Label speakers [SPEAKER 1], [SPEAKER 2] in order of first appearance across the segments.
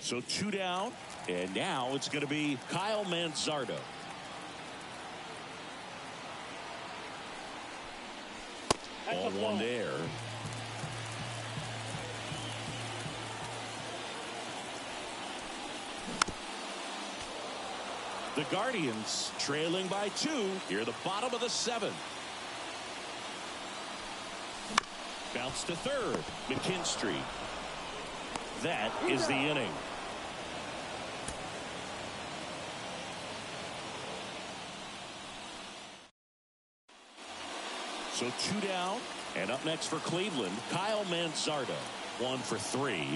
[SPEAKER 1] So 2 down, and now it's going to be Kyle Manzardo. Ball one there. The Guardians trailing by 2 here at the bottom of the 7th. Bounce to third. McKinstry. That is the inning. So 2 down, and up next for Cleveland, Kyle Manzardo. 1 for 3.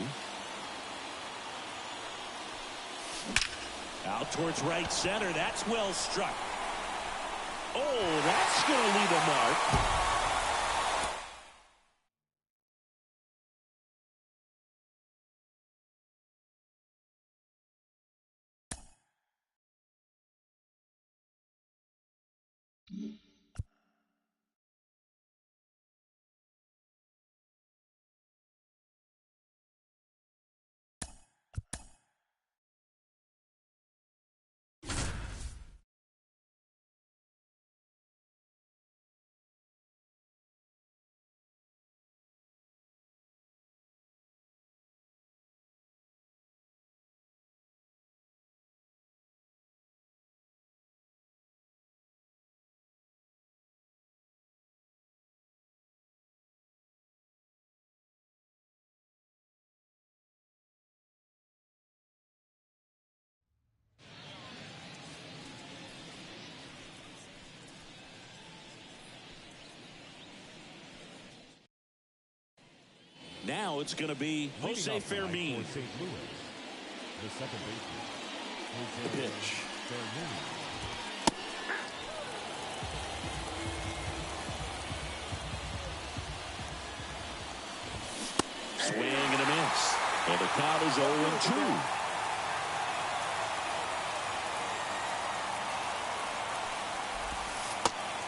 [SPEAKER 1] Out towards right center. That's well struck. Oh, that's going to leave a mark. Now it's going to be Jose Fermin.
[SPEAKER 2] St. Louis, the second baseman.
[SPEAKER 1] The pitch. Swing and a miss. And the count is 0-2.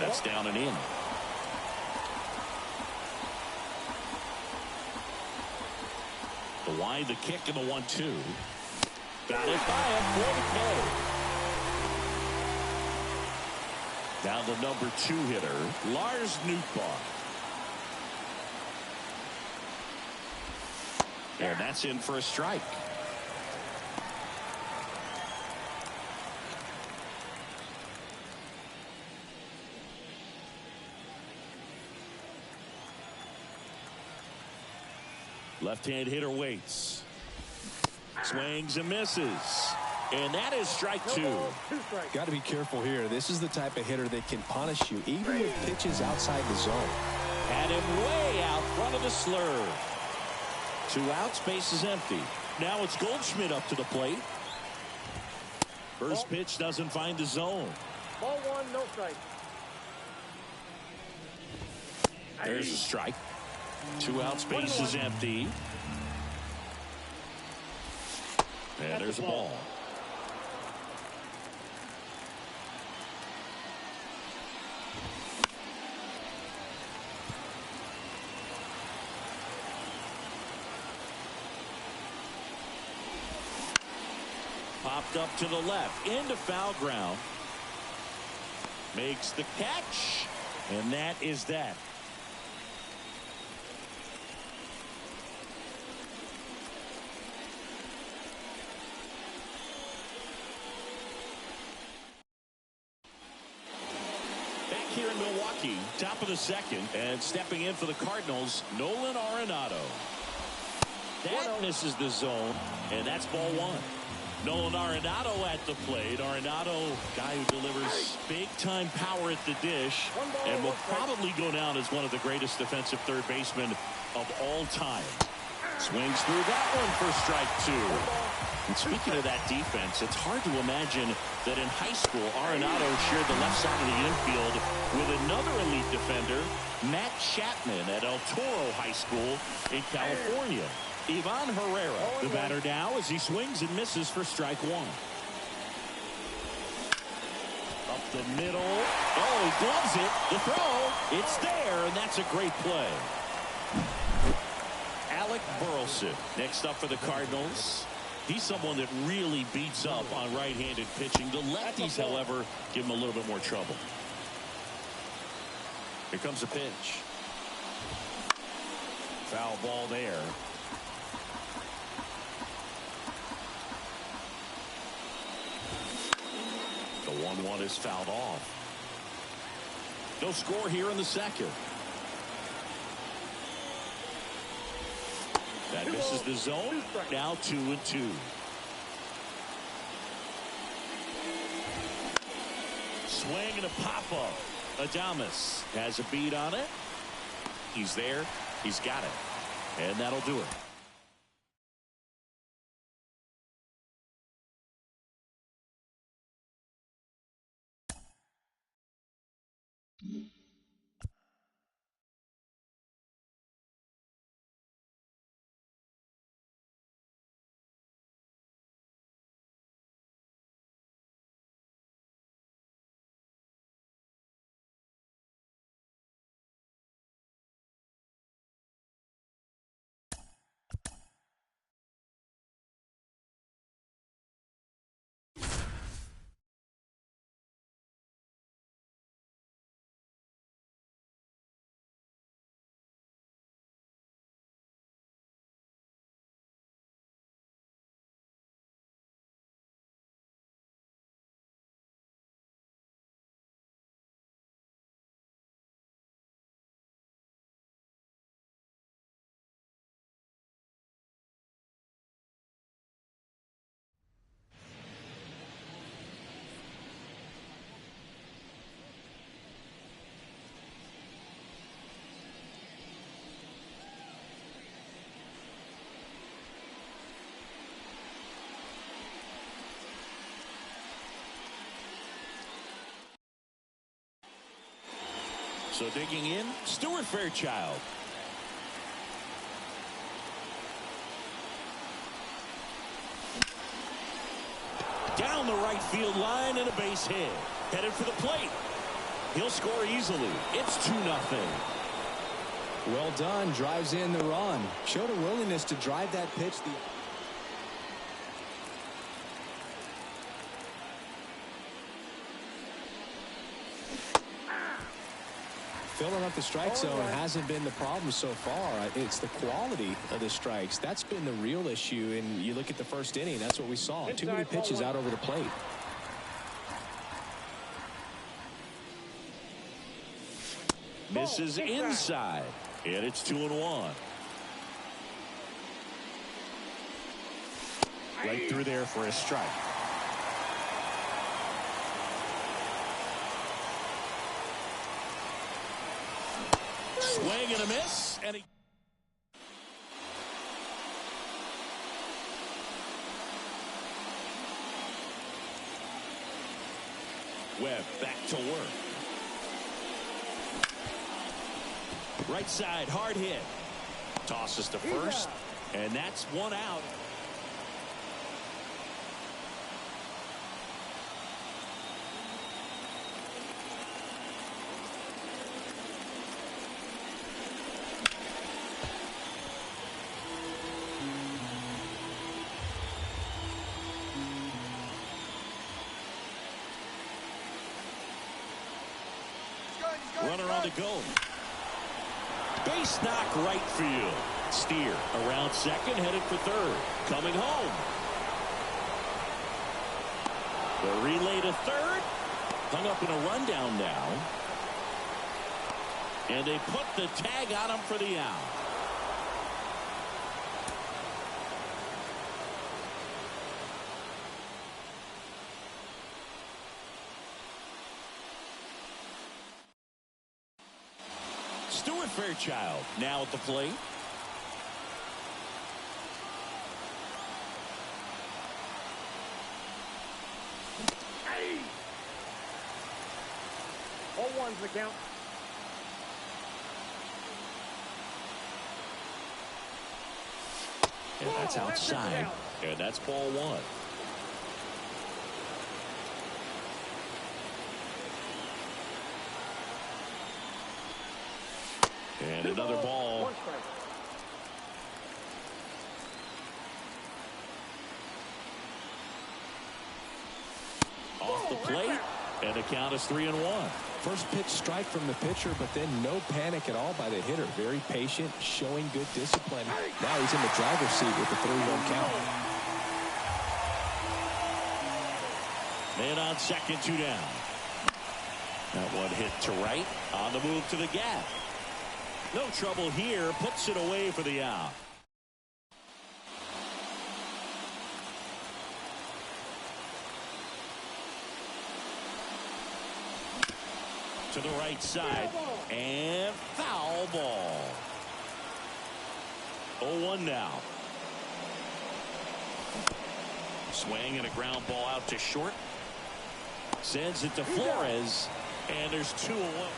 [SPEAKER 1] That's down and in. The wind, the kick, and the 1-2. Got it by him for the K. Now the number 2 hitter, Lars Nootbaar. And that's in for a strike. Left-hand hitter waits. Swings and misses. And that is strike 2.
[SPEAKER 3] Got to be careful here. This is the type of hitter that can punish you even with pitches outside the zone.
[SPEAKER 1] Had him way out front of the slur. 2 outs, base is empty. Now it's Goldschmidt up to the plate. First pitch doesn't find the zone.
[SPEAKER 4] Ball 1, no strike.
[SPEAKER 1] There's a strike. 2 outs, base is empty. And there's a ball. Popped up to the left, into foul ground. Makes the catch, and that is that. Here in Milwaukee, top of the 2nd, and stepping in for the Cardinals, Nolan Arenado. That misses the zone, and that's ball 1. Nolan Arenado at the plate. Arenado, guy who delivers big-time power at the dish, and will probably go down as one of the greatest defensive third basemen of all time. Swings through that one for strike 2. And speaking of that defense, it's hard to imagine that in high school, Arenado shared the left side of the infield with another elite defender, Matt Chapman at El Toro High School in California. Ivan Herrera, the batter now, as he swings and misses for strike 1. Up the middle. Oh, he gloves it. The throw. It's there, and that's a great play. Alec Burleson next up for the Cardinals. He's someone that really beats up on right-handed pitching. The lefties, however, give him a little bit more trouble. Here comes a pitch. Foul ball there. The 1-1 is fouled off. No score here in the second. That misses the zone. Now 2-2. Swing and a pop-up. Adames has a beat on it. He's there. He's got it. And that'll do it. So digging in, Stuart Fairchild. Down the right field line and a base hit. Headed for the plate. He'll score easily. It's 2-0.
[SPEAKER 3] Well done. Drives in the run. Showed a willingness to drive that pitch. Filling up the strike zone hasn't been the problem so far. It's the quality of the strikes. That's been the real issue. And you look at the first inning, that's what we saw. Too many pitches out over the plate.
[SPEAKER 1] Misses inside. And it's 2-1. Right through there for a strike. Swing and a miss, and he Webb back to work. Right side, hard hit. Tosses to first, and that's one out. Runner on the go. Base knock right field. Steer around second, headed for third. Coming home. The relay to third. Hung up in a rundown now. And they put the tag on him for the out. Stuart Fairchild now at the plate.
[SPEAKER 4] Hey! 0-1's the count.
[SPEAKER 1] And that's outside. And that's ball one. And another ball. the plate, and the count is 3-1.
[SPEAKER 3] First pitch strike from the pitcher, but then no panic at all by the hitter. Very patient, showing good discipline. Now he's in the driver's seat with the 3-1 count.
[SPEAKER 1] Man on second, 2 down. That one hit to right. On the move to the gap. No trouble here. Puts it away for the out. To the right side. And foul ball. 0-1 now. Swing and a ground ball out to short. Sends it to Flores. And there's 2 away.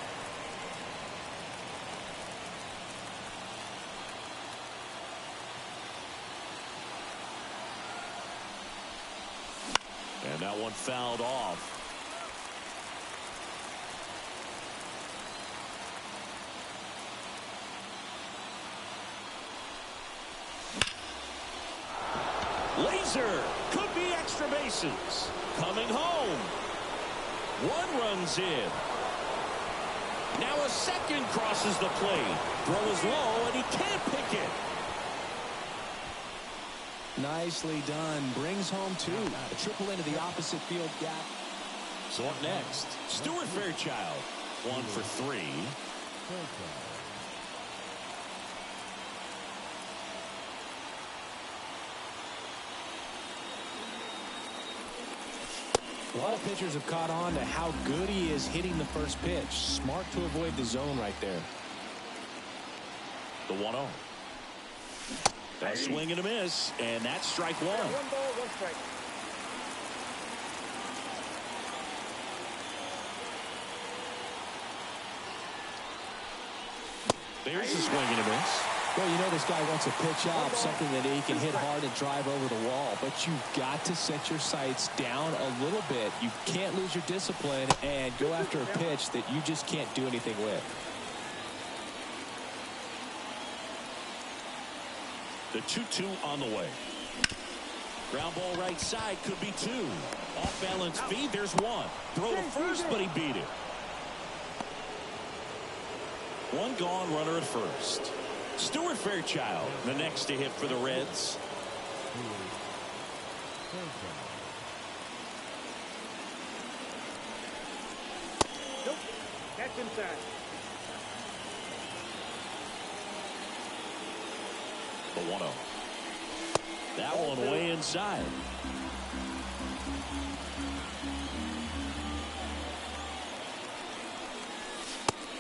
[SPEAKER 1] And that one fouled off. Laser could be extra bases. Coming home. 1 runs in. Now a second crosses the plate. Throw is low and he can't pick it.
[SPEAKER 3] Nicely done. Brings home 2. A triple into the opposite field gap.
[SPEAKER 1] So up next, Stuart Fairchild. 1 for 3.
[SPEAKER 3] A lot of pitchers have caught on to how good he is hitting the first pitch. Smart to avoid the zone right there.
[SPEAKER 1] The 1-0. A swing and a miss, and that's strike 1.
[SPEAKER 4] 1 ball, 1 strike.
[SPEAKER 1] There's a swing and a miss.
[SPEAKER 3] Well, you know this guy wants a pitch out, something that he can hit hard and drive over the wall. But you've got to set your sights down a little bit. You can't lose your discipline and go after a pitch that you just can't do anything with.
[SPEAKER 1] The 2-2 on the way. Ground ball right side could be 2. Off balance feed, there's 1. Throw to first, but he beat it. 1 gone, runner at first. Stuart Fairchild, the next to hit for the Reds.
[SPEAKER 4] Nope. Catch inside.
[SPEAKER 1] The 1-0. That one way inside.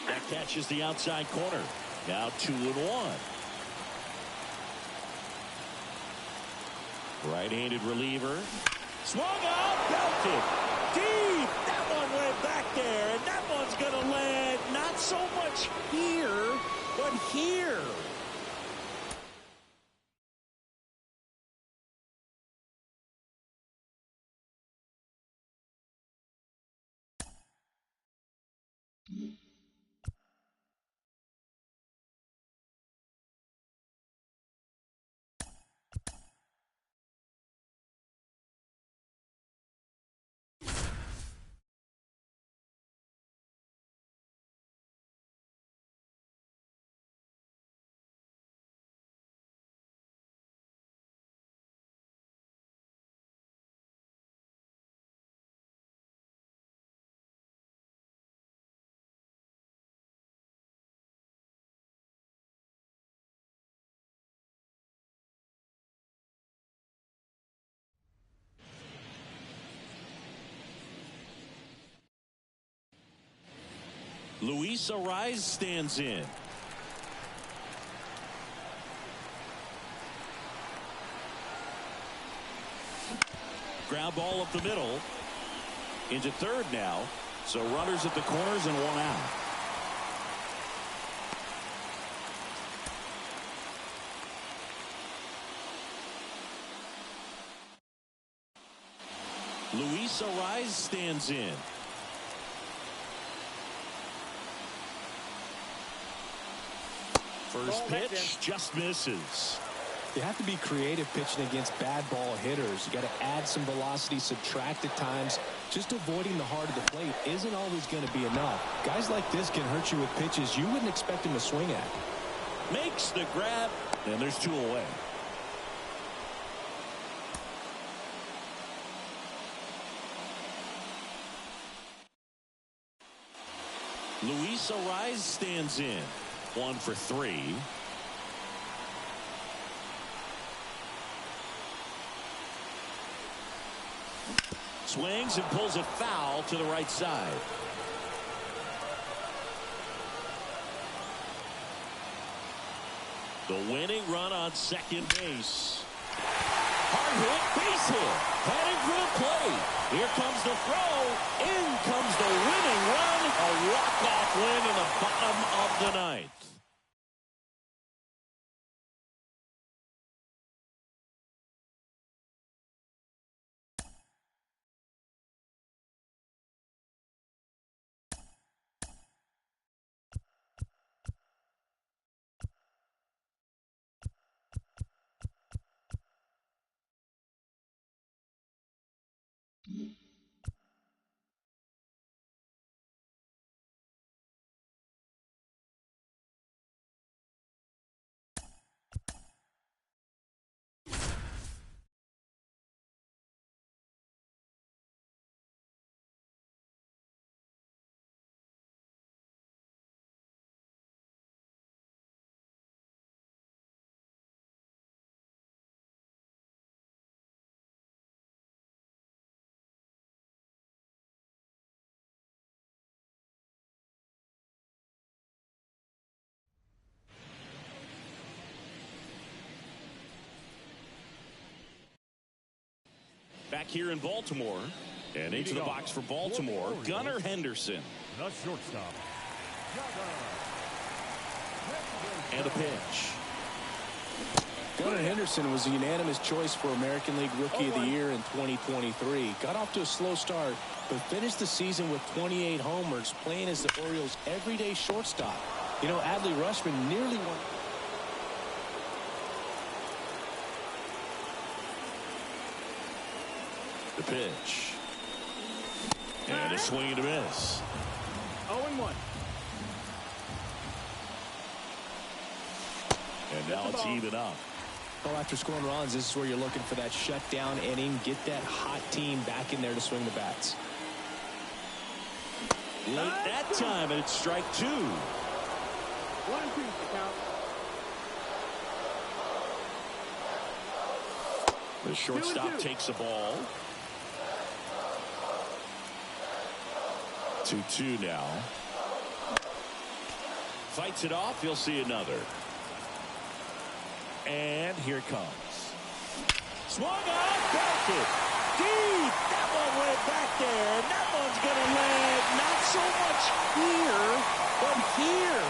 [SPEAKER 1] That catches the outside corner. Now 2-1. Right-handed reliever. Swung out, belted. Deep. That one went back there, and that one's going to land not so much here, but here. Luis Arraez stands in. Ground ball up the middle. Into third now. So runners at the corners and 1 out. Luis Arraez stands in. First pitch just misses.
[SPEAKER 3] You have to be creative pitching against bad ball hitters. You got to add some velocity, subtract at times. Just avoiding the heart of the plate isn't always going to be enough. Guys like this can hurt you with pitches you wouldn't expect him to swing at.
[SPEAKER 1] Makes the grab, and there's 2 away. Luis Arraez stands in. 1 for 3. Swings and pulls it foul to the right side. The winning run on second base. Hard hit, base hit. Heading for the plate. Here comes the throw. In comes the winning run. A walk-off win in the bottom of the 9th. Back here in Baltimore. And into the box for Baltimore, Gunnar Henderson.
[SPEAKER 2] The shortstop.
[SPEAKER 3] And a pitch. Gunnar Henderson was a unanimous choice for American League Rookie of the Year in 2023. Got off to a slow start, but finished the season with 28 homers, playing as the Orioles' everyday shortstop. You know, Adley Rutschman nearly won.
[SPEAKER 1] The pitch. And a swing and a miss.
[SPEAKER 4] 0-1.
[SPEAKER 1] And now it's even up.
[SPEAKER 3] Well, after scoring runs, this is where you're looking for that shutdown inning. Get that hot team back in there to swing the bats.
[SPEAKER 1] Late that time, and it's strike 2.
[SPEAKER 4] 1-2 the count.
[SPEAKER 1] The shortstop takes the ball. 2-2 now. Fights it off. You'll see another. And here it comes. Swung out, back it. Deep. That one went back there. And that one's going to land not so much here, but here.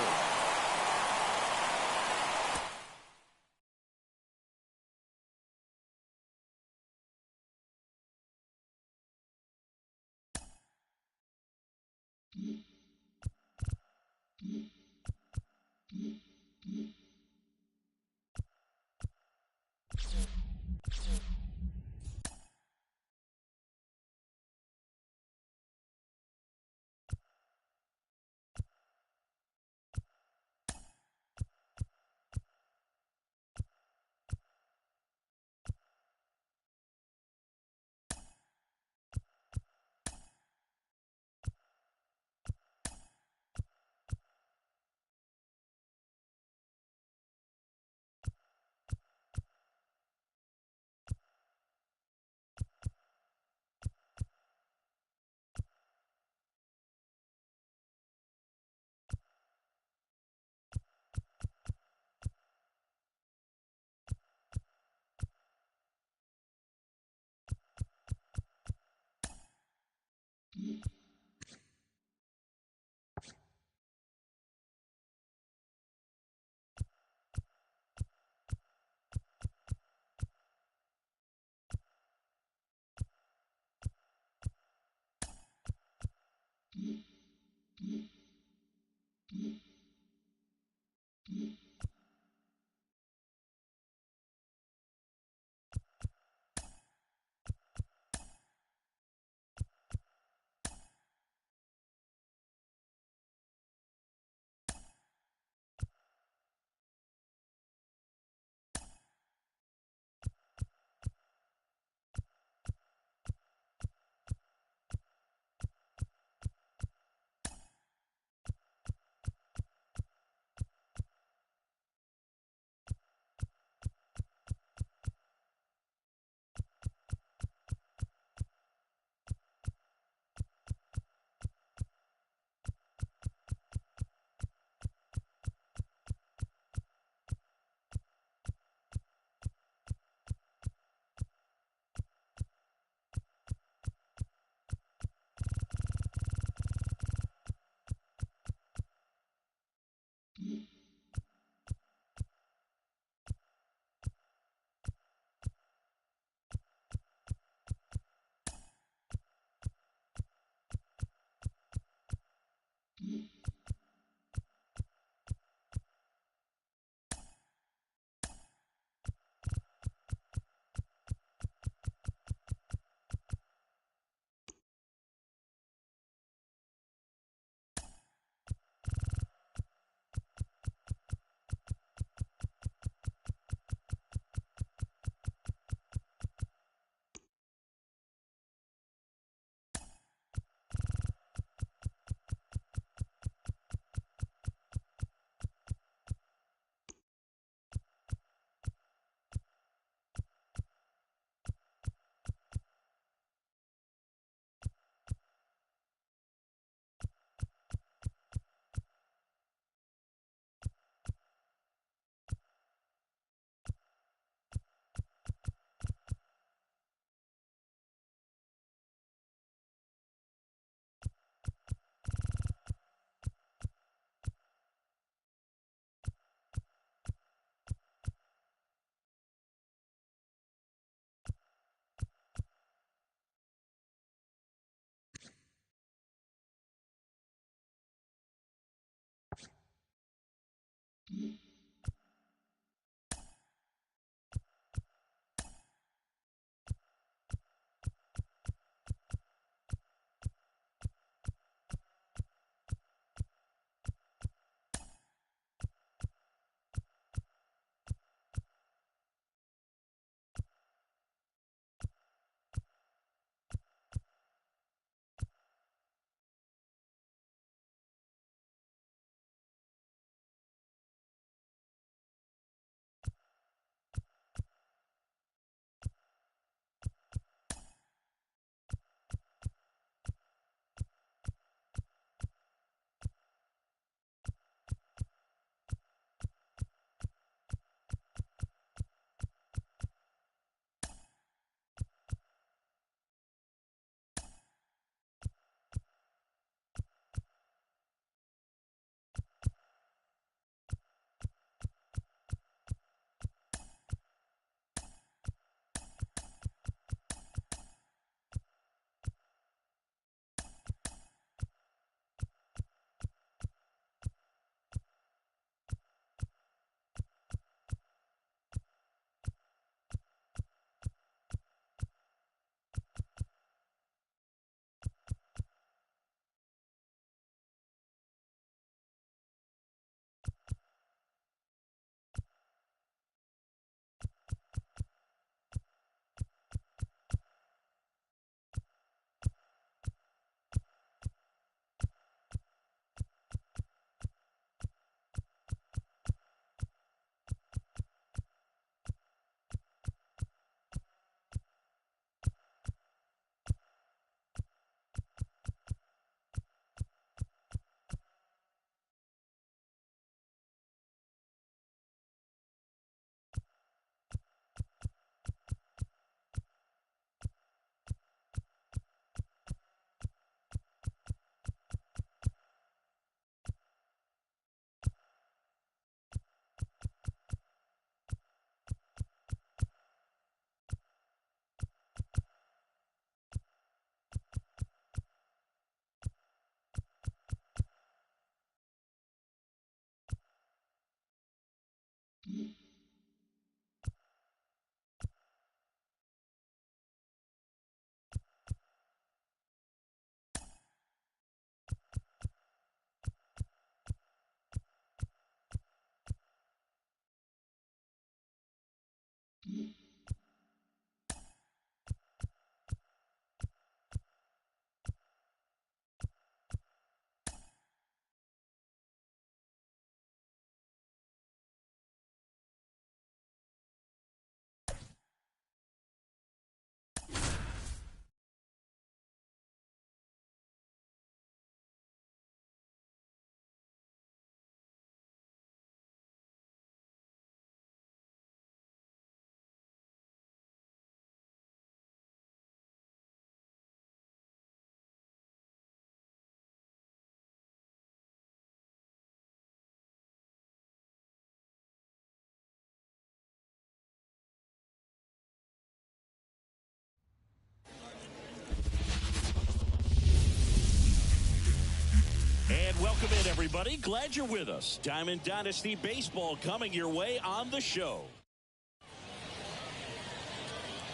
[SPEAKER 1] And welcome in, everybody. Glad you're with us. Diamond Dynasty Baseball coming your way on the show.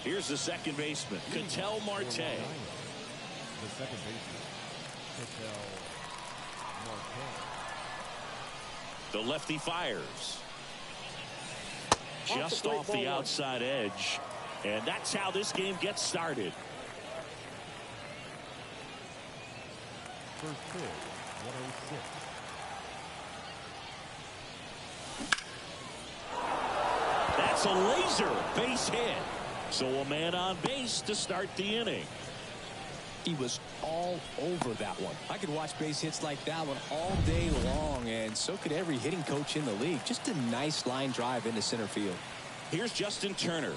[SPEAKER 1] Here's the second baseman, Ketel Marte.
[SPEAKER 2] The second baseman, Ketel Marte.
[SPEAKER 1] The lefty fires. Just off the outside edge. And that's how this game gets started.
[SPEAKER 2] First pitch, 106.
[SPEAKER 1] That's a laser base hit. So a man on base to start the inning.
[SPEAKER 3] He was all over that one. I could watch base hits like that one all day long, and so could every hitting coach in the league. Just a nice line drive into center field.
[SPEAKER 1] Here's Justin Turner.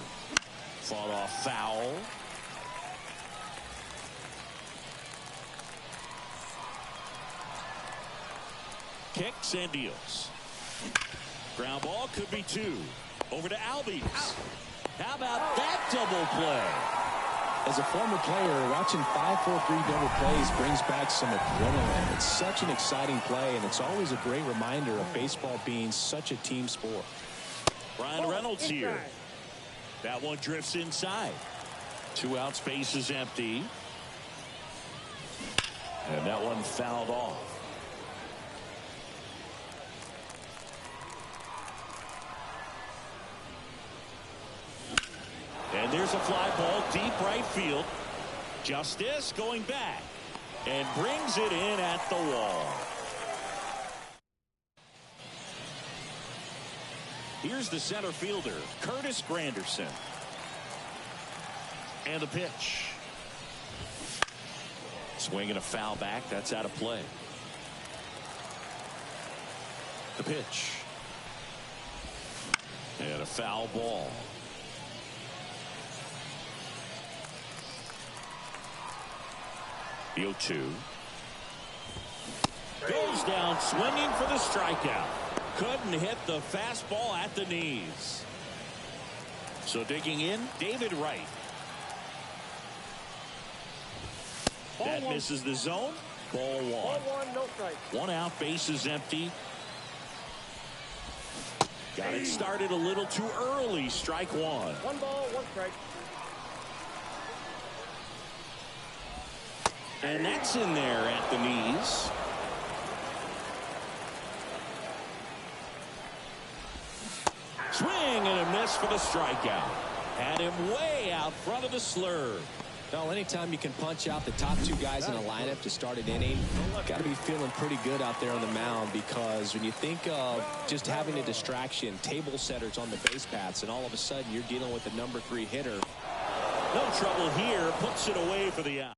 [SPEAKER 1] Fought off foul. Kicks and deals. Ground ball could be two. Over to Albies. How about that double play?
[SPEAKER 3] As a former player, watching 5-4-3 double plays brings back some adrenaline. It's such an exciting play, and it's always a great reminder of baseball being such a team sport.
[SPEAKER 1] Ryan Reynolds here. That one drifts inside. 2 out, space is empty. And that one fouled off. And there's a fly ball deep right field. Justice going back and brings it in at the wall. Here's the center fielder, Curtis Granderson. And the pitch. Swinging a foul back. That's out of play. The pitch. And a foul ball. The 0-2. Goes down swinging for the strikeout. Couldn't hit the fastball at the knees. So digging in, David Wright. That misses the zone. Ball one.
[SPEAKER 4] Ball one, no strike.
[SPEAKER 1] 1 out, base is empty. Got it started a little too early. Strike one.
[SPEAKER 4] 1 ball, 1 strike.
[SPEAKER 1] And that's in there at the knees. Swing and a miss for the strikeout. Had him way out front of the slurve.
[SPEAKER 3] Well, anytime you can punch out the top 2 guys in a lineup to start an inning, got to be feeling pretty good out there on the mound, because when you think of just having a distraction, table setters on the base paths, and all of a sudden you're dealing with the number 3 hitter.
[SPEAKER 1] No trouble here. Puts it away for the out.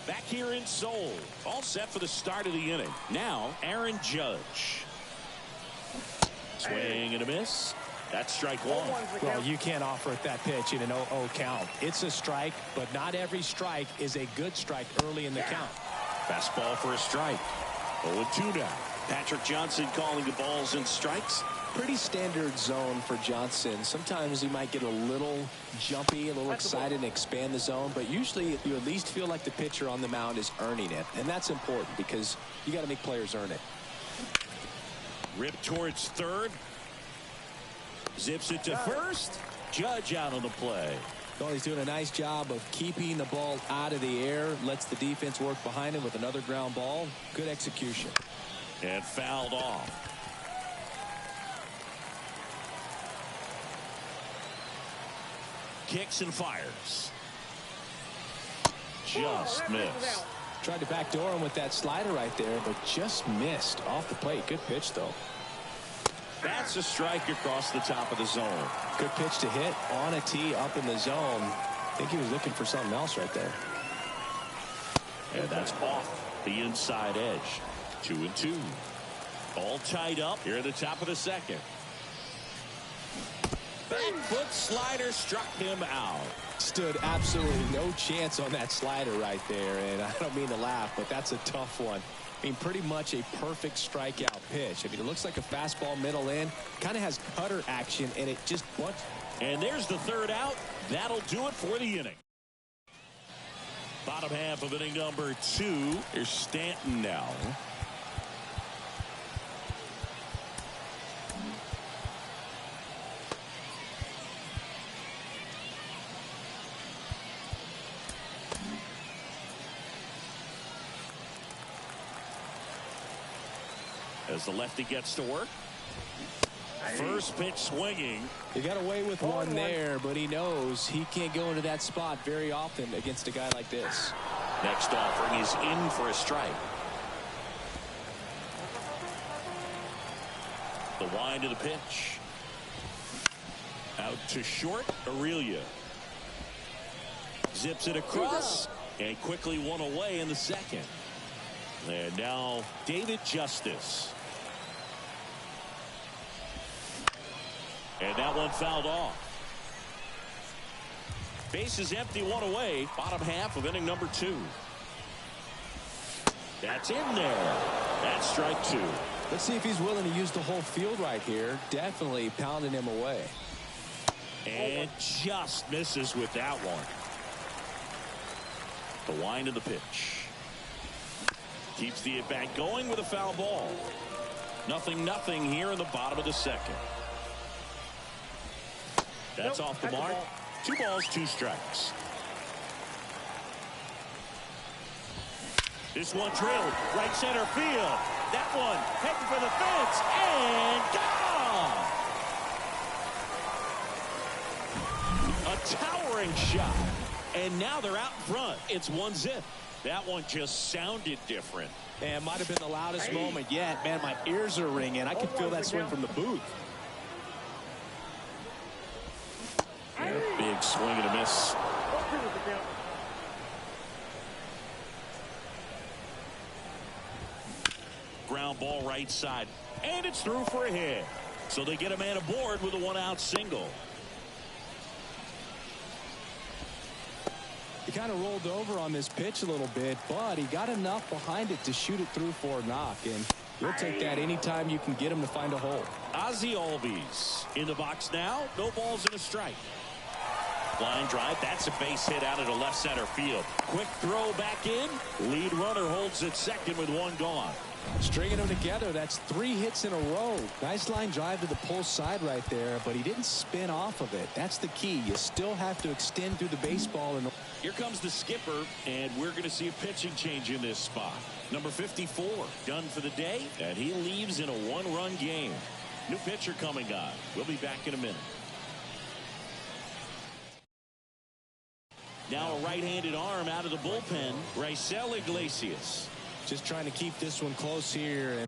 [SPEAKER 1] Back here in Seoul. All set for the start of the inning. Now, Aaron Judge. Swing and a miss. That's strike one.
[SPEAKER 3] Well, you can't offer it that pitch in an 0-0 count. It's a strike, but not every strike is a good strike early in the count.
[SPEAKER 1] Fastball for a strike. 0-2 now. Patrick Johnson calling the balls and strikes.
[SPEAKER 3] Pretty standard zone for Johnson. Sometimes he might get a little jumpy, a little excited and expand the zone, but usually you at least feel like the pitcher on the mound is earning it, and that's important because you got to make players earn it.
[SPEAKER 1] Rip towards third. Zips it to first. Judge out on the play.
[SPEAKER 3] Well, he's doing a nice job of keeping the ball out of the air. Lets the defense work behind him with another ground ball. Good execution.
[SPEAKER 1] And fouled off. Kicks and fires. Just missed.
[SPEAKER 3] Tried to backdoor him with that slider right there, but just missed off the plate. Good pitch, though.
[SPEAKER 1] That's a strike across the top of the zone.
[SPEAKER 3] Good pitch to hit on a tee up in the zone. I think he was looking for something else right there.
[SPEAKER 1] And that's off the inside edge. 2-2. All tied up here at the top of the second. Back foot slider struck him out.
[SPEAKER 3] Stood absolutely no chance on that slider right there, and I don't mean to laugh, but that's a tough one. I mean, pretty much a perfect strikeout pitch. I mean, it looks like a fastball middle in, kind of has cutter action, and it just bunts.
[SPEAKER 1] And there's the third out. That'll do it for the inning. Bottom half of inning number 2. Here's Stanton now. As the lefty gets to work. First pitch swinging.
[SPEAKER 3] He got away with one there, but he knows he can't go into that spot very often against a guy like this.
[SPEAKER 1] Next offering is in for a strike. The wind of the pitch. Out to short. Aurelia zips it across and quickly one away in the second. And now David Justice. And that one fouled off. Base is empty, one away. Bottom half of inning number 2. That's in there. That's strike 2.
[SPEAKER 3] Let's see if he's willing to use the whole field right here. Definitely pounding him away.
[SPEAKER 1] And just misses with that one. The wind of the pitch. Keeps the at-bat going with a foul ball. 0-0 here in the bottom of the second. That's off the mark. 2 balls, 2 strikes. This one drilled right center field. That one heading for the fence and gone. A towering shot. And now they're out in front. It's 1-0. That one just sounded different.
[SPEAKER 3] And might have been the loudest moment yet. Man, my ears are ringing. I can feel that swing from the booth.
[SPEAKER 1] Big swing and a miss. Ground ball right side. And it's through for a hit. So they get a man aboard with a 1-out single.
[SPEAKER 3] He kind of rolled over on this pitch a little bit, but he got enough behind it to shoot it through for a knock. And you'll take that anytime you can get him to find a hole.
[SPEAKER 1] Ozzie Albies in the box now. No balls and a strike. Line drive. That's a base hit out into left center field. Quick throw back in. Lead runner holds at second with 1 gone.
[SPEAKER 3] Stringing them together, that's 3 hits in a row. Nice line drive to the pull side right there, but he didn't spin off of it. That's the key. You still have to extend through the baseball. And
[SPEAKER 1] here comes the skipper, and we're going to see a pitching change in this spot. Number 54 done for the day, and he leaves in a 1-run game. New pitcher coming on. We'll be back in a minute. Now a right-handed arm out of the bullpen, Raisel Iglesias.
[SPEAKER 3] Just trying to keep this one close here.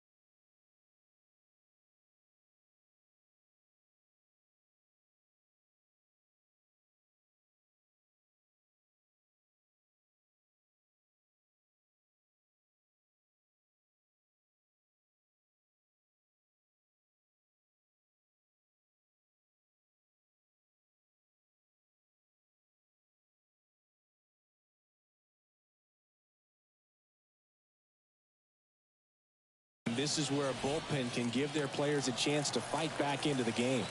[SPEAKER 3] This is where a bullpen can give their players a chance to fight back into the game.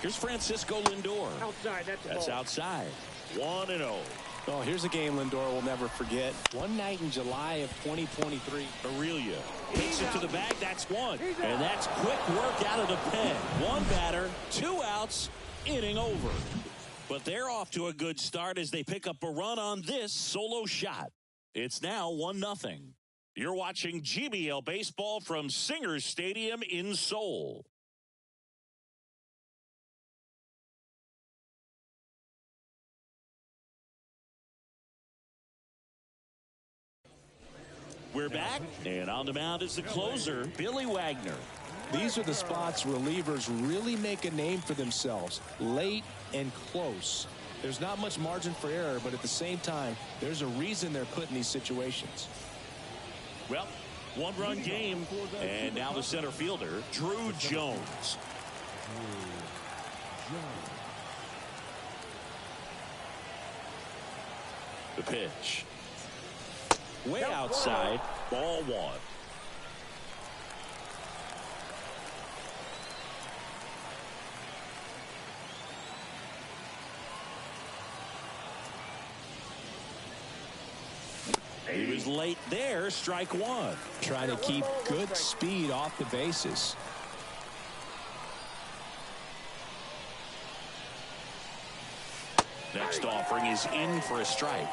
[SPEAKER 1] Here's Francisco Lindor.
[SPEAKER 4] Outside,
[SPEAKER 1] that's outside. 1-0.
[SPEAKER 3] Oh, here's a game Lindor will never forget. One night in July of 2023.
[SPEAKER 1] Aurelia hits it to the bag. That's one. And that's quick work out of the pen. 1 batter, 2 outs, inning over. But they're off to a good start as they pick up a run on this solo shot. It's now 1-0. You're watching GBL Baseball from Singer Stadium in Seoul. We're back, and on the mound is the closer, Billy Wagner.
[SPEAKER 3] These are the spots relievers really make a name for themselves, late and close. There's not much margin for error, but at the same time, there's a reason they're put in these situations.
[SPEAKER 1] Well, 1-run game, and now the center fielder, Drew Jones. The pitch. Way outside, ball 1. misses late there. Strike one.
[SPEAKER 3] Trying to keep good speed off the bases.
[SPEAKER 1] Next offering is in for a strike.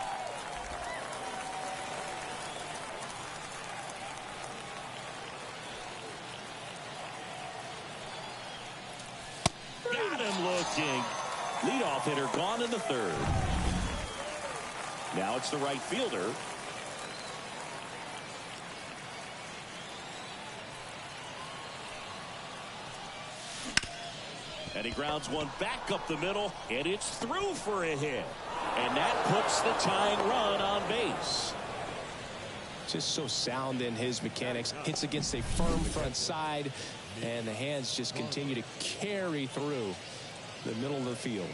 [SPEAKER 1] Got him looking. Leadoff hitter gone in the third. Now it's the right fielder. And he grounds one back up the middle, and it's through for a hit. And that puts the tying run on base.
[SPEAKER 3] Just so sound in his mechanics. Hits against a firm front side, and the hands just continue to carry through the middle of the field.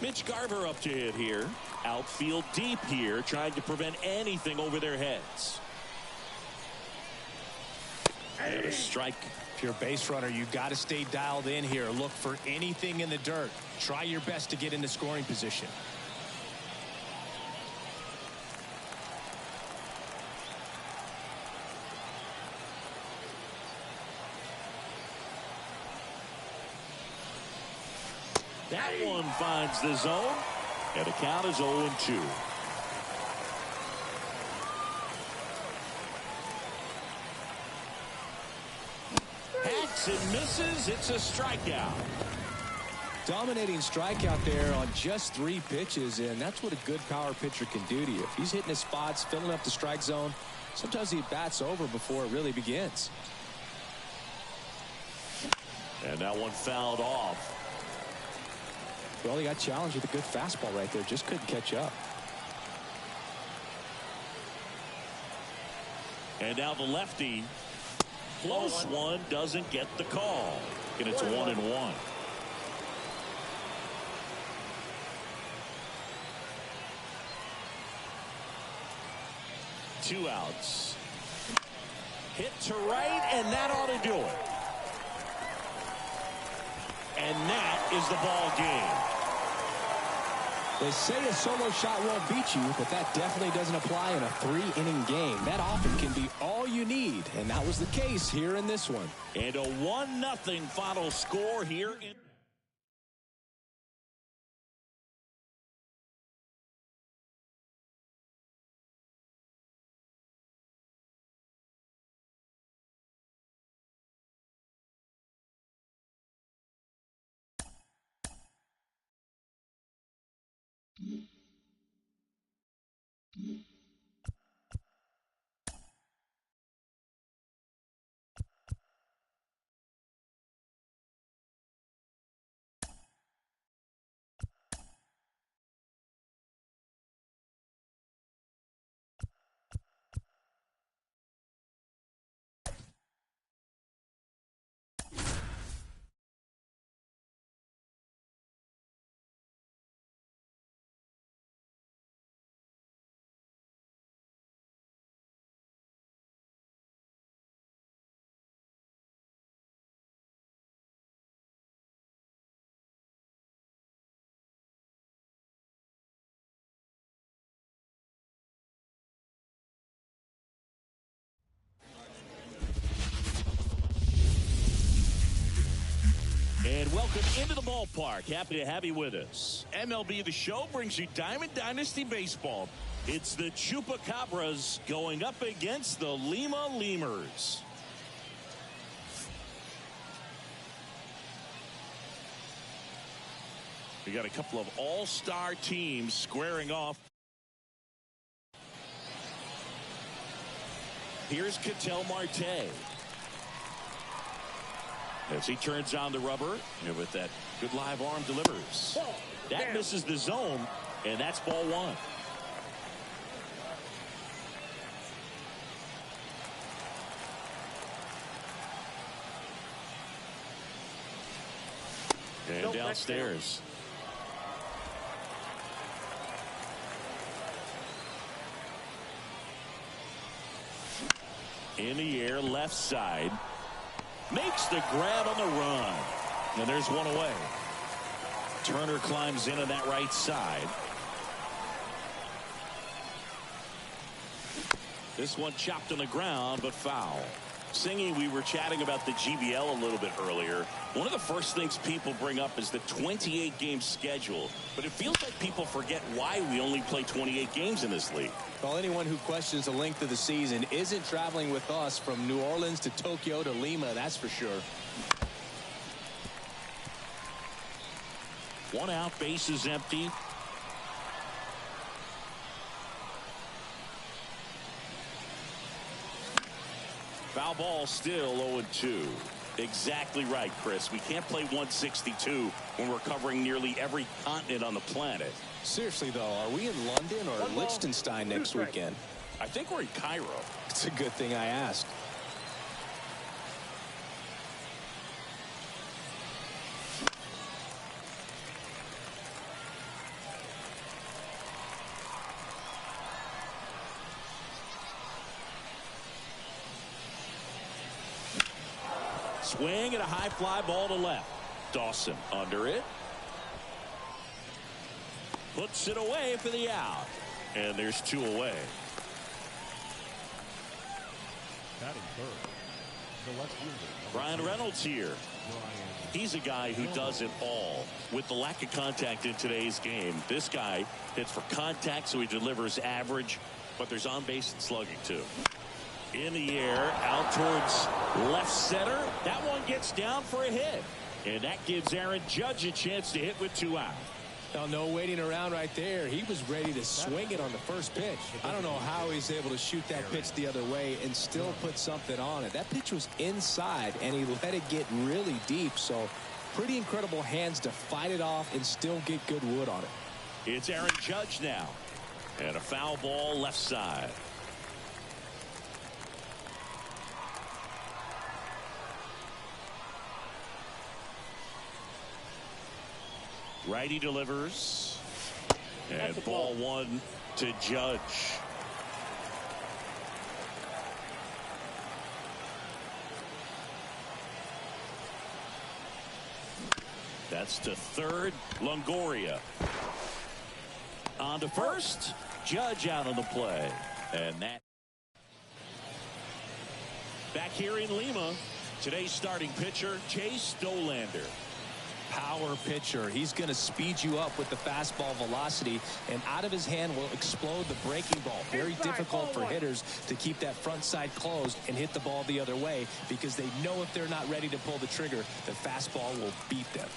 [SPEAKER 1] Mitch Garver up to hit here. Outfield deep here, trying to prevent anything over their heads. And a strike.
[SPEAKER 3] If you're a base runner, you've got to stay dialed in here. Look for anything in the dirt. Try your best to get into scoring position.
[SPEAKER 1] That one finds the zone, and the count is 0-2. Hacks and misses. It's a strikeout.
[SPEAKER 3] Dominating strikeout there on just 3 pitches, and that's what a good power pitcher can do to you. If he's hitting his spots, filling up the strike zone, sometimes the at-bat's over before it really begins.
[SPEAKER 1] And that one fouled off.
[SPEAKER 3] Well, he got challenged with a good fastball right there. Just couldn't catch up.
[SPEAKER 1] And now the lefty. Close one, doesn't get the call. And it's 1-1. Two outs. Hit to right, and that ought to do it. And that is the ball game.
[SPEAKER 3] They say a solo shot won't beat you, but that definitely doesn't apply in a 3-inning game. That often can be all you need, and that was the case here in this one.
[SPEAKER 1] And a 1-0 final score here in And welcome into the ballpark. Happy to have you with us. MLB The Show brings you Diamond Dynasty Baseball. It's the Chupacabras going up against the Lima Lemurs. We got a couple of all-star teams squaring off. Here's Ketel Marte. As he turns on the rubber, and with that good live arm delivers. That misses the zone, and that's ball one. And downstairs. In the air, left side. Makes the grab on the run. And there's one away. Turner climbs in on that right side. This one chopped on the ground, but foul. Singy, we were chatting about the GBL a little bit earlier. One of the first things people bring up is the 28-game schedule. But it feels like people forget why we only play 28 games in this league.
[SPEAKER 3] Well, anyone who questions the length of the season isn't traveling with us from New Orleans to Tokyo to Lima, that's for sure.
[SPEAKER 1] One out, base is empty. Foul ball, still 0-2. Exactly right, Chris. We can't play 162 when we're covering nearly every continent on the planet.
[SPEAKER 3] Seriously, though, are we in London or Liechtenstein next weekend?
[SPEAKER 1] I think we're in Cairo.
[SPEAKER 3] It's a good thing I asked.
[SPEAKER 1] Swing and a high fly ball to left. Dawson under it. Puts it away for the out. And there's two away.
[SPEAKER 2] Batting third, the left fielder,
[SPEAKER 1] Brian Reynolds here. He's a guy who does it all. With the lack of contact in today's game, this guy hits for contact, so he delivers average, but there's on base and slugging too. In the air, out towards left center. That one gets down for a hit. And that gives Aaron Judge a chance to hit with two out.
[SPEAKER 3] Now, no waiting around right there. He was ready to swing it on the first pitch. I don't know how he's able to shoot that pitch the other way and still put something on it. That pitch was inside, and he let it get really deep. So, pretty incredible hands to fight it off and still get good wood on it.
[SPEAKER 1] It's Aaron Judge now. And a foul ball left side. Righty delivers. And ball one to Judge. That's to third. Longoria. On to first. Judge out on the play. And that. Back here in Lima. Today's starting pitcher, Chase Dollander.
[SPEAKER 3] Power pitcher. He's going to speed you up with the fastball velocity, and out of his hand will explode the breaking ball. Very difficult for hitters to keep that front side closed and hit the ball the other way, because they know if they're not ready to pull the trigger, the fastball will beat them.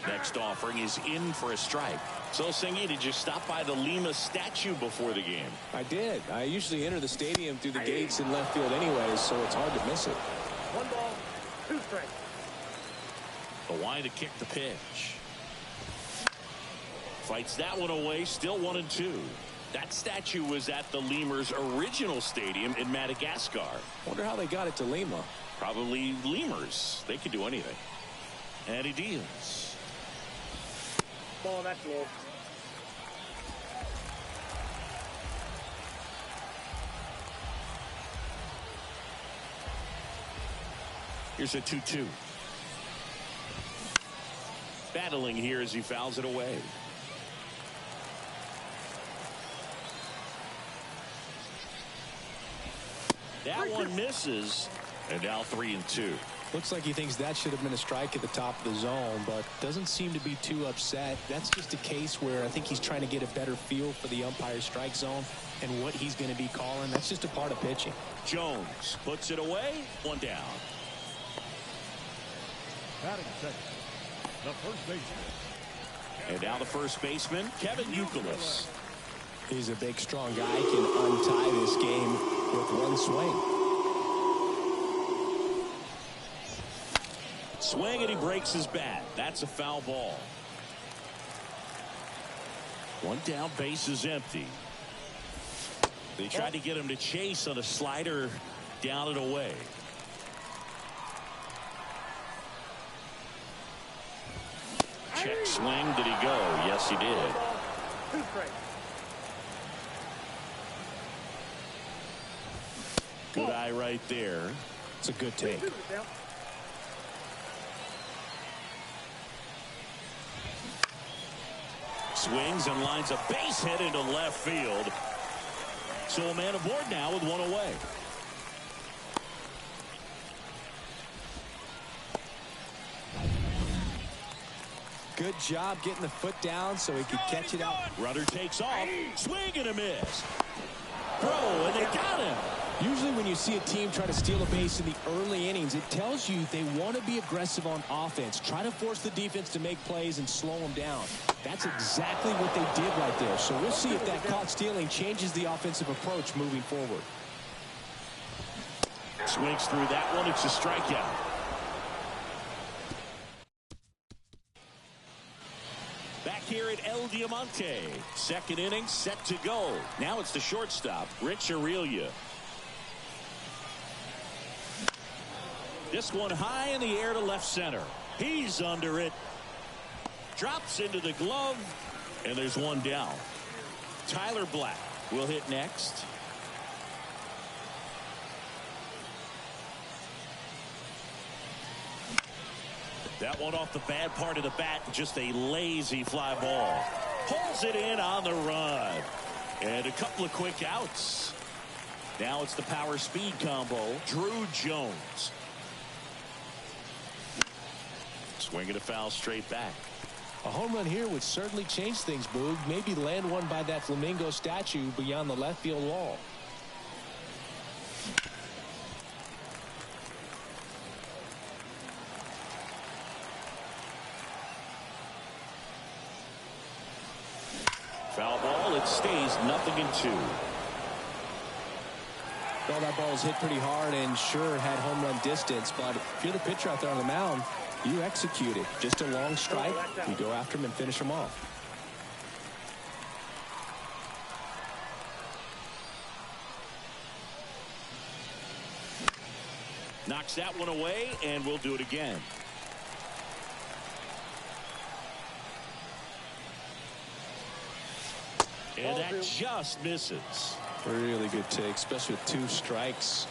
[SPEAKER 1] Next offering is in for a strike. So, Singy, did you stop by the Lima statue before the game?
[SPEAKER 3] I did. I usually enter the stadium through the gates in left field anyways, so it's hard to miss it.
[SPEAKER 4] 1 ball, 2 strikes.
[SPEAKER 1] The line to kick the pitch. Fights that one away, still 1-2. That statue was at the Lemurs' original stadium in Madagascar.
[SPEAKER 3] Wonder how they got it to Lima.
[SPEAKER 1] Probably Lemurs. They could do anything. And he deals.
[SPEAKER 4] Ball, that's low.
[SPEAKER 1] Here's a 2-2. Battling here as he fouls it away. That one misses. And now 3-2.
[SPEAKER 3] Looks like he thinks that should have been a strike at the top of the zone, but doesn't seem to be too upset. That's just a case where I think he's trying to get a better feel for the umpire's strike zone and what he's going to be calling. That's just a part of pitching.
[SPEAKER 1] Jones puts it away. One down.
[SPEAKER 2] batting second, the first baseman.
[SPEAKER 1] And now the first baseman, Kevin Youkilis.
[SPEAKER 3] He's a big, strong guy. He can untie this game with one swing.
[SPEAKER 1] Swing and he breaks his bat. That's a foul ball. One down, base is empty. They tried to get him to chase on a slider down and away. Check swing. Did he go? Yes, he did.
[SPEAKER 4] 2 strikes.
[SPEAKER 1] Good eye right there.
[SPEAKER 3] It's a good take.
[SPEAKER 1] Swings and lines a base hit into left field. So a man aboard now with 1 away.
[SPEAKER 3] Good job getting the foot down so he could catch it out.
[SPEAKER 1] Runner takes off. Swing and a miss. Throw, and they got him.
[SPEAKER 3] Usually when you see a team try to steal a base in the early innings, it tells you they want to be aggressive on offense. Try to force the defense to make plays and slow them down. That's exactly what they did right there. So we'll see if that caught stealing changes the offensive approach moving forward.
[SPEAKER 1] Swings through that one. It's a strikeout. Back here at El Diamante. Second inning set to go. Now it's the shortstop, Rich Aurelio. This one high in the air to left center. He's under it. Drops into the glove. And there's one down. Tyler Black will hit next. That one off the bad part of the bat. Just a lazy fly ball. Pulls it in on the run. And a couple of quick outs. Now it's the power speed combo. Drew Jones. Swinging a foul straight back.
[SPEAKER 3] A home run here would certainly change things, Boog. Maybe land one by that flamingo statue beyond the left field wall.
[SPEAKER 1] Foul ball. It stays 0-2.
[SPEAKER 3] Well, that ball was hit pretty hard and sure had home run distance, but if you're the pitcher out there on the mound, you execute it. Just a long strike. You go after him and finish him off.
[SPEAKER 1] Knocks that one away, and we'll do it again. And that just misses.
[SPEAKER 3] Really good take, especially with 2 strikes.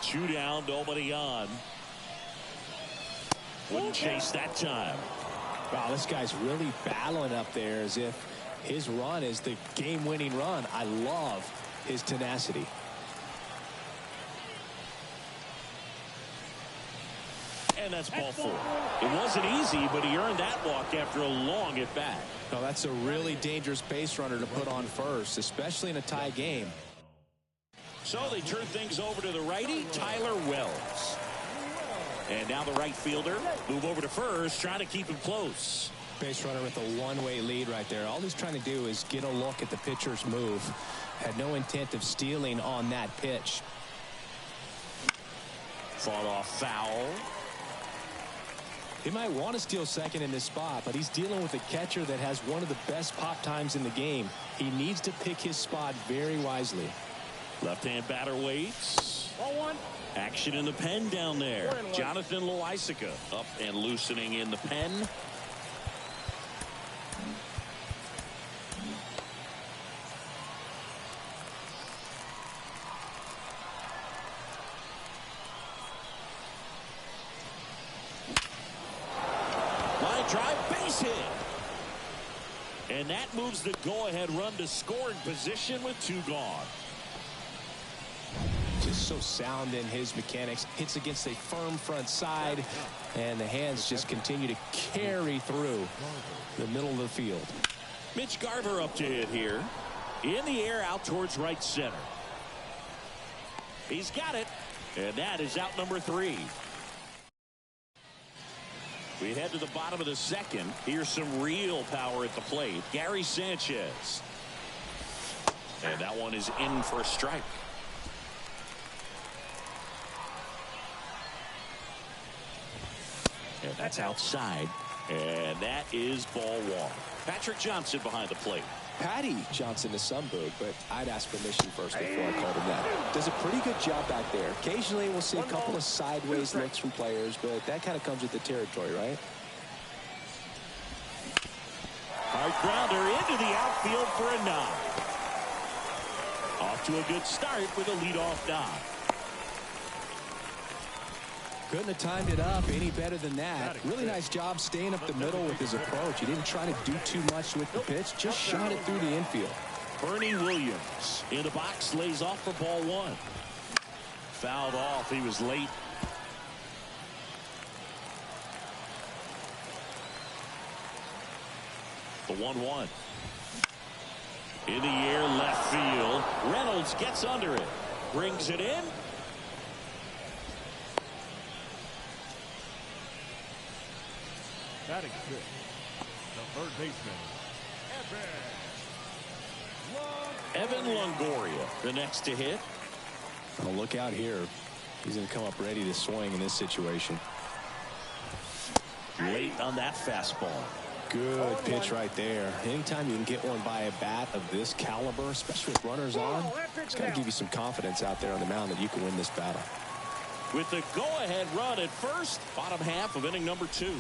[SPEAKER 1] Two down, nobody on. Wouldn't chase that time.
[SPEAKER 3] Wow, this guy's really battling up there as if his run is the game-winning run. I love his tenacity.
[SPEAKER 1] And that's ball 4. It wasn't easy, but he earned that walk after a long at-bat.
[SPEAKER 3] No, that's a really dangerous base runner to put on first, especially in a tie game.
[SPEAKER 1] So they turn things over to the righty, Tyler Wells. And now the right fielder move over to first, trying to keep him close.
[SPEAKER 3] Base runner with a one-way lead right there. All he's trying to do is get a look at the pitcher's move. Had no intent of stealing on that pitch.
[SPEAKER 1] Fought off foul.
[SPEAKER 3] He might want to steal second in this spot, but he's dealing with a catcher that has one of the best pop times in the game. He needs to pick his spot very wisely.
[SPEAKER 1] Left-hand batter waits.
[SPEAKER 4] Ball 1.
[SPEAKER 1] Action in the pen down there. Jonathan Loaisiga up and loosening in the pen. Line drive, base hit. And that moves the go-ahead run to scoring position with 2 gone.
[SPEAKER 3] Just so sound in his mechanics. Hits against a firm front side, and the hands just continue to carry through the middle of the field.
[SPEAKER 1] Mitch Garver up to hit here. In the air out towards right center. He's got it. And that is out number 3. We head to the bottom of the second. Here's some real power at the plate. Gary Sanchez. And that one is in for a strike. And that's outside. And that is ball one. Patrick Johnson behind the plate.
[SPEAKER 3] Patty Johnson is sunbird, but I'd ask permission first before I called him that. Does a pretty good job back there. Occasionally we'll see a couple of sideways looks from players, but that kind of comes with the territory, right?
[SPEAKER 1] Hard grounder into the outfield for a knock. Off to a good start with a leadoff knock.
[SPEAKER 3] Couldn't have timed it up any better than that. Really nice job staying up the middle with his approach. He didn't try to do too much with the pitch, just shot it through the infield.
[SPEAKER 1] Bernie Williams in the box, lays off for ball one. Fouled off. He was late. The 1-1. In the air, left field. Reynolds gets under it. Brings it in.
[SPEAKER 2] Batting fifth, the third baseman,
[SPEAKER 1] Evan Longoria, the next to hit.
[SPEAKER 3] Oh, look out here. He's going to come up ready to swing in this situation.
[SPEAKER 1] Late on that fastball.
[SPEAKER 3] Good pitch right there. Anytime you can get one by a bat of this caliber, especially with runners on, it's got to give you some confidence out there on the mound that you can win this battle.
[SPEAKER 1] With the go-ahead run at first, bottom half of inning number 2.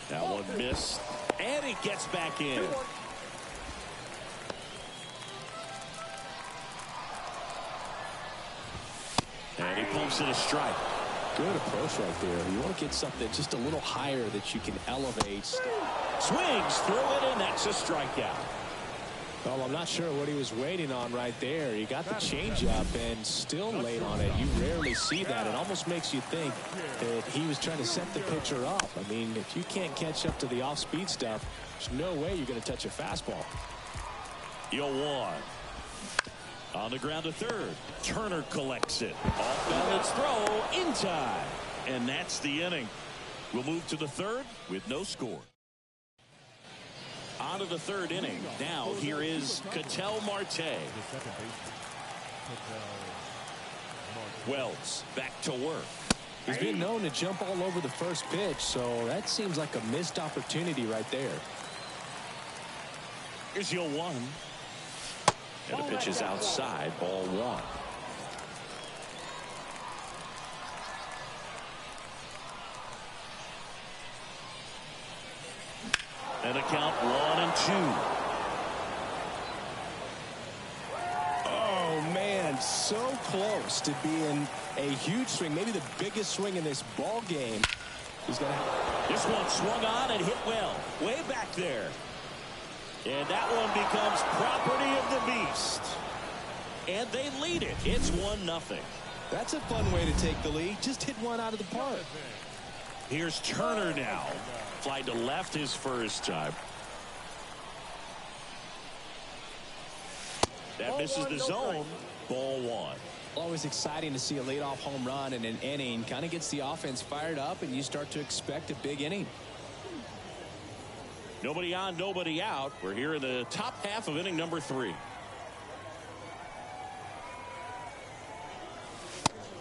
[SPEAKER 1] That one missed, and he gets back in. And he pumps it a strike.
[SPEAKER 3] Good approach right there. You want to get something just a little higher that you can elevate.
[SPEAKER 1] Swings through it, and that's a strikeout.
[SPEAKER 3] Well, I'm not sure what he was waiting on right there. He got the changeup and still late on it. You rarely see that. It almost makes you think that he was trying to set the pitcher up. I mean, if you can't catch up to the off-speed stuff, there's no way you're going to touch a fastball.
[SPEAKER 1] 0-1. On the ground to third. Turner collects it. Off balance throw in time. And that's the inning. We'll move to the third with no score. On to the third inning. Now here is Ketel Marte. Wells back to work.
[SPEAKER 3] He's been known to jump all over the first pitch, so that seems like a missed opportunity right there.
[SPEAKER 1] Here's 0-1. And the pitch is outside, ball one. And a count 1-2.
[SPEAKER 3] Oh, man, so close to being a huge swing, maybe the biggest swing in this ball game. He's gonna have
[SPEAKER 1] this one swung on and hit well, way back there. And that one becomes property of the beast. And they lead it. It's 1-0.
[SPEAKER 3] That's a fun way to take the lead. Just hit one out of the park.
[SPEAKER 1] Here's Turner now. Fly to left his first time. That misses the zone. Ball one.
[SPEAKER 3] Always exciting to see a leadoff home run in an inning. Kind of gets the offense fired up, and you start to expect a big inning.
[SPEAKER 1] Nobody on, nobody out. We're here in the top half of inning number 3.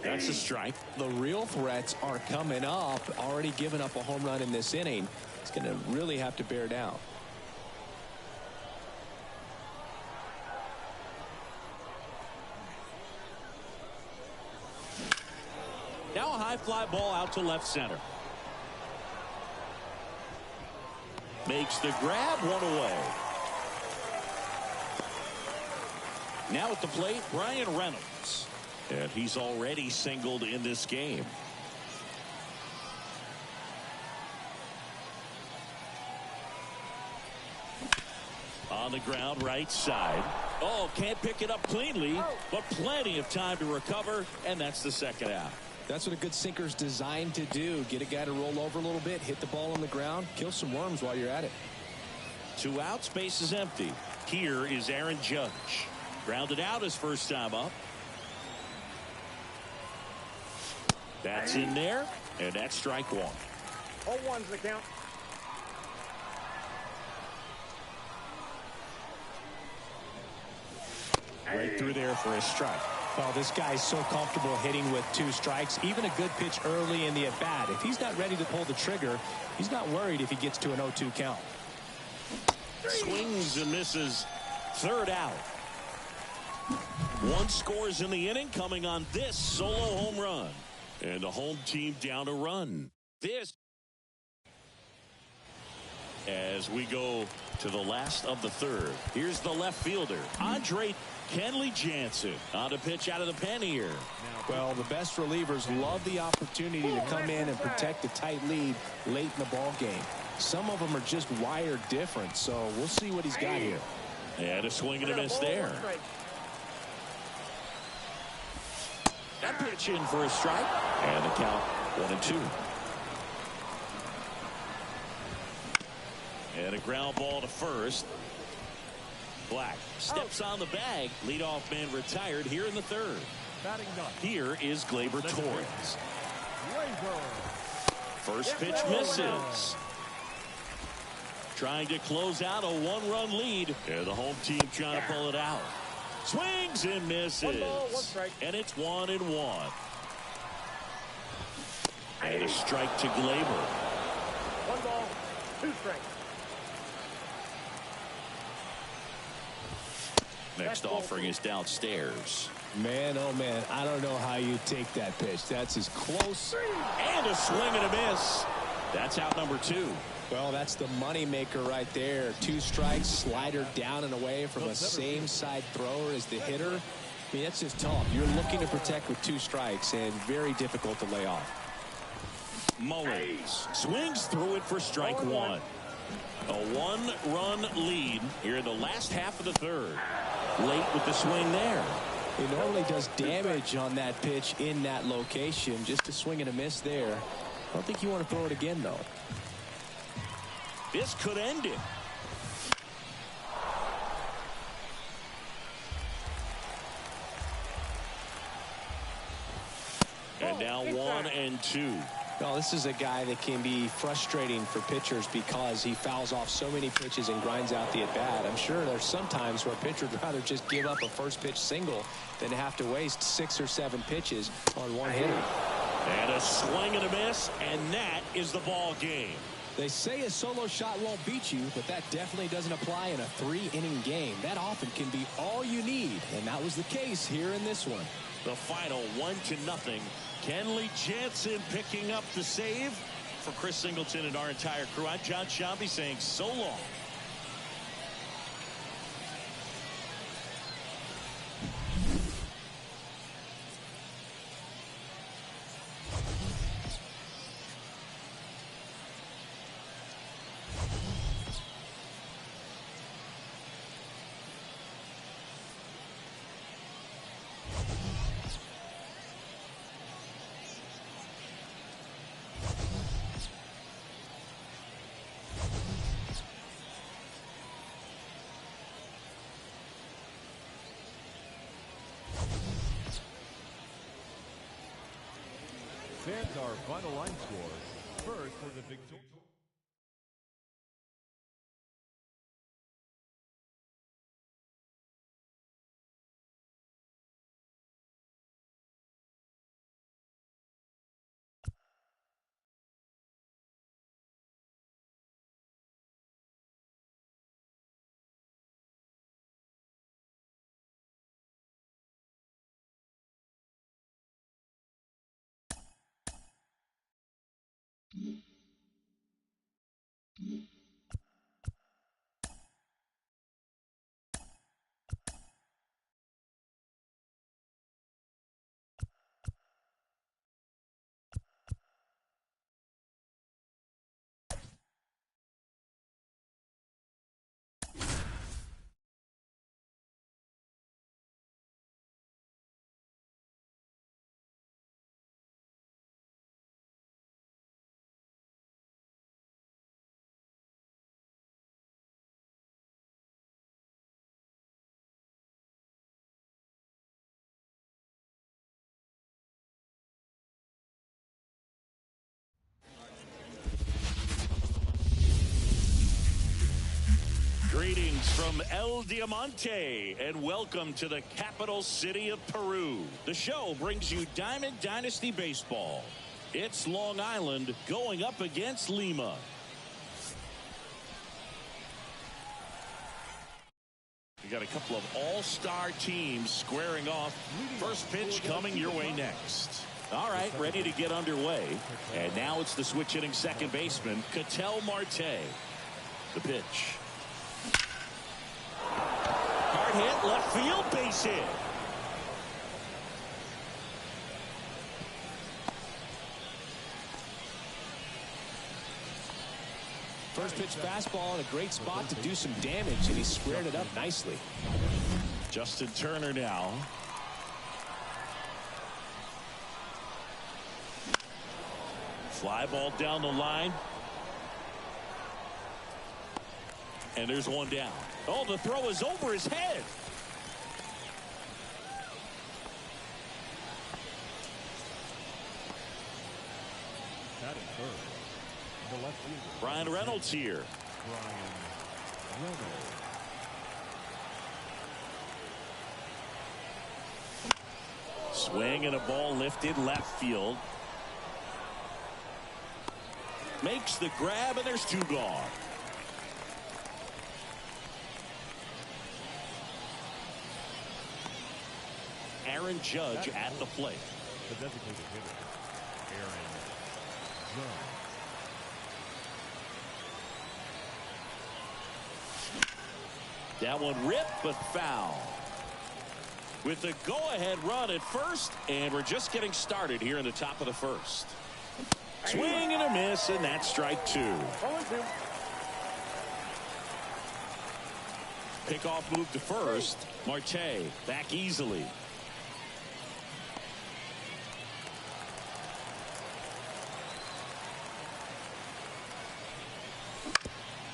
[SPEAKER 1] That's a strike.
[SPEAKER 3] The real threats are coming up. Already given up a home run in this inning. It's going to really have to bear down.
[SPEAKER 1] Now a high fly ball out to left center. Makes the grab, one away. Now at the plate, Brian Reynolds. And he's already singled in this game. On the ground, right side. Oh, can't pick it up cleanly, but plenty of time to recover, and that's the second out.
[SPEAKER 3] That's what a good sinker's designed to do. Get a guy to roll over a little bit, hit the ball on the ground, kill some worms while you're at it.
[SPEAKER 1] 2 outs, base is empty. Here is Aaron Judge. Grounded out his first time up. That's in there, and that's strike one.
[SPEAKER 4] 0-1's the count.
[SPEAKER 1] Right through there for a strike.
[SPEAKER 3] Well, this guy's so comfortable hitting with 2 strikes, even a good pitch early in the at-bat. If he's not ready to pull the trigger, he's not worried if he gets to an 0-2 count.
[SPEAKER 1] Swings and misses. Third out. 1 scores in the inning, coming on this solo home run. And the home team down a run. This as we go to the last of the third. Here's the left fielder, Andre Kenley Jansen, on a pitch out of the pen here.
[SPEAKER 3] Well, the best relievers love the opportunity to come in and protect a tight lead late in the ball game. Some of them are just wired different, so we'll see what he's got here.
[SPEAKER 1] And a swing and a miss there. That pitch in for a strike. And the count 1-2. And a ground ball to first. Black steps on the bag. Leadoff man retired here in the third. Here is Gleyber Torres. First pitch misses. Trying to close out a 1-run lead. And the home team trying to pull it out. Swings and misses.
[SPEAKER 4] 1 ball, 1 strike.
[SPEAKER 1] And it's 1-1. And a strike to Gleyber.
[SPEAKER 4] 1 ball, 2 strikes.
[SPEAKER 1] Next offering is downstairs.
[SPEAKER 3] Man, oh man, I don't know how you take that pitch. That's as close.
[SPEAKER 1] And a swing and a miss. That's out number 2.
[SPEAKER 3] Well, that's the money maker right there. 2 strikes, slider down and away from a same side thrower as the hitter. I mean, that's just tough. You're looking to protect with 2 strikes and very difficult to lay off.
[SPEAKER 1] Mullins swings through it for strike 1. A 1-run lead here in the last half of the third. Late with the swing there.
[SPEAKER 3] He normally does damage on that pitch in that location. Just a swing and a miss there. I don't think you want to throw it again, though.
[SPEAKER 1] This could end it. And now 1-2.
[SPEAKER 3] Well, this is a guy that can be frustrating for pitchers because he fouls off so many pitches and grinds out the at-bat. I'm sure there's some times where a pitcher would rather just give up a first pitch single than have to waste 6 or 7 pitches on one hitter.
[SPEAKER 1] And a swing and a miss, and that is the ball game.
[SPEAKER 3] They say a solo shot won't beat you, but that definitely doesn't apply in a 3-inning game. That often can be all you need, and that was the case here in this one.
[SPEAKER 1] The final 1-0. Kenley Jansen picking up the save. For Chris Singleton and our entire crew, I'm Jon Sciambi saying so long.
[SPEAKER 2] Stands our final line score. First for the victory.
[SPEAKER 1] Greetings from El Diamante and welcome to the capital city of Peru. The show brings you Diamond Dynasty Baseball. It's Long Island going up against Lima. We got a couple of all-star teams squaring off. First pitch coming your way next. All right, ready to get underway. And now it's the switch-hitting second baseman, Ketel Marte. The pitch. Hard hit, left field, base hit.
[SPEAKER 3] First pitch fastball in a great spot to do some damage, and he squared it up nicely.
[SPEAKER 1] Justin Turner now. Fly ball down the line. And there's one down. Oh, the throw is over his head.
[SPEAKER 2] Batting third, the left fielder,
[SPEAKER 1] Brian Reynolds here.
[SPEAKER 2] Brian Reynolds.
[SPEAKER 1] Swing and a ball lifted left field. Makes the grab, and there's two gone. Aaron Judge at the plate.
[SPEAKER 2] The designated hitter, Aaron Judge.
[SPEAKER 1] That one ripped but foul. With the go-ahead run at first, and we're just getting started here in the top of the first. Swing and a miss, and that's strike two. Pickoff move to first. Marte back easily.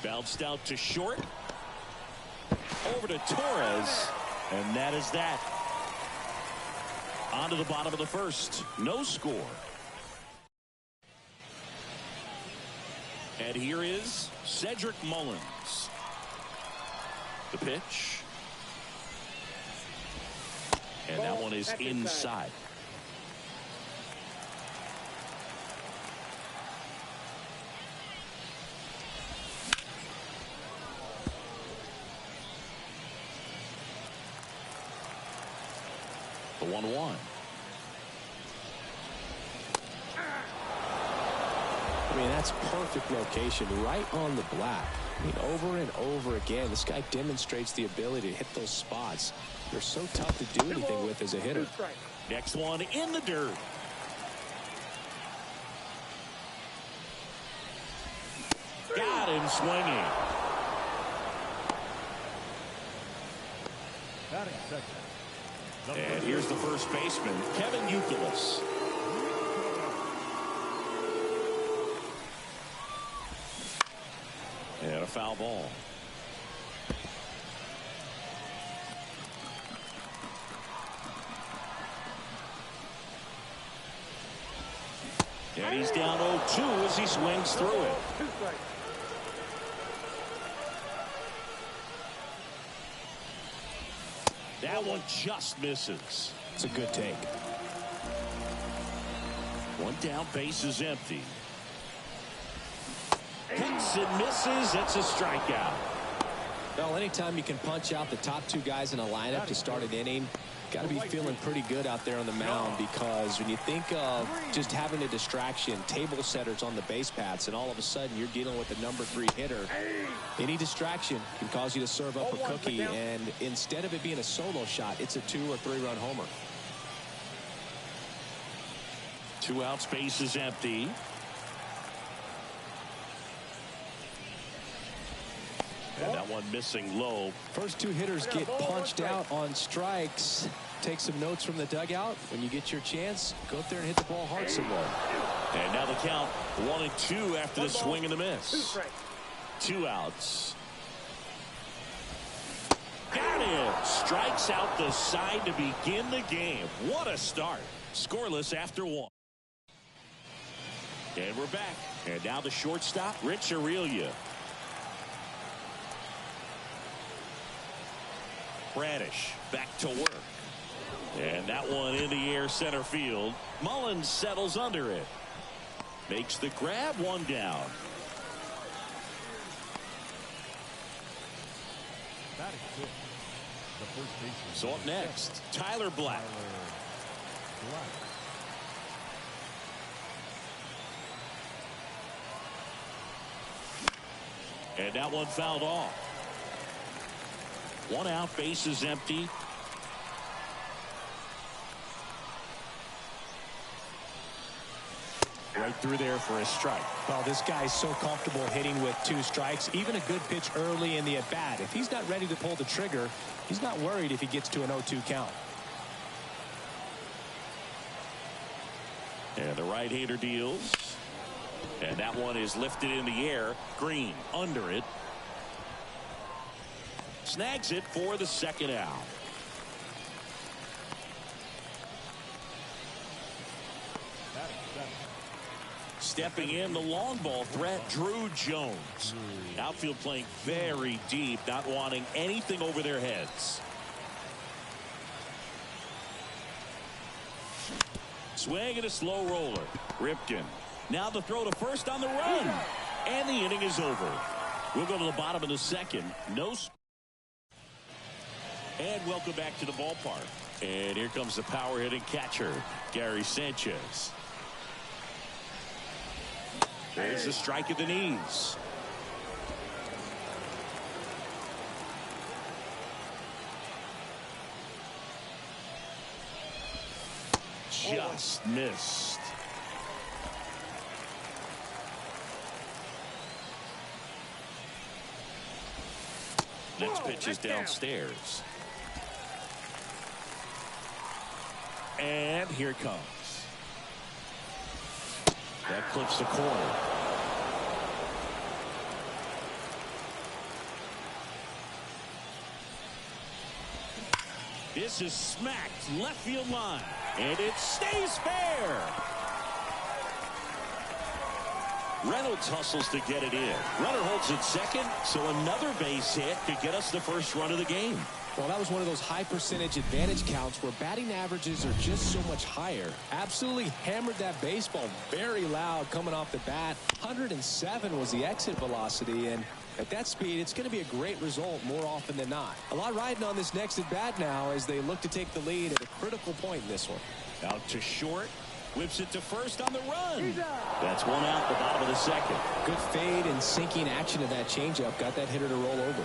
[SPEAKER 1] Bounced out to short. Over to Torres. And that is that. On to the bottom of the first. No score. And here is Cedric Mullins. The pitch. And that one is inside. The 1-1.
[SPEAKER 3] I mean, that's perfect location right on the black. I mean, over and over again, this guy demonstrates the ability to hit those spots. They're so tough to do anything with as a hitter.
[SPEAKER 1] Next one in the dirt. Got him swinging.
[SPEAKER 2] Batting second.
[SPEAKER 1] And here's the first baseman, Kevin Youkilis. And a foul ball. And he's down 0-2 as he swings through it. That one just misses.
[SPEAKER 3] It's a good take.
[SPEAKER 1] One down, base is empty. Hits and misses. It's a strikeout.
[SPEAKER 3] Well, anytime you can punch out the top two guys in a lineup to start an inning, got to be feeling pretty good out there on the mound, because when you think of just having a distraction, table setters on the base paths, and all of a sudden you're dealing with the number 3 hitter, any distraction can cause you to serve up a cookie, and instead of it being a solo shot, it's a 2 or 3 run homer.
[SPEAKER 1] 2 outs, base is empty. And that one missing low.
[SPEAKER 3] First 2 hitters get punched out on strikes. Take some notes from the dugout. When you get your chance, go up there and hit the ball hard some more.
[SPEAKER 1] And now the count 1-2 after the swing and the miss. 2 outs. Got it. Strikes out the side to begin the game. What a start. Scoreless after 1. And we're back. And now the shortstop, Rich Aurelio. Bradish back to work. And that one in the air center field. Mullins settles under it. Makes the grab, one down.
[SPEAKER 2] Batting fifth, the first baseman.
[SPEAKER 1] So up next, Tyler Black. And that one fouled off. One out, base is empty.
[SPEAKER 3] Right through there for a strike. Well, this guy's so comfortable hitting with 2 strikes. Even a good pitch early in the at-bat. If he's not ready to pull the trigger, he's not worried if he gets to an 0-2 count.
[SPEAKER 1] And the right-hander deals. And that one is lifted in the air. Green under it. Snags it for the second out. Stepping in, the long ball threat, Drew Jones. Outfield playing very deep, not wanting anything over their heads. Swing and a slow roller. Ripken. Now the throw to first on the run. And the inning is over. We'll go to the bottom of the second. And welcome back to the ballpark. And here comes the power hitting catcher, Gary Sanchez. There's a strike at the knees. Just missed. Next pitch is downstairs. And here it comes. That clips the corner. This is smacked left field line. And it stays fair. Reynolds hustles to get it in. Runner holds it second, so another base hit could get us the first run of the game.
[SPEAKER 3] Well, that was one of those high percentage advantage counts where batting averages are just so much higher. Absolutely hammered that baseball very loud coming off the bat. 107 was the exit velocity, and at that speed, it's going to be a great result more often than not. A lot riding on this next at bat now as they look to take the lead at a critical point in this one.
[SPEAKER 1] Out to short. Whips it to first on the run. That's one out, the bottom of the second.
[SPEAKER 3] Good fade and sinking action of that changeup. Got that hitter to roll over.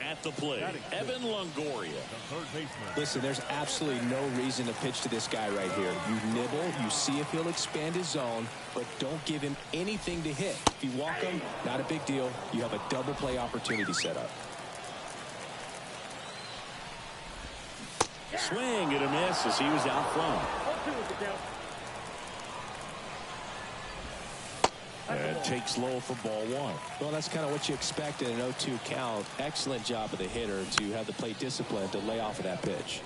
[SPEAKER 1] At the plate, Evan Longoria.
[SPEAKER 2] The third baseman.
[SPEAKER 3] Listen, there's absolutely no reason to pitch to this guy right here. You nibble, you see if he'll expand his zone, but don't give him anything to hit. If you walk him, not a big deal. You have a double play opportunity set up.
[SPEAKER 1] Swing and a miss as he was out front. And takes low for ball one.
[SPEAKER 3] Well, that's kind of what you expect in an 0-2 count. Excellent job of the hitter to have the plate discipline to lay off of that pitch.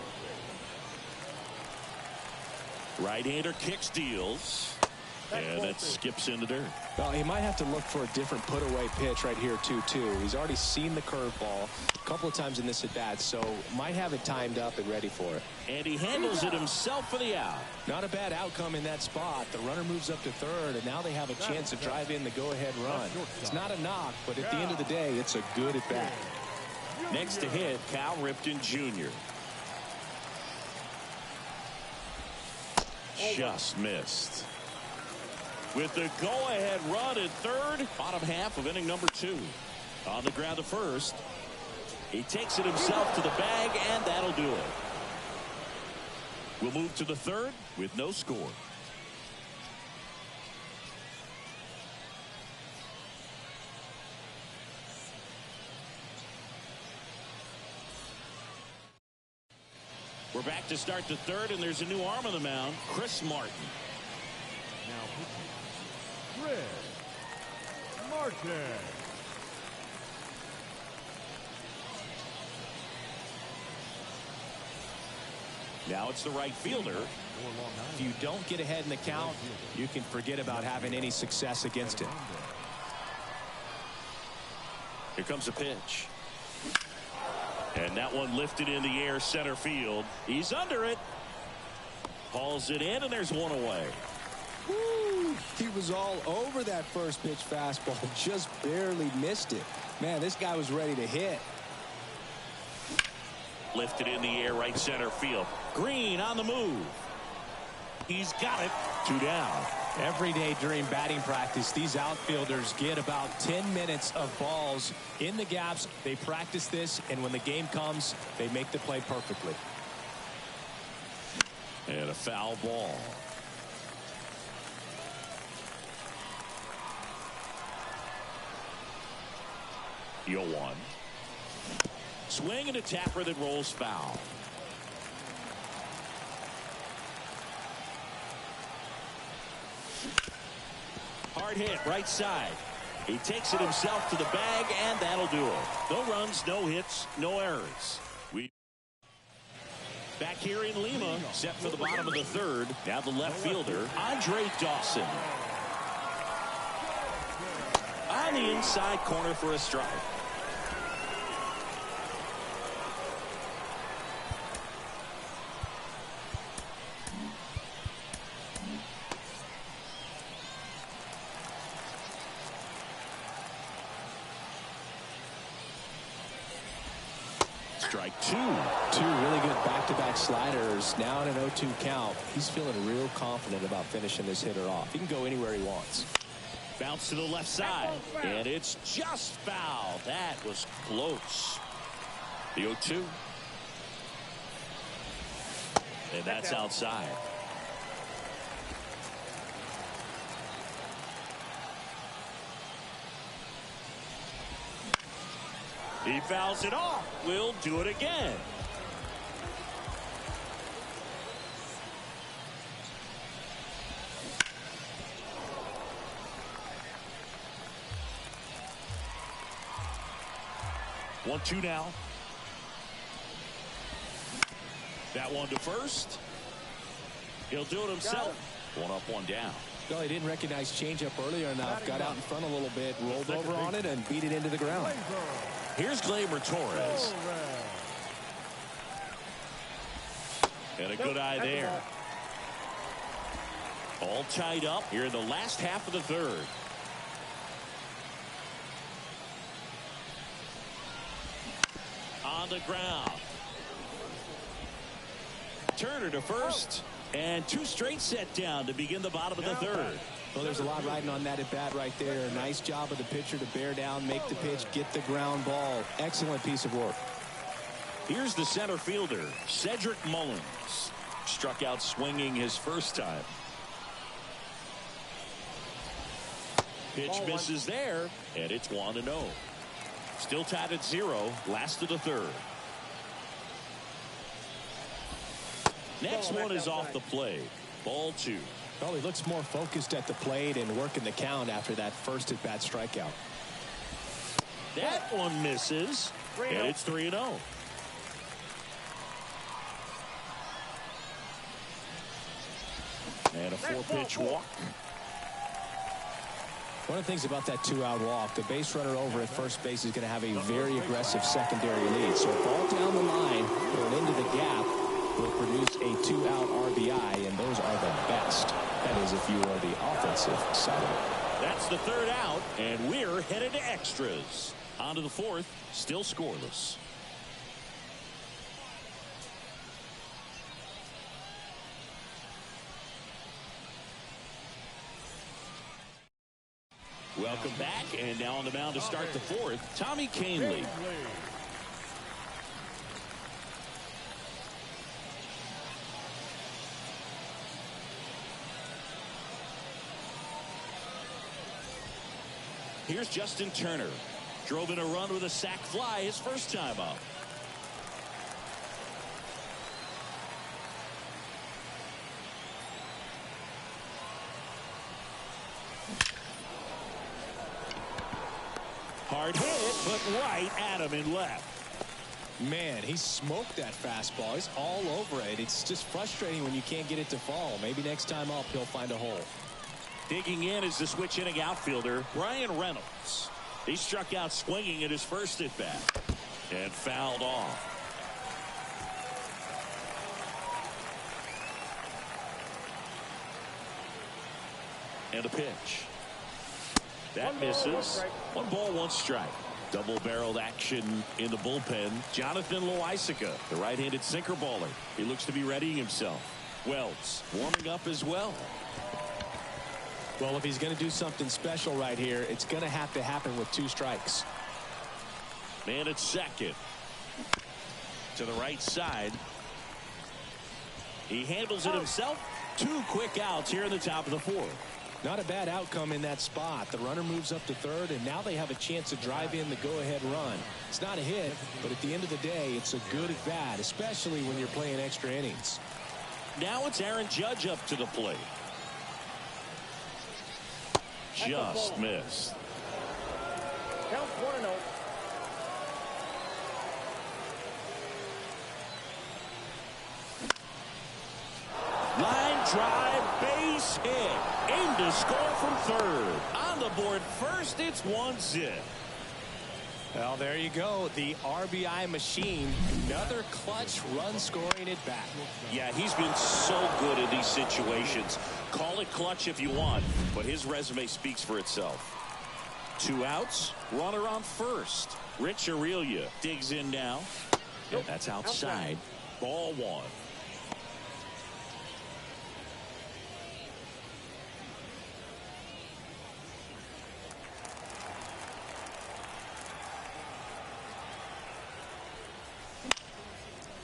[SPEAKER 1] Right-hander kicks, deals. And that skips in the dirt.
[SPEAKER 3] Well, he might have to look for a different put-away pitch right here, too. He's already seen the curveball a couple of times in this at-bat, so might have it timed up and ready for it.
[SPEAKER 1] And he handles it himself for the out.
[SPEAKER 3] Not a bad outcome in that spot. The runner moves up to third, and now they have a chance to drive in the go-ahead run. It's not a knock, but at the end of the day, it's a good at-bat.
[SPEAKER 1] Next to hit, Cal Ripken Jr. Just missed. With the go-ahead run at third, bottom half of inning number 2. On the ground to first. He takes it himself to the bag, and that'll do it. We'll move to the third with no score. We're back to start the third, and there's a new arm on the mound, Chris Martin.
[SPEAKER 2] Now pitching, Chris Martin.
[SPEAKER 1] Now it's the right fielder.
[SPEAKER 3] If you don't get ahead in the count, you can forget about having any success against him.
[SPEAKER 1] Here comes a pitch. And that one lifted in the air center field. He's under it. Hauls it in, and there's one away.
[SPEAKER 3] Woo, he was all over that first pitch fastball. Just barely missed it. Man, this guy was ready to hit.
[SPEAKER 1] Lifted in the air right center field. Green on the move. He's got it. 2 down.
[SPEAKER 3] Every day during batting practice, these outfielders get about 10 minutes of balls in the gaps. They practice this, and when the game comes, they make the play perfectly.
[SPEAKER 1] And a foul ball. Yo one. Swing and a tapper that rolls foul. Hard hit right side. He takes it himself to the bag, and that'll do it. No runs, no hits, no errors. Back here in Lima, set for the bottom of the third. Now the left fielder, Andre Dawson. On the inside corner for a strike. Strike two.
[SPEAKER 3] Two really good back-to-back sliders. Now in an 0-2 count. He's feeling real confident about finishing this hitter off. He can go anywhere he wants.
[SPEAKER 1] Bounce to the left side. And it's just foul. That was close. The 0-2. And that's outside. He fouls it off. We'll do it again. One, two now. That one to first. He'll do it himself. One up, one down.
[SPEAKER 3] No, he didn't recognize changeup earlier enough. Got out in front a little bit, rolled over on it, and beat it into the ground.
[SPEAKER 1] Here's Gleyber Torres. And a good eye there. All tied up here in the last half of the third. On the ground. Turner to first. And two straight set down to begin the bottom of the third.
[SPEAKER 3] Well, there's a lot riding on that at bat right there. Nice job of the pitcher to bear down, make the pitch, get the ground ball. Excellent piece of work.
[SPEAKER 1] Here's the center fielder, Cedric Mullins. Struck out swinging his first time. Pitch misses there, and it's 1-0. Still tied at 0, last of the third. Next one is off the plate. Ball 2.
[SPEAKER 3] Well, he looks more focused at the plate and working the count after that first at-bat strikeout.
[SPEAKER 1] That one misses, and it's 3-0. And a 4-pitch walk.
[SPEAKER 3] One of the things about that 2-out walk, the base runner over at first base is going to have a very aggressive secondary lead. So a ball down the line or into the gap will produce a 2-out RBI, and those are the best. That is if you are the offensive side of it.
[SPEAKER 1] That's the third out, and we're headed to extras. On to the fourth, still scoreless. Welcome back, and now on the mound to start the fourth, Tommy Kahnle. Here's Justin Turner. Drove in a run with a sac fly his first time up. Hard hit, but right at him in left.
[SPEAKER 3] Man, he smoked that fastball. He's all over it. It's just frustrating when you can't get it to fall. Maybe next time up he'll find a hole.
[SPEAKER 1] Digging in is the switch inning outfielder, Brian Reynolds. He struck out swinging at his first at bat and fouled off. And a pitch. That misses. 1 ball, 1 strike. Double-barreled action in the bullpen. Jonathan Loaisiga, the right-handed sinker baller. He looks to be readying himself. Wells warming up as well.
[SPEAKER 3] Well, if he's going to do something special right here, it's going to have to happen with 2 strikes.
[SPEAKER 1] Man at second. To the right side. He handles it himself. 2 quick outs here in the top of the 4th.
[SPEAKER 3] Not a bad outcome in that spot. The runner moves up to third, and now they have a chance to drive in the go-ahead run. It's not a hit, but at the end of the day, it's a good at bat, especially when you're playing extra innings.
[SPEAKER 1] Now it's Aaron Judge up to the plate. Just missed.
[SPEAKER 4] Count 1-0.
[SPEAKER 1] Line drive, base hit. Aim to score from third. On the board first, it's 1-0.
[SPEAKER 3] Well, there you go. The RBI machine. Another clutch run scoring at bat.
[SPEAKER 1] Yeah, he's been so good in these situations. Call it clutch if you want, but his resume speaks for itself. 2 outs, runner on first. Rich Aurelia digs in now. And that's outside. Ball 1.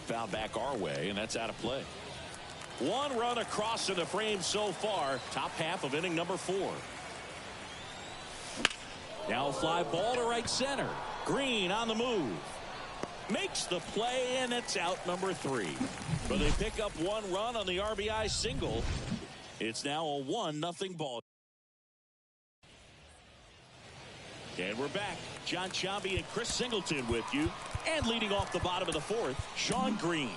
[SPEAKER 1] Foul back our way, and that's out of play. 1 run across in the frame so far. Top half of inning number 4. Now a fly ball to right center. Green on the move. Makes the play, and it's out number 3. But they pick up 1 run on the RBI single. It's now a 1-0 ball. And we're back. John Sciambi and Chris Singleton with you. And leading off the bottom of the 4th, Shawn Green.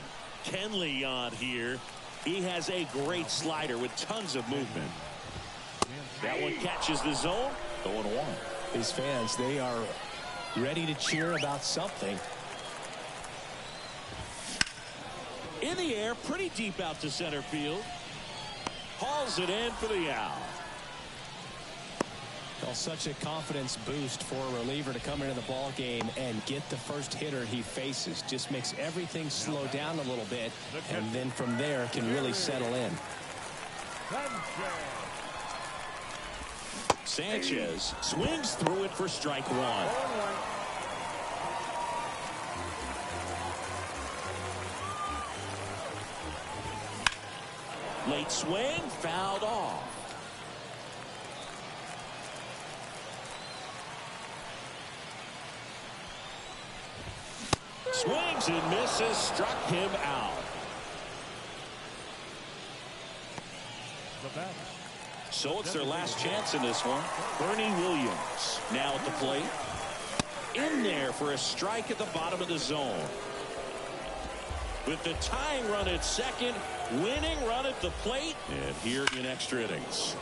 [SPEAKER 1] Ken Leon here. He has a great slider with tons of movement. That one catches the zone. 0-1.
[SPEAKER 3] These fans, they are ready to cheer about something.
[SPEAKER 1] In the air, pretty deep out to center field. Hauls it in for the out.
[SPEAKER 3] Well, such a confidence boost for a reliever to come into the ball game and get the first hitter he faces. Just makes everything slow down a little bit, and then from there can really settle in.
[SPEAKER 1] Sanchez swings through it for strike 1. Late swing, fouled off. Swings and misses, struck him out. So it's their last chance in this one. Bernie Williams now at the plate. In there for a strike at the bottom of the zone. With the tying run at second, winning run at the plate, and here in extra innings.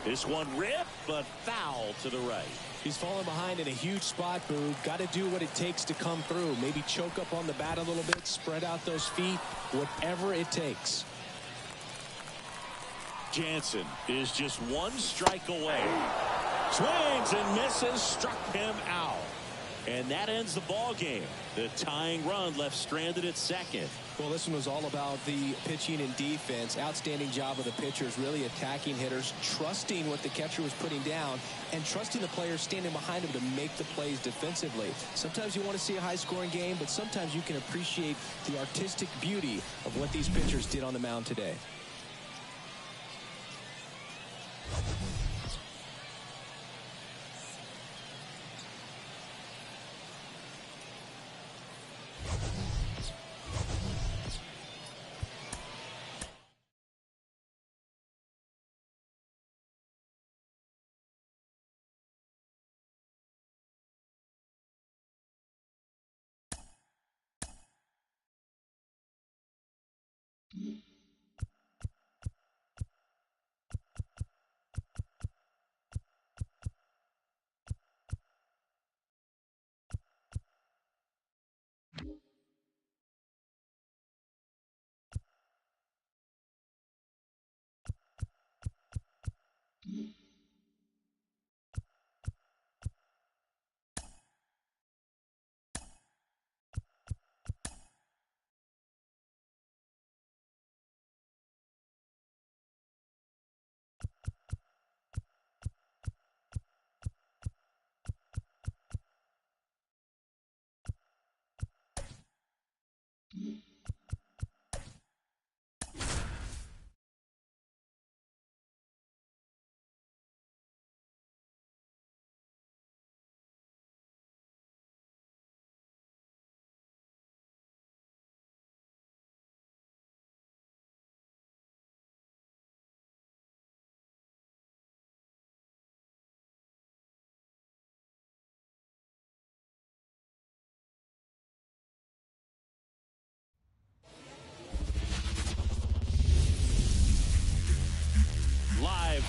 [SPEAKER 1] This one ripped, but foul to the right.
[SPEAKER 3] He's fallen behind in a huge spot, Boog. Got to do what it takes to come through. Maybe choke up on the bat a little bit, spread out those feet, whatever it takes.
[SPEAKER 1] Jansen is just 1 strike away. Swings and misses, struck him out. And that ends the ball game. The tying run left stranded at second.
[SPEAKER 3] Well, this one was all about the pitching and defense. Outstanding job of the pitchers, really attacking hitters, trusting what the catcher was putting down, and trusting the players standing behind him to make the plays defensively. Sometimes you want to see a high-scoring game, but sometimes you can appreciate the artistic beauty of what these pitchers did on the mound today.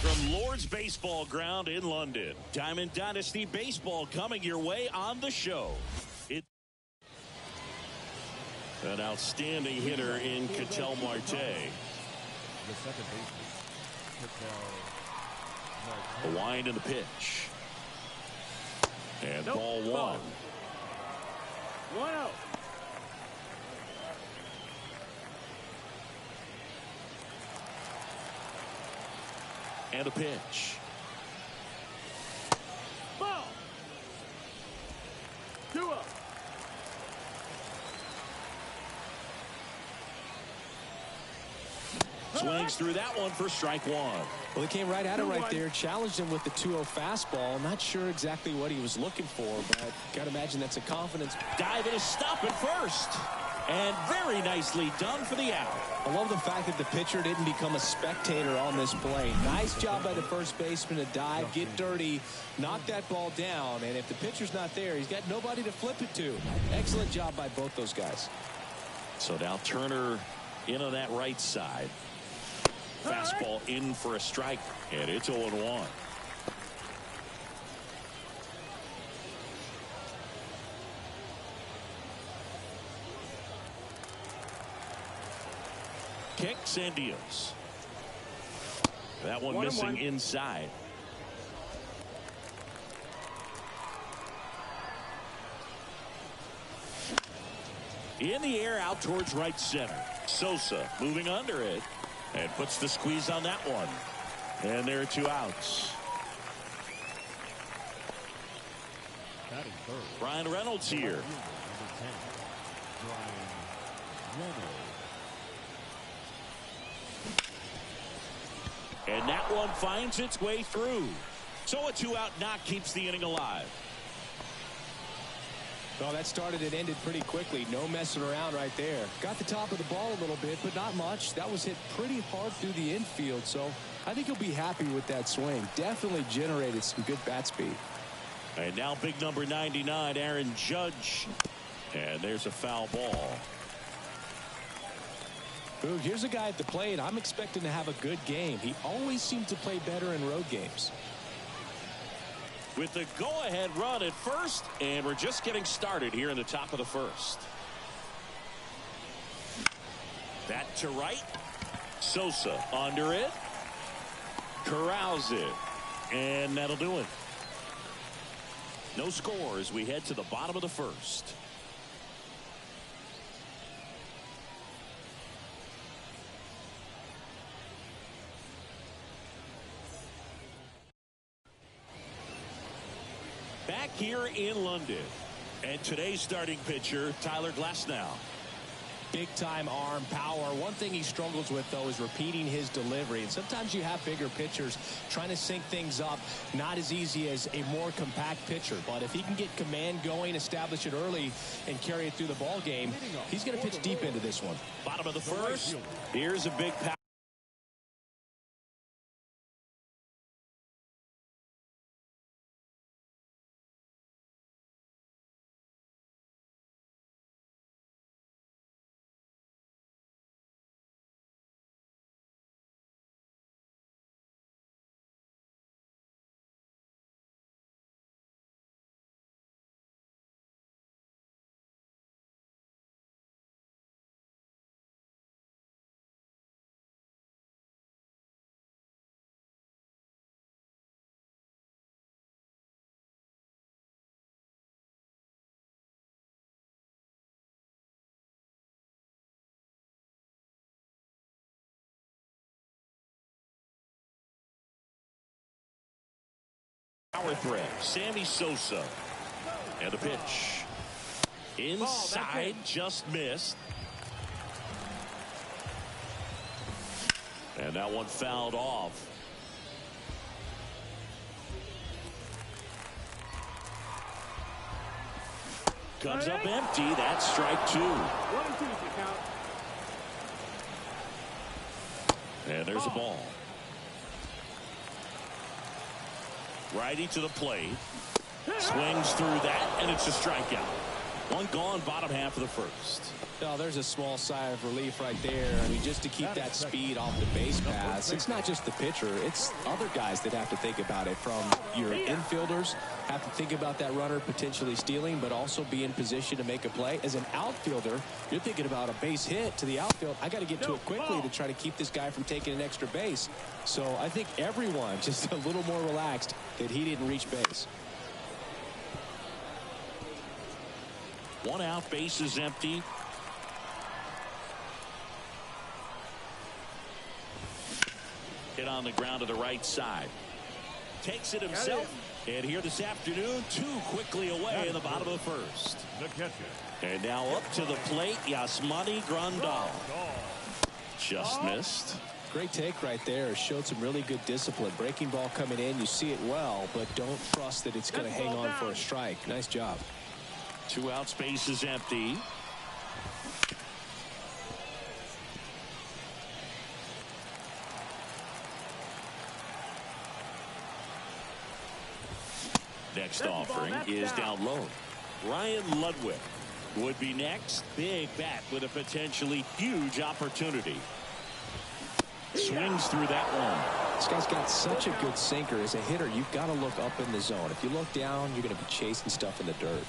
[SPEAKER 1] From Lord's Baseball Ground in London, Diamond Dynasty Baseball coming your way on the show. An outstanding hitter in Ketel Marte.
[SPEAKER 2] The second baseman, Ketel Marte.
[SPEAKER 1] The wind and the pitch. And ball one.
[SPEAKER 4] 1-0.
[SPEAKER 1] And a pitch.
[SPEAKER 4] Ball. 2-0.
[SPEAKER 1] Swings through that one for strike one.
[SPEAKER 3] Well, he came right at it right there, challenged him with the 2-0 fastball. Not sure exactly what he was looking for, but got to imagine that's a confidence.
[SPEAKER 1] Dive and a stop at first. And very nicely done for the out.
[SPEAKER 3] I love the fact that the pitcher didn't become a spectator on this play. Nice job by the first baseman to dive, get dirty, knock that ball down. And if the pitcher's not there, he's got nobody to flip it to. Excellent job by both those guys.
[SPEAKER 1] So now Turner in on that right side. Fastball in for a strike, and it's 0-1. Kicks and deals. That one missing inside. In the air out towards right center. Sosa moving under it and puts the squeeze on that one. And there are two outs.
[SPEAKER 2] Batting third.
[SPEAKER 1] Brian Reynolds here.
[SPEAKER 2] Number 10, Brian Reynolds.
[SPEAKER 1] And that one finds its way through. So a two-out knock keeps the inning alive.
[SPEAKER 3] Well, that started and ended pretty quickly. No messing around right there. Got the top of the ball a little bit, but not much. That was hit pretty hard through the infield, so I think he'll be happy with that swing. Definitely generated some good bat speed.
[SPEAKER 1] And now big number 99, Aaron Judge. And there's a foul ball.
[SPEAKER 3] Ooh, here's a guy at the plate I'm expecting to have a good game. He always seemed to play better in road games.
[SPEAKER 1] With the go-ahead run at first, and we're just getting started here in the top of the first. That to right. Sosa under it. Corrals it. And that'll do it. No score as we head to the bottom of the first. Back here in London. And today's starting pitcher, Tyler Glasnow.
[SPEAKER 3] Big time arm power. One thing he struggles with, though, is repeating his delivery. And sometimes you have bigger pitchers trying to sync things up. Not as easy as a more compact pitcher. But if he can get command going, establish it early, and carry it through the ball game, he's going to pitch deep into this one.
[SPEAKER 1] Bottom of the first. Here's a big power. Power threat, Sammy Sosa. And a pitch. Inside, just missed. And that one fouled off. Comes up empty. That's strike two.
[SPEAKER 4] 1-2 count.
[SPEAKER 1] And there's a ball. Righty to the plate. Swings through that, and it's a strikeout. One gone, bottom half of the first.
[SPEAKER 3] Oh, there's a small sigh of relief right there. I mean, just to keep that speed off the base paths. It's not just the pitcher. It's other guys that have to think about it. From your infielders have to think about that runner potentially stealing, but also be in position to make a play. As an outfielder, you're thinking about a base hit to the outfield. I got to get to it quickly to try to keep this guy from taking an extra base. So I think everyone just a little more relaxed that he didn't reach base.
[SPEAKER 1] One out, base is empty. Hit on the ground to the right side. Takes it himself. And here this afternoon, two quickly away in the bottom of the first. And now up to the plate, Yasmani Grandal. Just missed.
[SPEAKER 3] Great take right there. Showed some really good discipline. Breaking ball coming in, you see it well, but don't trust that it's going to hang on for a strike. Nice job.
[SPEAKER 1] Two out, space is empty. Next offering is down low. Ryan Ludwig would be next. Big bat with a potentially huge opportunity. Swings through that one.
[SPEAKER 3] This guy's got such a good sinker. As a hitter, you've got to look up in the zone. If you look down, you're going to be chasing stuff in the dirt.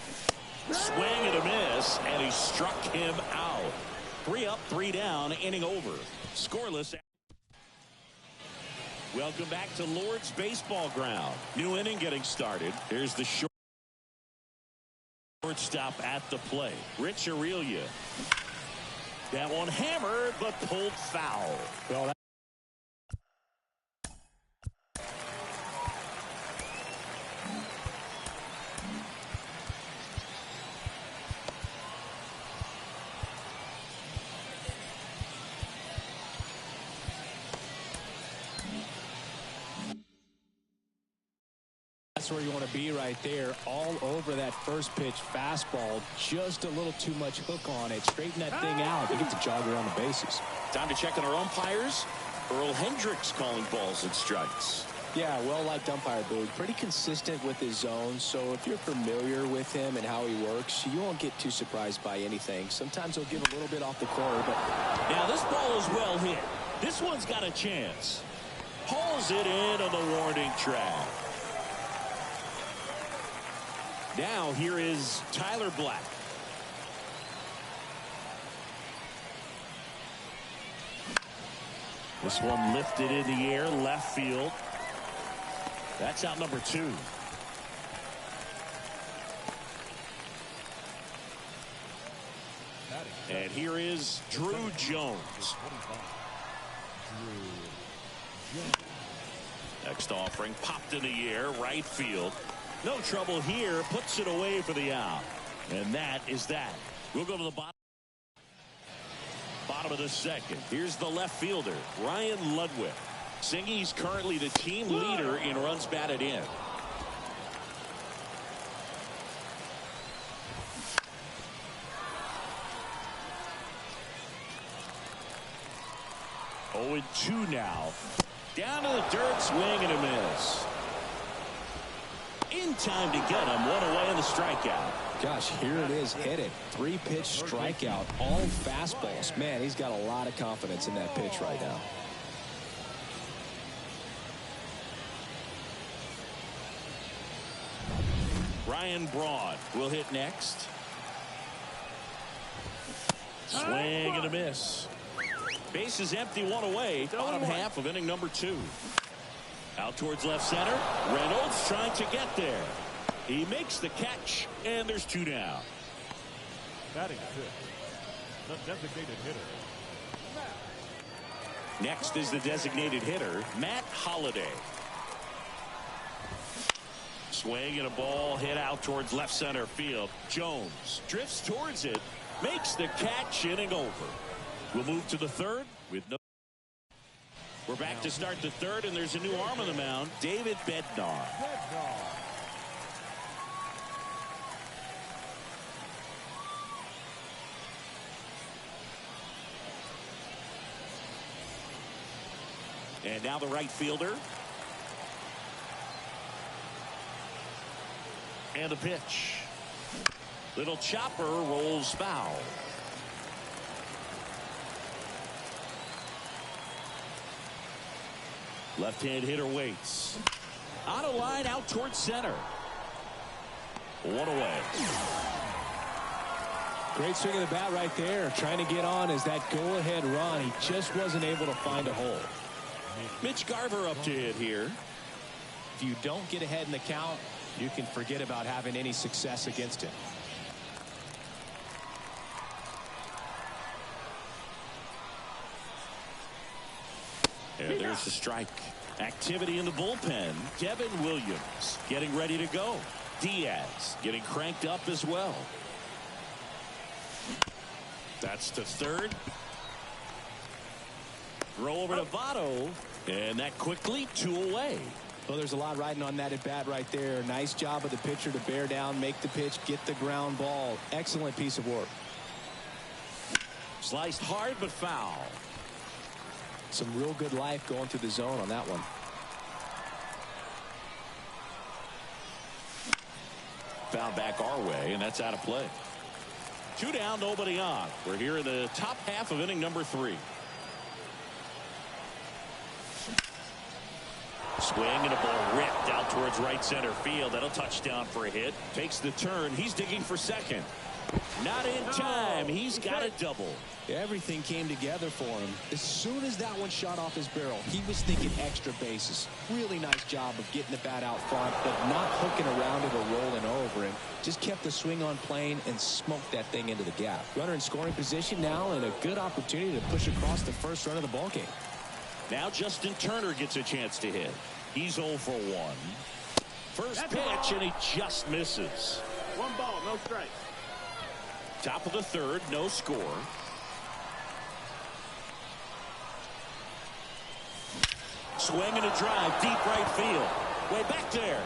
[SPEAKER 1] Swing and a miss, and he struck him out. 3 up, 3 down, inning over. Scoreless. Welcome back to Lord's Baseball Ground. New inning getting started. Here's the shortstop at the plate. Rich Aurelia. That one hammered, but pulled foul.
[SPEAKER 3] Well, that's where you want to be right there. All over that first pitch fastball. Just a little too much hook on it. Straighten that thing out. You get to jog around the bases.
[SPEAKER 1] Time to check on our umpires. Earl Hendricks calling balls and strikes.
[SPEAKER 3] Yeah, well-liked umpire, Boog. Pretty consistent with his zones, so if you're familiar with him and how he works, you won't get too surprised by anything. Sometimes he'll give a little bit off the corner, but...
[SPEAKER 1] Now this ball is well hit. This one's got a chance. Hauls it in on the warning track. Now here is Tyler Black. This one lifted in the air, left field. That's out number 2. And here is Drew Jones. Next offering popped in the air, right field. No trouble here, puts it away for the out. And that is that. We'll go to the bottom of the second. Here's the left fielder, Ryan Ludwig. Singy's currently the team leader in runs batted in. Oh, 0-2 now. Down to the dirt, swing and a miss. In time to get him, one away in the strikeout.
[SPEAKER 3] Gosh, here it is, hit it. 3-pitch strikeout, all fastballs. Man, he's got a lot of confidence in that pitch right now.
[SPEAKER 1] Ryan Braun will hit next. Swing and a miss. Base is empty, one away. Bottom half of inning number 2. Out towards left center. Reynolds trying to get there. He makes the catch, and there's 2 down.
[SPEAKER 2] Batting 6, the designated hitter.
[SPEAKER 1] Next is the designated hitter, Matt Holliday. Swing and a ball hit out towards left center field. Jones drifts towards it, makes the catch, inning over. We'll move to the third with no. We're back to start the third, and there's a new arm on the mound, David Bednar. And now the right fielder. And a pitch. Little chopper rolls foul. Left-hand hitter waits. Out of line, out towards center. One away.
[SPEAKER 3] Great swing of the bat right there. Trying to get on as that go-ahead run. He just wasn't able to find a hole.
[SPEAKER 1] Mitch Garver up to hit here.
[SPEAKER 3] If you don't get ahead in the count, you can forget about having any success against him.
[SPEAKER 1] And there's the strike. Activity in the bullpen. Devin Williams getting ready to go. Diaz getting cranked up as well. That's to third. Throw over to Votto. And that quickly 2 away.
[SPEAKER 3] Well, there's a lot riding on that at bat right there. Nice job of the pitcher to bear down, make the pitch, get the ground ball. Excellent piece of work.
[SPEAKER 1] Sliced hard but foul.
[SPEAKER 3] Some real good life going through the zone on that one.
[SPEAKER 1] Foul back our way, and that's out of play. 2 down, nobody on. We're here in the top half of inning number 3. Swing and a ball ripped out towards right center field. That'll touchdown for a hit. Takes the turn. He's digging for second. Not in time. He's got a double.
[SPEAKER 3] Everything came together for him. As soon as that one shot off his barrel, he was thinking extra bases. Really nice job of getting the bat out front, but not hooking around it or rolling over him. Just kept the swing on plane and smoked that thing into the gap. Runner in scoring position now, and a good opportunity to push across the first run of the ballgame.
[SPEAKER 1] Now Justin Turner gets a chance to hit. He's 0 for 1. First pitch, and he just misses.
[SPEAKER 4] 1 ball, no strikes.
[SPEAKER 1] Top of the third, no score. Swing and a drive, deep right field. Way back there.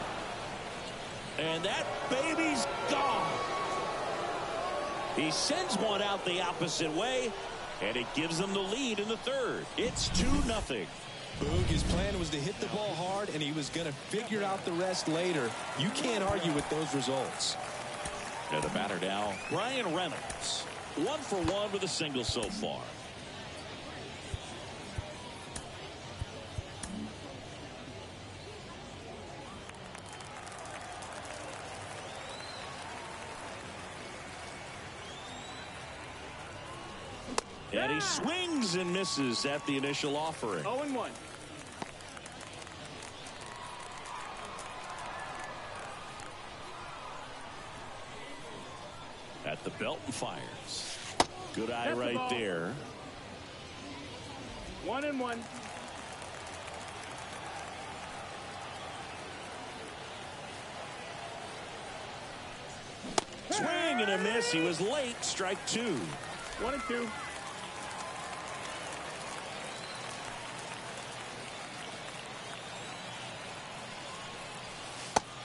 [SPEAKER 1] And that baby's gone. He sends one out the opposite way, and it gives them the lead in the third. It's 2-0.
[SPEAKER 3] Boog, his plan was to hit the ball hard, and he was going to figure out the rest later. You can't argue with those results.
[SPEAKER 1] And the batter now, Bryan Reynolds. 1 for 1 with a single so far. And he swings and misses at the initial offering.
[SPEAKER 4] 0-1.
[SPEAKER 1] At the belt and fires. Good eye right there.
[SPEAKER 4] 1-1.
[SPEAKER 1] Swing and a miss. He was late. Strike 2.
[SPEAKER 4] 1-2.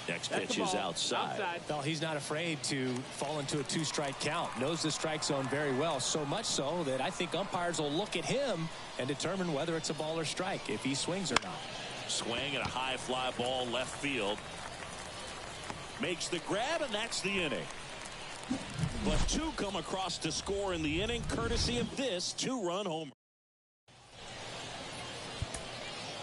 [SPEAKER 1] Next pitch is outside.
[SPEAKER 3] Well, he's not afraid to fall into a 2-strike count. Knows the strike zone very well. So much so that I think umpires will look at him and determine whether it's a ball or strike if he swings or not.
[SPEAKER 1] Swing and a high fly ball left field. Makes the grab, and that's the inning. But 2 come across to score in the inning, courtesy of this 2-run homer.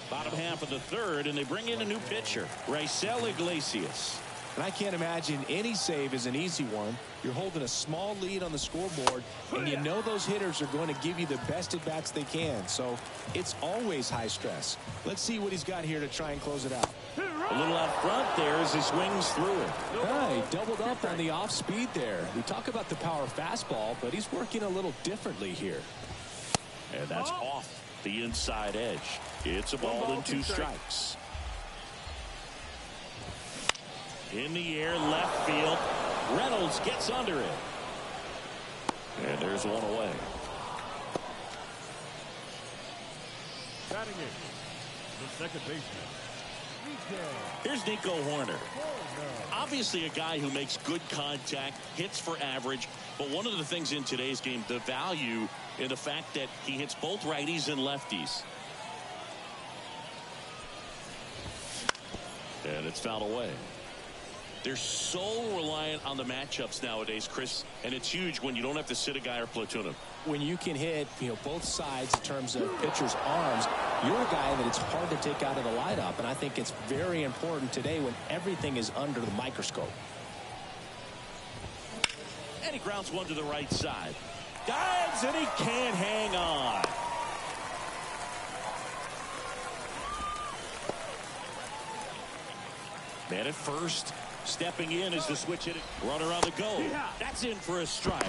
[SPEAKER 1] Bottom half of the third, and they bring in a new pitcher, Raisel Iglesias.
[SPEAKER 3] And I can't imagine any save is an easy one. You're holding a small lead on the scoreboard, and you know those hitters are going to give you the best at-bats they can. So it's always high stress. Let's see what he's got here to try and close it out.
[SPEAKER 1] A little out front there as he swings through it.
[SPEAKER 3] He doubled up on the off speed there. We talk about the power fastball, but he's working a little differently here.
[SPEAKER 1] And that's off the inside edge. It's a ball and 2 strikes. In the air, left field. Reynolds gets under it. And there's 1 away.
[SPEAKER 2] Batting in, the second baseman,
[SPEAKER 1] Here's Nico Hoerner. Obviously a guy who makes good contact, hits for average, but one of the things in today's game, the value in the fact that he hits both righties and lefties. And it's fouled away. They're so reliant on the matchups nowadays, Chris, and it's huge when you don't have to sit a guy or platoon him.
[SPEAKER 3] When you can hit, both sides in terms of pitchers' arms, you're a guy that it's hard to take out of the lineup, and I think it's very important today when everything is under the microscope.
[SPEAKER 1] And he grounds one to the right side. Dives, and he can't hang on. Man at first. Stepping in is the switch hit. Runner on the go. That's in for a strike.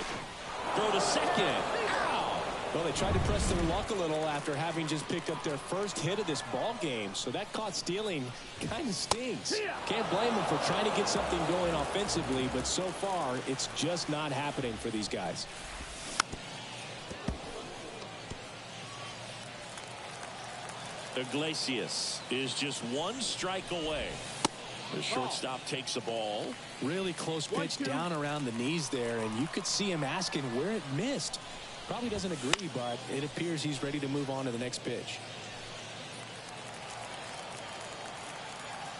[SPEAKER 1] Throw to second. Ow!
[SPEAKER 3] Well, they tried to press their luck a little after having just picked up their first hit of this ball game. So that caught stealing kind of stings. Can't blame them for trying to get something going offensively, but so far it's just not happening for these guys.
[SPEAKER 1] Iglesias is just one strike away. The shortstop takes the ball.
[SPEAKER 3] Really close pitch down around the knees there, and you could see him asking where it missed. Probably doesn't agree, but it appears he's ready to move on to the next pitch.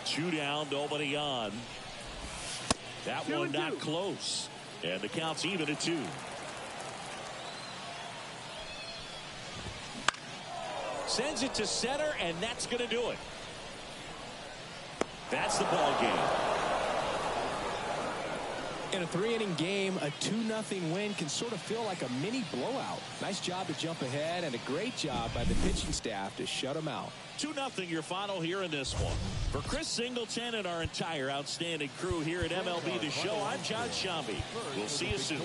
[SPEAKER 1] 2 down, nobody on. That one not close. And the count's even at 2. Sends it to center, and that's going to do it. That's the ball game.
[SPEAKER 3] In a 3-inning game, a 2-0 win can sort of feel like a mini blowout. Nice job to jump ahead, and a great job by the pitching staff to shut them out.
[SPEAKER 1] 2-0 your final here in this one. For Chris Singleton and our entire outstanding crew here at MLB The Show, I'm John Shambi. We'll see you soon.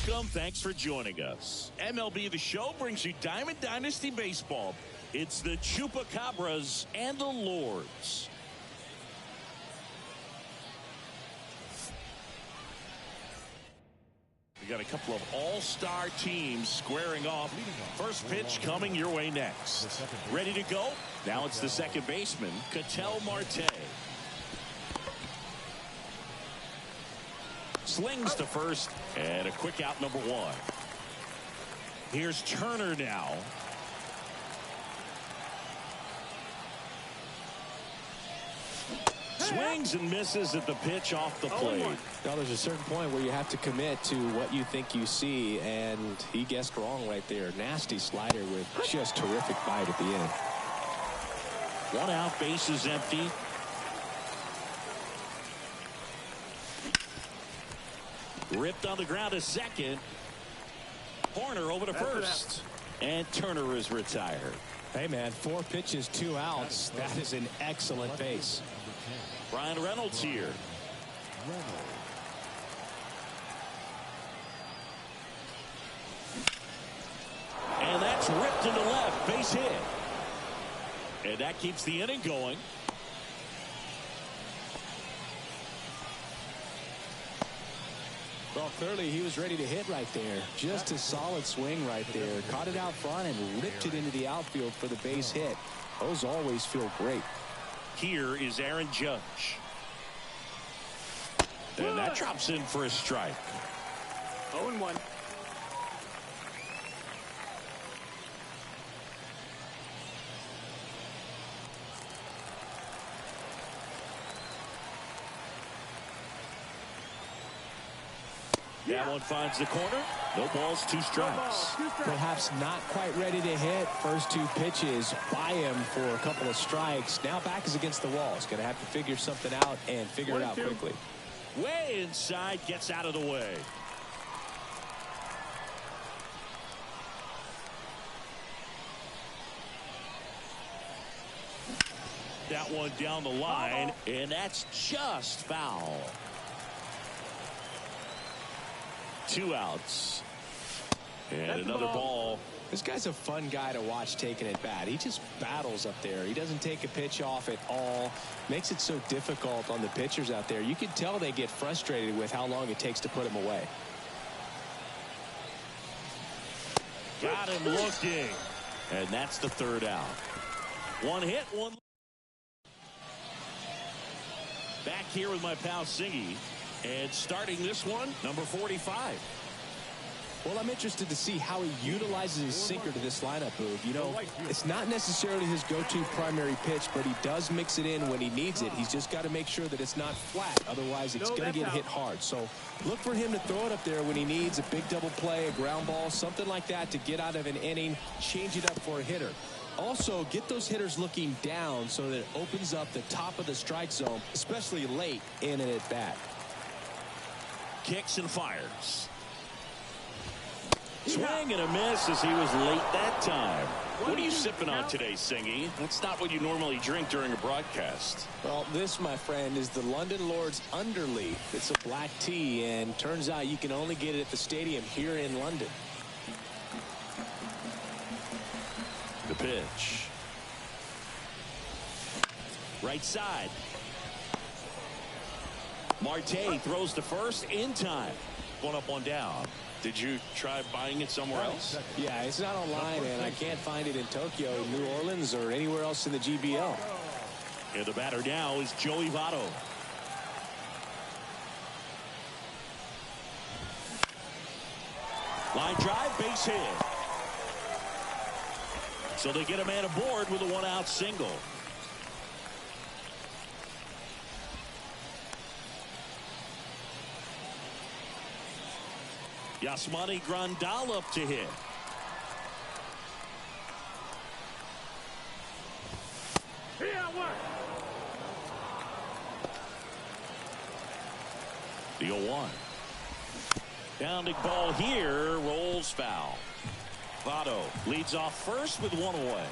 [SPEAKER 1] Welcome. Thanks for joining us. MLB The Show brings you Diamond Dynasty Baseball. It's the Chupacabras and the Lords. We got a couple of all-star teams squaring off. First pitch coming your way next. Ready to go? Now it's the second baseman, Ketel Marte. Slings to first, and a quick out, number 1. Here's Turner now. Swings and misses at the pitch off the plate.
[SPEAKER 3] Now, there's a certain point where you have to commit to what you think you see, and he guessed wrong right there. Nasty slider with just terrific bite at the end.
[SPEAKER 1] 1 out, bases empty. Ripped on the ground to second. Horner over to first. And Turner is retired.
[SPEAKER 3] Hey, man, 4 pitches, 2 outs. That is an excellent base.
[SPEAKER 1] Brian Reynolds here. And that's ripped into left. Base hit. And that keeps the inning going.
[SPEAKER 3] Well, clearly he was ready to hit right there. Just a solid swing right there. Caught it out front and ripped it into the outfield for the base hit. Those always feel great.
[SPEAKER 1] Here is Aaron Judge. And that drops in for a strike.
[SPEAKER 4] 0-1.
[SPEAKER 1] That one finds the corner. No balls, 2 strikes.
[SPEAKER 3] Perhaps not quite ready to hit. First 2 pitches by him for a couple of strikes. Now back is against the wall. He's going to have to figure something out and figure it out quickly.
[SPEAKER 1] Way inside, gets out of the way. That one down the line, and that's just foul. 2 outs. And another ball.
[SPEAKER 3] This guy's a fun guy to watch taking at bat. He just battles up there. He doesn't take a pitch off at all. Makes it so difficult on the pitchers out there. You can tell they get frustrated with how long it takes to put him away.
[SPEAKER 1] Got him looking. And that's the 3rd out. 1 hit, 1. Back here with my pal Singy. And starting this one, number 45.
[SPEAKER 3] Well, I'm interested to see how he utilizes his sinker to this lineup, Boog. You know, it's not necessarily his go-to primary pitch, but he does mix it in when he needs it. He's just got to make sure that it's not flat. Otherwise, it's going to get hit hard. So look for him to throw it up there when he needs a big double play, a ground ball, something like that to get out of an inning, change it up for a hitter. Also, get those hitters looking down so that it opens up the top of the strike zone, especially late in an at-bat.
[SPEAKER 1] Kicks and fires. Swing and a miss as he was late that time. What are you sipping on today, Singy? That's not what you normally drink during a broadcast.
[SPEAKER 3] Well, this, my friend, is the London Lords Underleaf. It's a black tea, and turns out you can only get it at the stadium here in London.
[SPEAKER 1] The pitch. Right side. Marte throws to first in time. 1 up, 1 down. Did you try buying it somewhere else?
[SPEAKER 3] Yeah, it's not online, and I can't find it in Tokyo, New Orleans, or anywhere else in the GBL.
[SPEAKER 1] And the batter now is Joey Votto. Line drive, base hit. So they get a man aboard with a 1-out single. Yasmani Grandal up to hit. The 0-1. Pounding ball here, rolls foul. Votto leads off first with 1 away.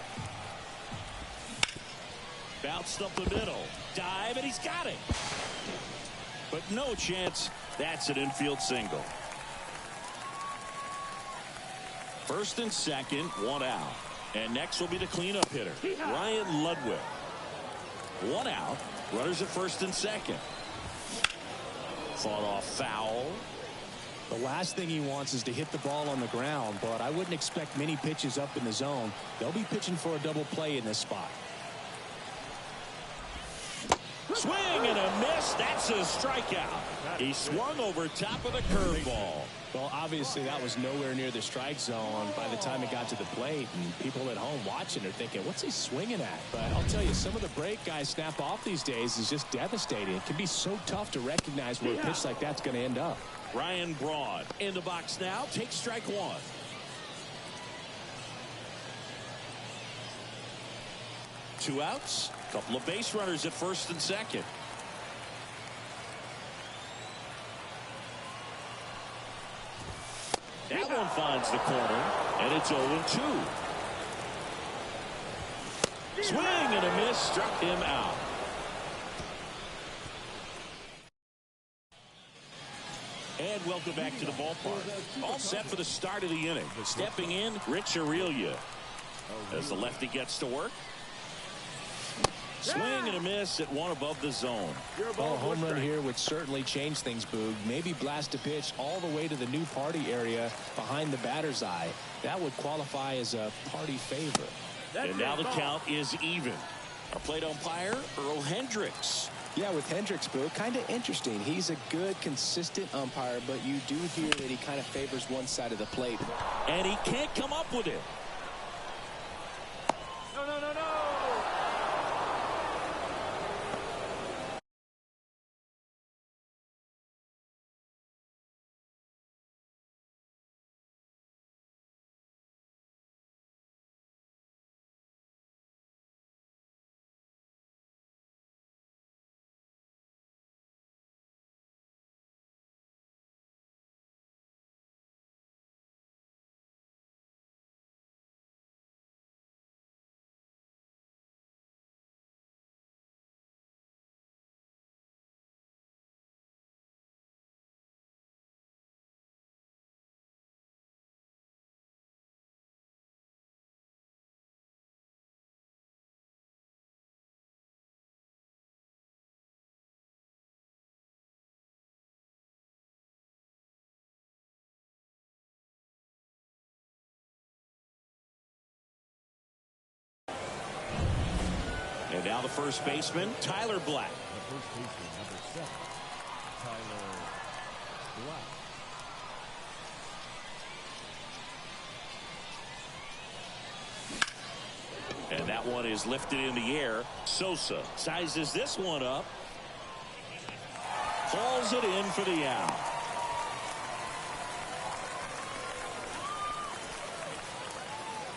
[SPEAKER 1] Bounced up the middle. Dive, and he's got it. But no chance. That's an infield single. First and second, 1 out. And next will be the cleanup hitter, Ryan Ludwig. 1 out. Runners at first and second. Fought off foul.
[SPEAKER 3] The last thing he wants is to hit the ball on the ground, but I wouldn't expect many pitches up in the zone. They'll be pitching for a double play in this spot.
[SPEAKER 1] Swing and a miss. That's a strikeout. He swung over top of the curveball.
[SPEAKER 3] Well, obviously that was nowhere near the strike zone by the time it got to the plate, and people at home watching are thinking, what's he swinging at? But I'll tell you, some of the break guys snap off these days is just devastating. It can be so tough to recognize where a pitch like that's going to end up.
[SPEAKER 1] Ryan Braun in the box now. Takes strike one. Two outs. Couple of base runners at first and second. That one finds the corner, and it's 0-2. Swing and a miss, struck him out. And welcome back to the ballpark. All set for the start of the inning. Stepping in, Rich Aurilia. As the lefty gets to work. Swing and a miss at one above the zone.
[SPEAKER 3] Well, a home run here would certainly change things, Boog. Maybe blast a pitch all the way to the new party area behind the batter's eye. That would qualify as a party favor.
[SPEAKER 1] And now the count is even. Our plate umpire, Earl Hendricks.
[SPEAKER 3] Yeah, with Hendricks, Boog, kind of interesting. He's a good, consistent umpire, but you do hear that he kind of favors one side of the plate.
[SPEAKER 1] And he can't come up with it.
[SPEAKER 4] No, no, no, no.
[SPEAKER 1] And now the first baseman, Tyler Black.
[SPEAKER 2] The first baseman, number 7, Tyler Black.
[SPEAKER 1] And that one is lifted in the air. Sosa sizes this one up. Hauls it in for the out.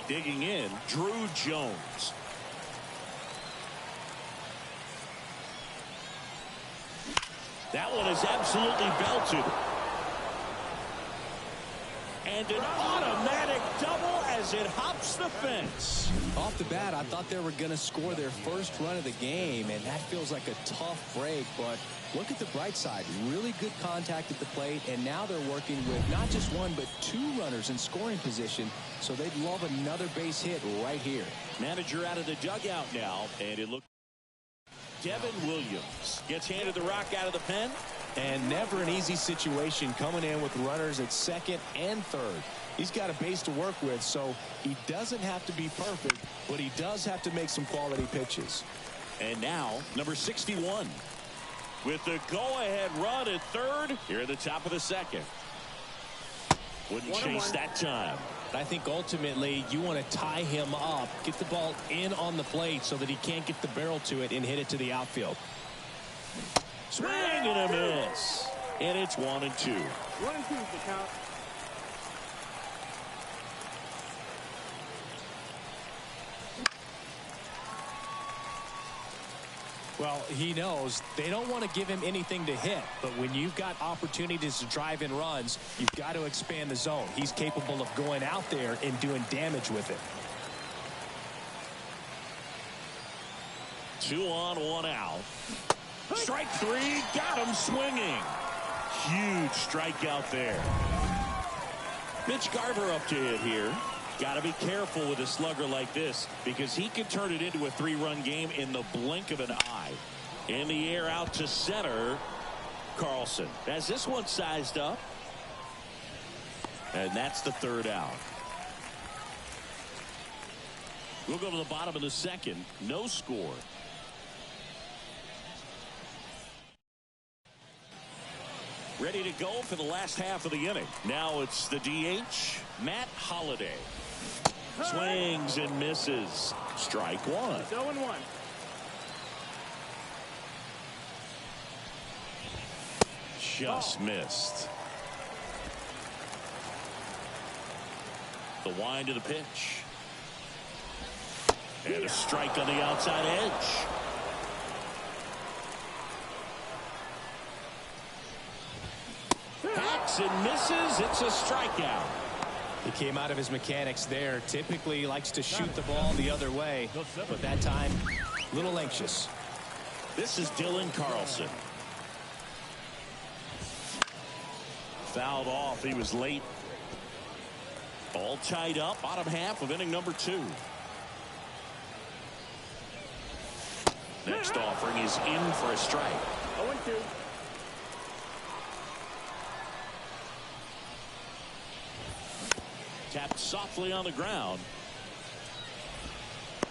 [SPEAKER 1] Digging in, Drew Jones. That one is absolutely belted. And an automatic double as it hops the fence.
[SPEAKER 3] Off the bat, I thought they were going to score their first run of the game, and that feels like a tough break. But look at the bright side. Really good contact at the plate, and now they're working with not just one, but 2 runners in scoring position. So they'd love another base hit right here.
[SPEAKER 1] Manager out of the dugout now, and it looked. Devin Williams gets handed the rock out of the pen.
[SPEAKER 3] And never an easy situation coming in with runners at second and third. He's got a base to work with, so he doesn't have to be perfect, but he does have to make some quality pitches.
[SPEAKER 1] And now, number 61. With the go-ahead run at third, here at the top of the second. Wouldn't chase that time.
[SPEAKER 3] I think ultimately you want to tie him up, get the ball in on the plate so that he can't get the barrel to it and hit it to the outfield.
[SPEAKER 1] Swing and a miss. And it's 1-2.
[SPEAKER 4] 1-2 is the count.
[SPEAKER 3] Well, he knows they don't want to give him anything to hit, but when you've got opportunities to drive in runs, you've got to expand the zone. He's capable of going out there and doing damage with it.
[SPEAKER 1] 2 on, 1 out. Strike 3, got him swinging. Huge strikeout there. Mitch Garver up to hit here. Got to be careful with a slugger like this because he can turn it into a 3-run game in the blink of an eye. In the air out to center. Carlson has this one sized up. And that's the 3rd out. We'll go to the bottom of the second. No score. Ready to go for the last half of the inning. Now it's the DH, Matt Holliday. Swings and misses. Strike one.
[SPEAKER 4] 0-1.
[SPEAKER 1] Just missed. The wind of the pitch. And a strike on the outside edge. Hacks and misses. It's a strikeout.
[SPEAKER 3] He came out of his mechanics there. Typically he likes to shoot the ball the other way, but that time a little anxious.
[SPEAKER 1] This is Dylan Carlson. Fouled off. He was late. All tied up. Bottom half of inning number 2. Next offering is in for a strike.
[SPEAKER 4] 0-2.
[SPEAKER 1] Tapped softly on the ground.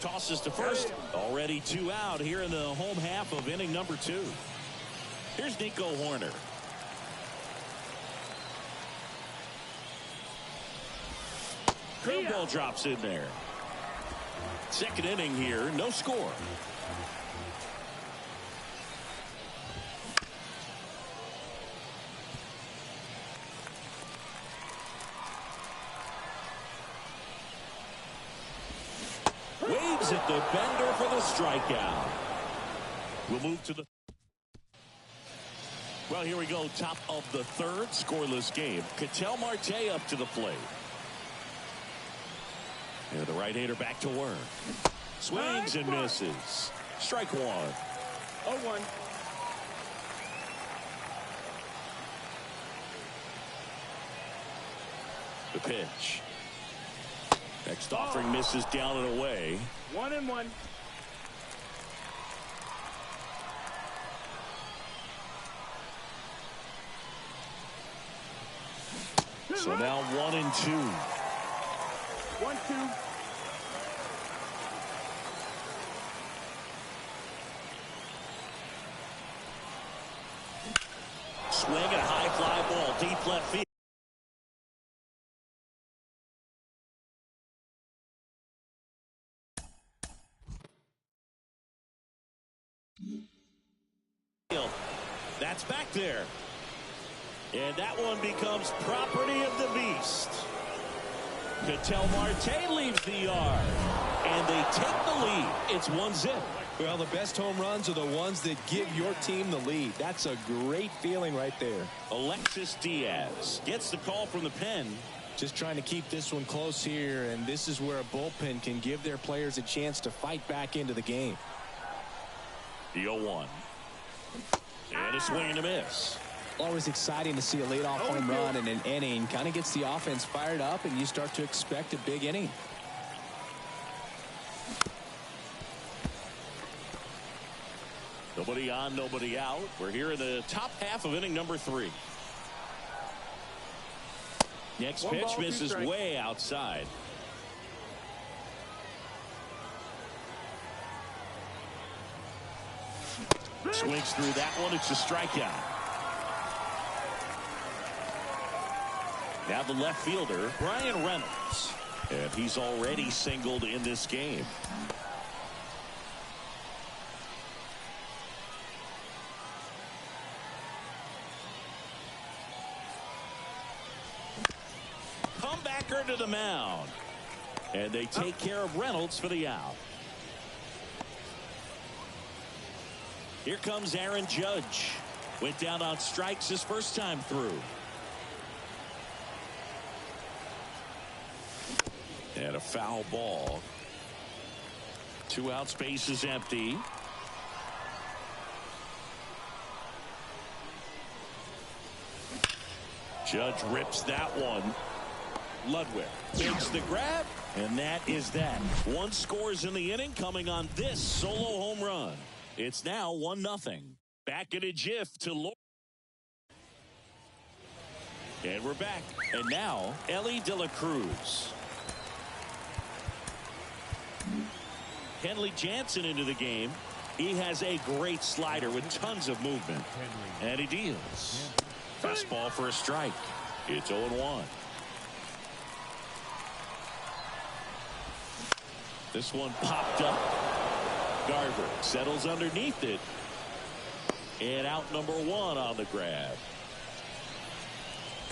[SPEAKER 1] Tosses to first. Already 2 out here in the home half of inning number 2. Here's Nico Hoerner. Curveball drops in there. Second inning here, no score. Waves at the bender for the strikeout. We'll move to the... Well, here we go. Top of the 3rd, scoreless game. Ketel Marte up to the plate. And the right-hander back to work. Swings and misses. Strike one.
[SPEAKER 4] 0-1.
[SPEAKER 1] The pitch. Next offering misses down and away.
[SPEAKER 4] 1-1.
[SPEAKER 1] So now 1-2.
[SPEAKER 4] 1-2.
[SPEAKER 1] Swing and a high fly ball deep left field. That's back there. And that one becomes property of the beast. Ketel Marte leaves the yard. And they take the lead. It's 1-0.
[SPEAKER 3] Well, the best home runs are the ones that give your team the lead. That's a great feeling right there.
[SPEAKER 1] Alexis Diaz gets the call from the pen.
[SPEAKER 3] Just trying to keep this one close here, and this is where a bullpen can give their players a chance to fight back into the game.
[SPEAKER 1] The 0-1. And a swing and a miss.
[SPEAKER 3] Always exciting to see a leadoff home run in an inning. Kind of gets the offense fired up, and you start to expect a big inning.
[SPEAKER 1] Nobody on, nobody out. We're here in the top half of inning number 3. Next pitch misses way outside. Swings through that one. It's a strikeout. Now the left fielder, Brian Reynolds. And he's already singled in this game. Comebacker to the mound. And they take care of Reynolds for the out. Here comes Aaron Judge. Went down on strikes his first time through. And a foul ball. 2 outs, base is empty. Judge rips that one. Ludwig takes the grab, and that is that. 1 scores in the inning coming on this solo home run. It's now 1-0. Back in a jiff to Lord. And we're back. And now, Elly De La Cruz. Kenley Jansen into the game. He has a great slider with tons of movement. And he deals. Fastball for a strike. It's 0-1. This one popped up. Garver settles underneath it. And out number 1 on the grab.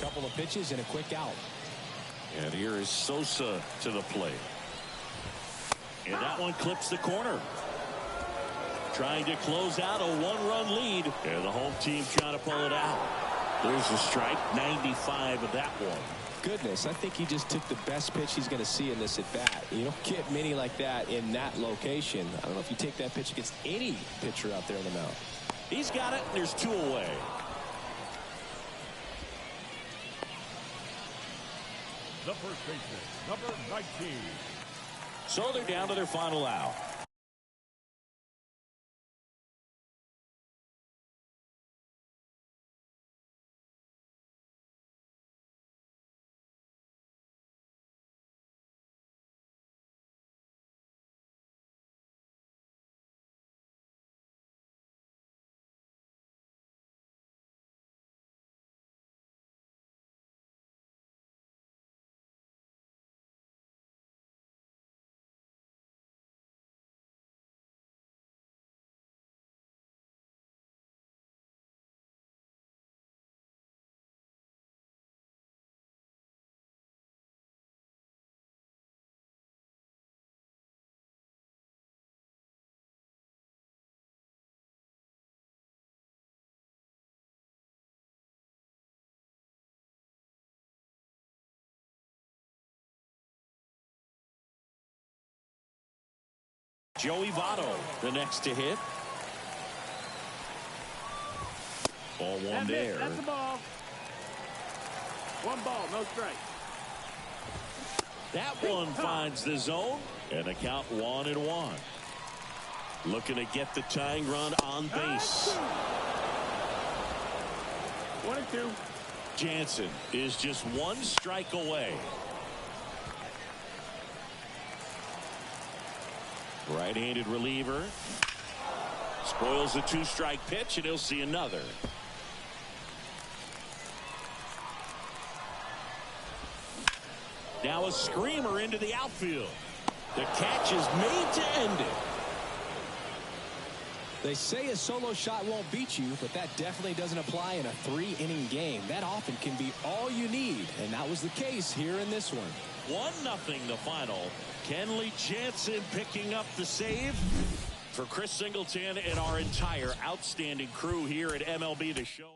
[SPEAKER 3] Couple of pitches and a quick out.
[SPEAKER 1] And here is Sosa to the plate. And that one clips the corner. Trying to close out a 1-run lead. And the home team trying to pull it out. There's a strike. 95 of that one.
[SPEAKER 3] Goodness, I think he just took the best pitch he's going to see in this at bat. You don't get many like that in that location. I don't know if you take that pitch against any pitcher out there on the mound.
[SPEAKER 1] He's got it, and there's 2 away.
[SPEAKER 2] The first baseman, number 19.
[SPEAKER 1] So they're down to their final out. Joey Votto, the next to hit. Ball 1 there.
[SPEAKER 4] That's the ball. 1 ball, no strike.
[SPEAKER 1] That one finds the zone, and a count 1-1. Looking to get the tying run on base.
[SPEAKER 4] 1-2.
[SPEAKER 1] Jansen is just 1 strike away. Right-handed reliever. Spoils the 2-strike pitch, and he'll see another. Now a screamer into the outfield. The catch is made to end it.
[SPEAKER 3] They say a solo shot won't beat you, but that definitely doesn't apply in a 3-inning game. That often can be all you need, and that was the case here in this one.
[SPEAKER 1] 1-0 the final. Kenley Jansen picking up the save. For Chris Singleton and our entire outstanding crew here at MLB The Show.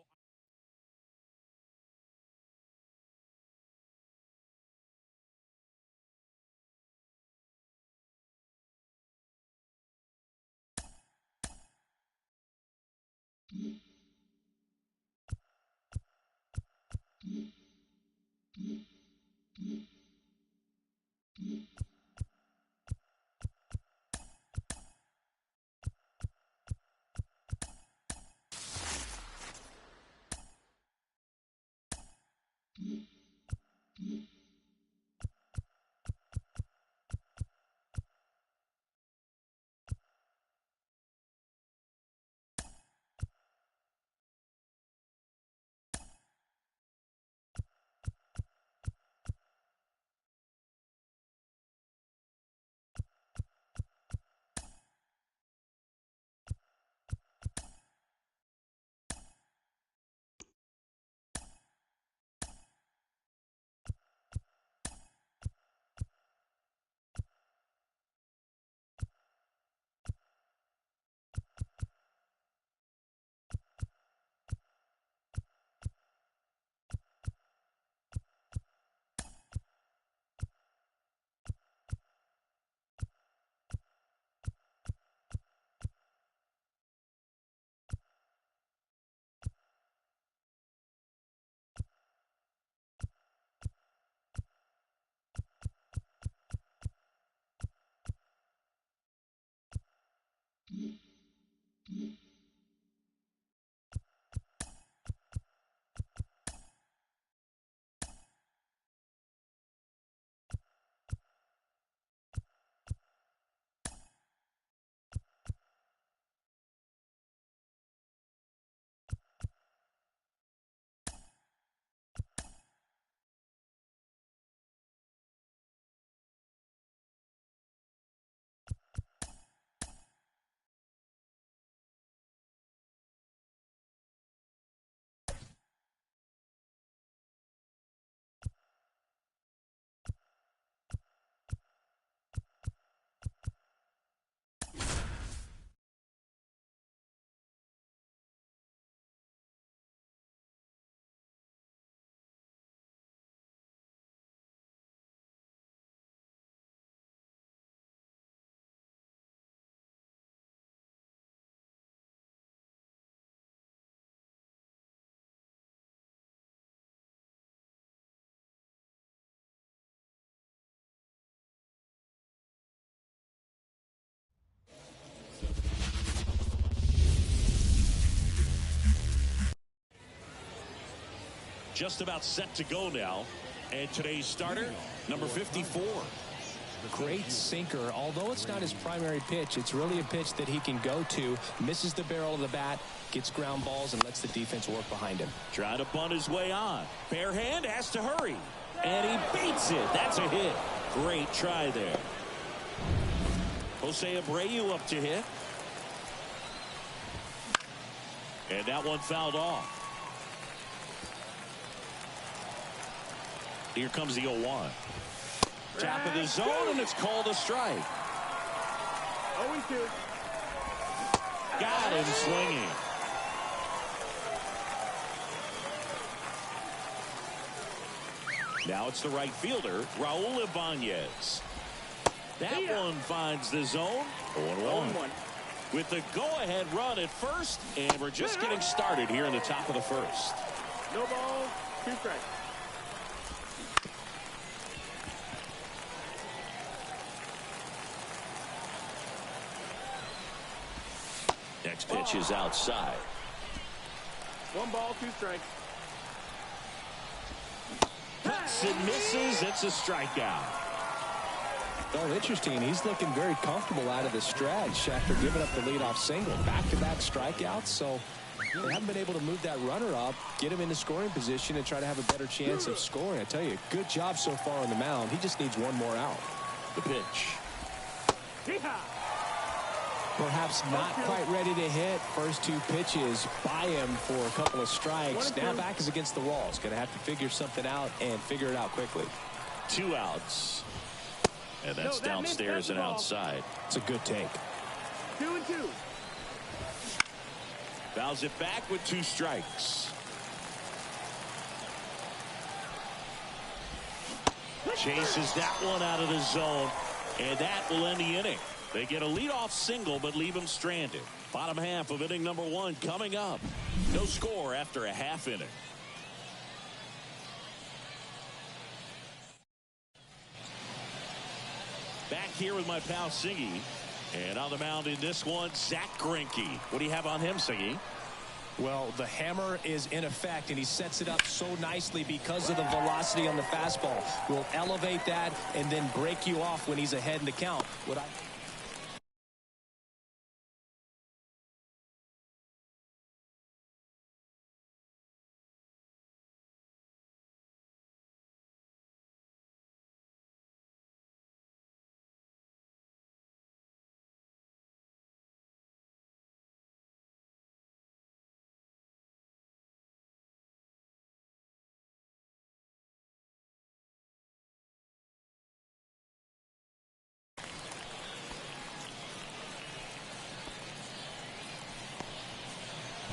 [SPEAKER 1] just about set to go now. And today's starter, number 54.
[SPEAKER 3] Great sinker. Although it's not his primary pitch, it's really a pitch that he can go to. Misses the barrel of the bat, gets ground balls, and lets the defense work behind him.
[SPEAKER 1] Trying to bunt his way on. Bare hand, has to hurry. And he beats it. That's a hit. Great try there. Jose Abreu up to hit. And that one fouled off. Here comes the 0-1. Top of the zone, and it's called a strike.
[SPEAKER 4] 0-2.
[SPEAKER 1] Got him swinging. Now it's the right fielder, Raul Ibanez. That one finds the zone. 0-1. With the go-ahead run at first, and we're just getting started here in the top of the first.
[SPEAKER 4] No ball, 2 strikes.
[SPEAKER 1] Next pitch is outside.
[SPEAKER 4] 1 ball, 2 strikes.
[SPEAKER 1] Hits and misses. It's a strikeout.
[SPEAKER 3] Oh, interesting. He's looking very comfortable out of the stretch after giving up the leadoff single. Back-to-back strikeouts, so they haven't been able to move that runner up, get him into scoring position, and try to have a better chance of scoring. I tell you, good job so far on the mound. He just needs one more out.
[SPEAKER 1] The pitch.
[SPEAKER 3] Perhaps not quite ready to hit. First 2 pitches by him for a couple of strikes. Now back is against the wall. He's going to have to figure something out and figure it out quickly.
[SPEAKER 1] 2 outs. And that's downstairs and outside.
[SPEAKER 3] It's a good take.
[SPEAKER 4] 2-2.
[SPEAKER 1] Fouls it back with 2 strikes. Chases that one out of the zone, and that will end the inning. They get a leadoff single, but leave him stranded. Bottom half of inning number 1 coming up. No score after a half inning. Back here with my pal Singy. And on the mound in this one, Zach Greinke. What do you have on him, Singy?
[SPEAKER 3] Well, the hammer is in effect, and he sets it up so nicely because of the velocity on the fastball. Will elevate that and then break you off when he's ahead in the count.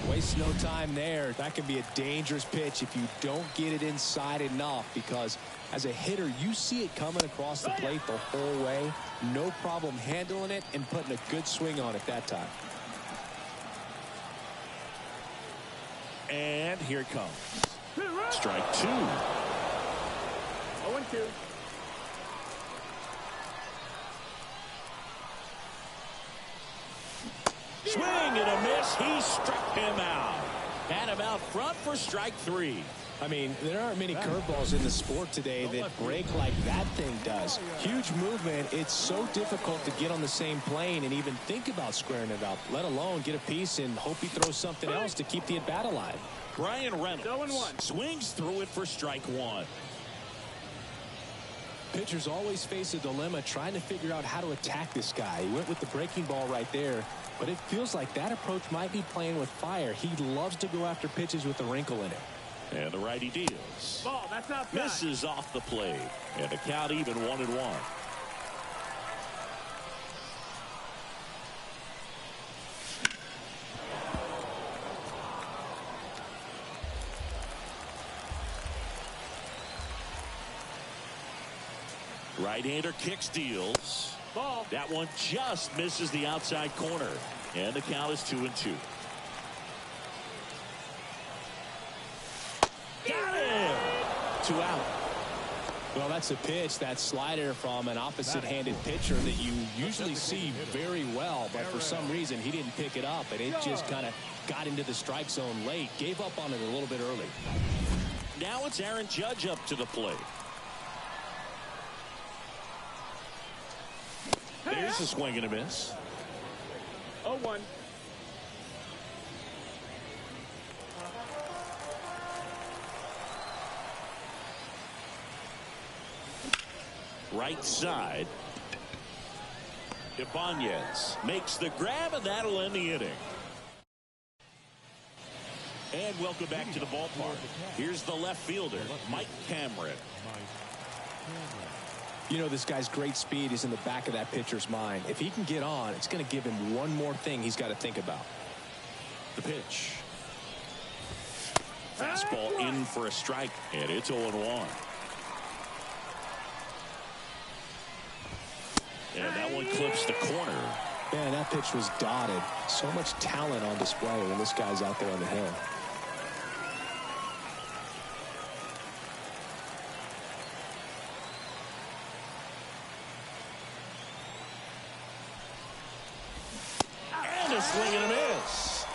[SPEAKER 3] Waste no time there. That can be a dangerous pitch if you don't get it inside enough, because as a hitter, you see it coming across the plate the whole way. No problem handling it and putting a good swing on it that time.
[SPEAKER 1] And here it comes. Strike 2.
[SPEAKER 4] 0-2.
[SPEAKER 1] Swing and a miss. He struck him out. Had him out front for strike 3.
[SPEAKER 3] I mean, there aren't many curveballs in the sport today that break like that thing does. Huge movement. It's so difficult to get on the same plane and even think about squaring it up, let alone get a piece and hope he throws something else to keep the at-bat alive.
[SPEAKER 1] Brian Reynolds
[SPEAKER 4] 0-1.
[SPEAKER 1] swings through it for strike 1.
[SPEAKER 3] Pitchers always face a dilemma trying to figure out how to attack this guy. He went with the breaking ball right there, but it feels like that approach might be playing with fire. He loves to go after pitches with a wrinkle in it.
[SPEAKER 1] And the righty deals.
[SPEAKER 4] Ball, that's outside.
[SPEAKER 1] Misses off the plate. And the count even 1-1. Right-hander kicks, deals.
[SPEAKER 4] Ball.
[SPEAKER 1] That one just misses the outside corner. And the count is 2-2. Got him! 2 out.
[SPEAKER 3] Well, that's a pitch, that slider from an opposite-handed pitcher that you usually see very well, but for some reason he didn't pick it up, and it just kind of got into the strike zone late. Gave up on it a little bit early.
[SPEAKER 1] Now it's Aaron Judge up to the plate. There's a swing and a miss.
[SPEAKER 4] 0-1.
[SPEAKER 1] Right side. Ibanez makes the grab, and that'll end the inning. And welcome back to the ballpark. Here's the left fielder, Mike Cameron.
[SPEAKER 3] You know, this guy's great speed is in the back of that pitcher's mind. If he can get on, it's going to give him one more thing he's got to think about.
[SPEAKER 1] The pitch. Fastball in for a strike, and it's 0-1. And that one clips the corner.
[SPEAKER 3] Man, that pitch was dotted. So much talent on display when this guy's out there on the hill.
[SPEAKER 1] And a swing and a miss.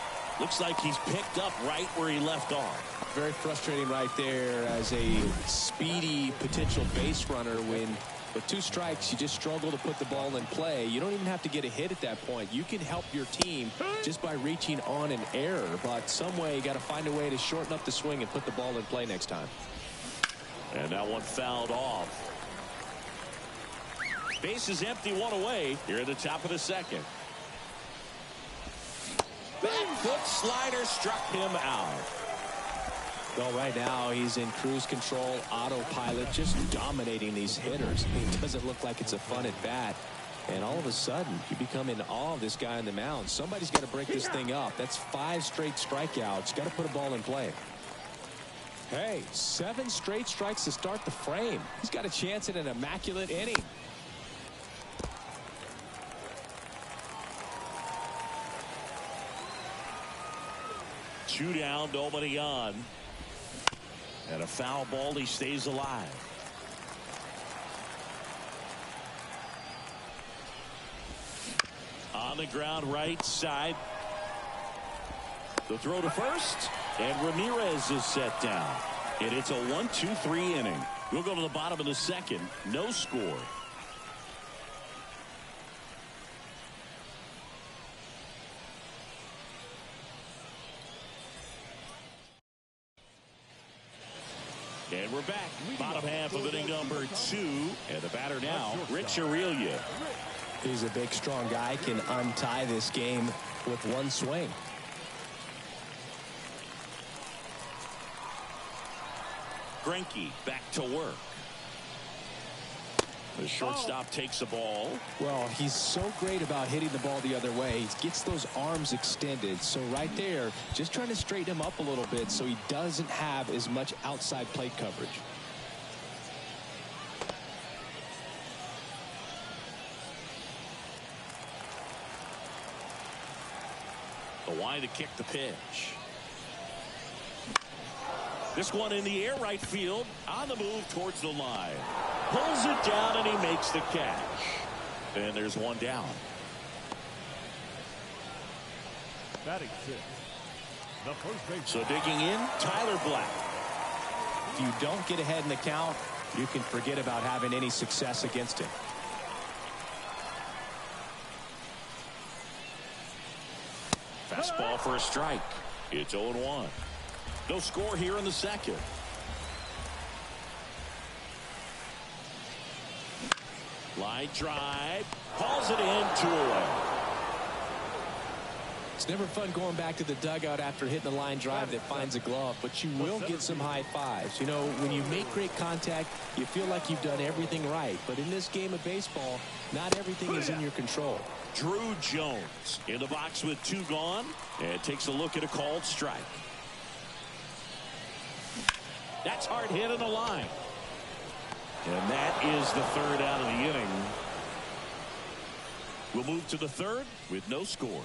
[SPEAKER 1] Looks like he's picked up right where he left off.
[SPEAKER 3] Very frustrating right there as a speedy potential base runner when with 2 strikes, you just struggle to put the ball in play. You don't even have to get a hit at that point. You can help your team just by reaching on an error. But some way, you got to find a way to shorten up the swing and put the ball in play next time.
[SPEAKER 1] And that one fouled off. Base is empty, 1 away here at the top of the second. Back foot slider struck him out.
[SPEAKER 3] Well, right now he's in cruise control, autopilot, just dominating these hitters. It doesn't look like it's a fun at bat. And all of a sudden, you become in awe of this guy on the mound. Somebody's got to break this thing up. That's 5 straight strikeouts. Got to put a ball in play. Hey, 7 straight strikes to start the frame. He's got a chance at an immaculate inning.
[SPEAKER 1] Two down, nobody on. And a foul ball, he stays alive. On the ground, right side. The throw to first, and Ramirez is set down. And it's a 1-2-3 inning. We'll go to the bottom of the second. No score. And we're back. Bottom half of inning number 2. And the batter now, Rich Aurilia.
[SPEAKER 3] He's a big, strong guy. Can untie this game with 1 swing.
[SPEAKER 1] Greinke back to work. The shortstop takes the ball.
[SPEAKER 3] Well, he's so great about hitting the ball the other way. He gets those arms extended. So right there, just trying to straighten him up a little bit so he doesn't have as much outside plate coverage.
[SPEAKER 1] The wind to kick the pitch. This one in the air, right field, on the move towards the line. Pulls it down, and he makes the catch. And there's one down.
[SPEAKER 2] Batting 6. The first base.
[SPEAKER 1] So digging in, Tyler Black.
[SPEAKER 3] If you don't get ahead in the count, you can forget about having any success against him.
[SPEAKER 1] Fastball for a strike. It's 0-1. No score here in the second. Line drive. Calls it in, 2 away.
[SPEAKER 3] It's never fun going back to the dugout after hitting a line drive that finds a glove, but you will get some high fives. You know, when you make great contact, you feel like you've done everything right. But in this game of baseball, not everything is in your control.
[SPEAKER 1] Drew Jones in the box with 2 gone, and takes a look at a called strike. That's hard hit in the line. And that is the 3rd out of the inning. We'll move to the 3rd with no score.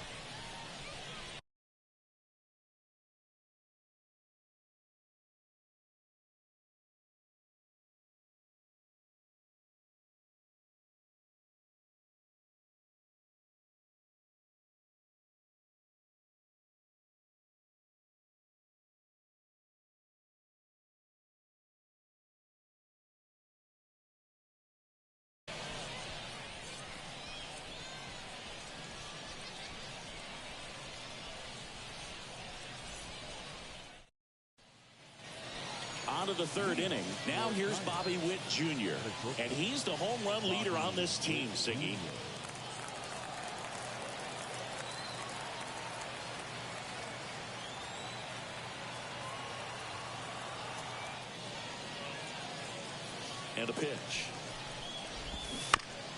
[SPEAKER 1] of the third inning. Now here's Bobby Witt Jr. And he's the home run leader on this team, Siggy. And a pitch.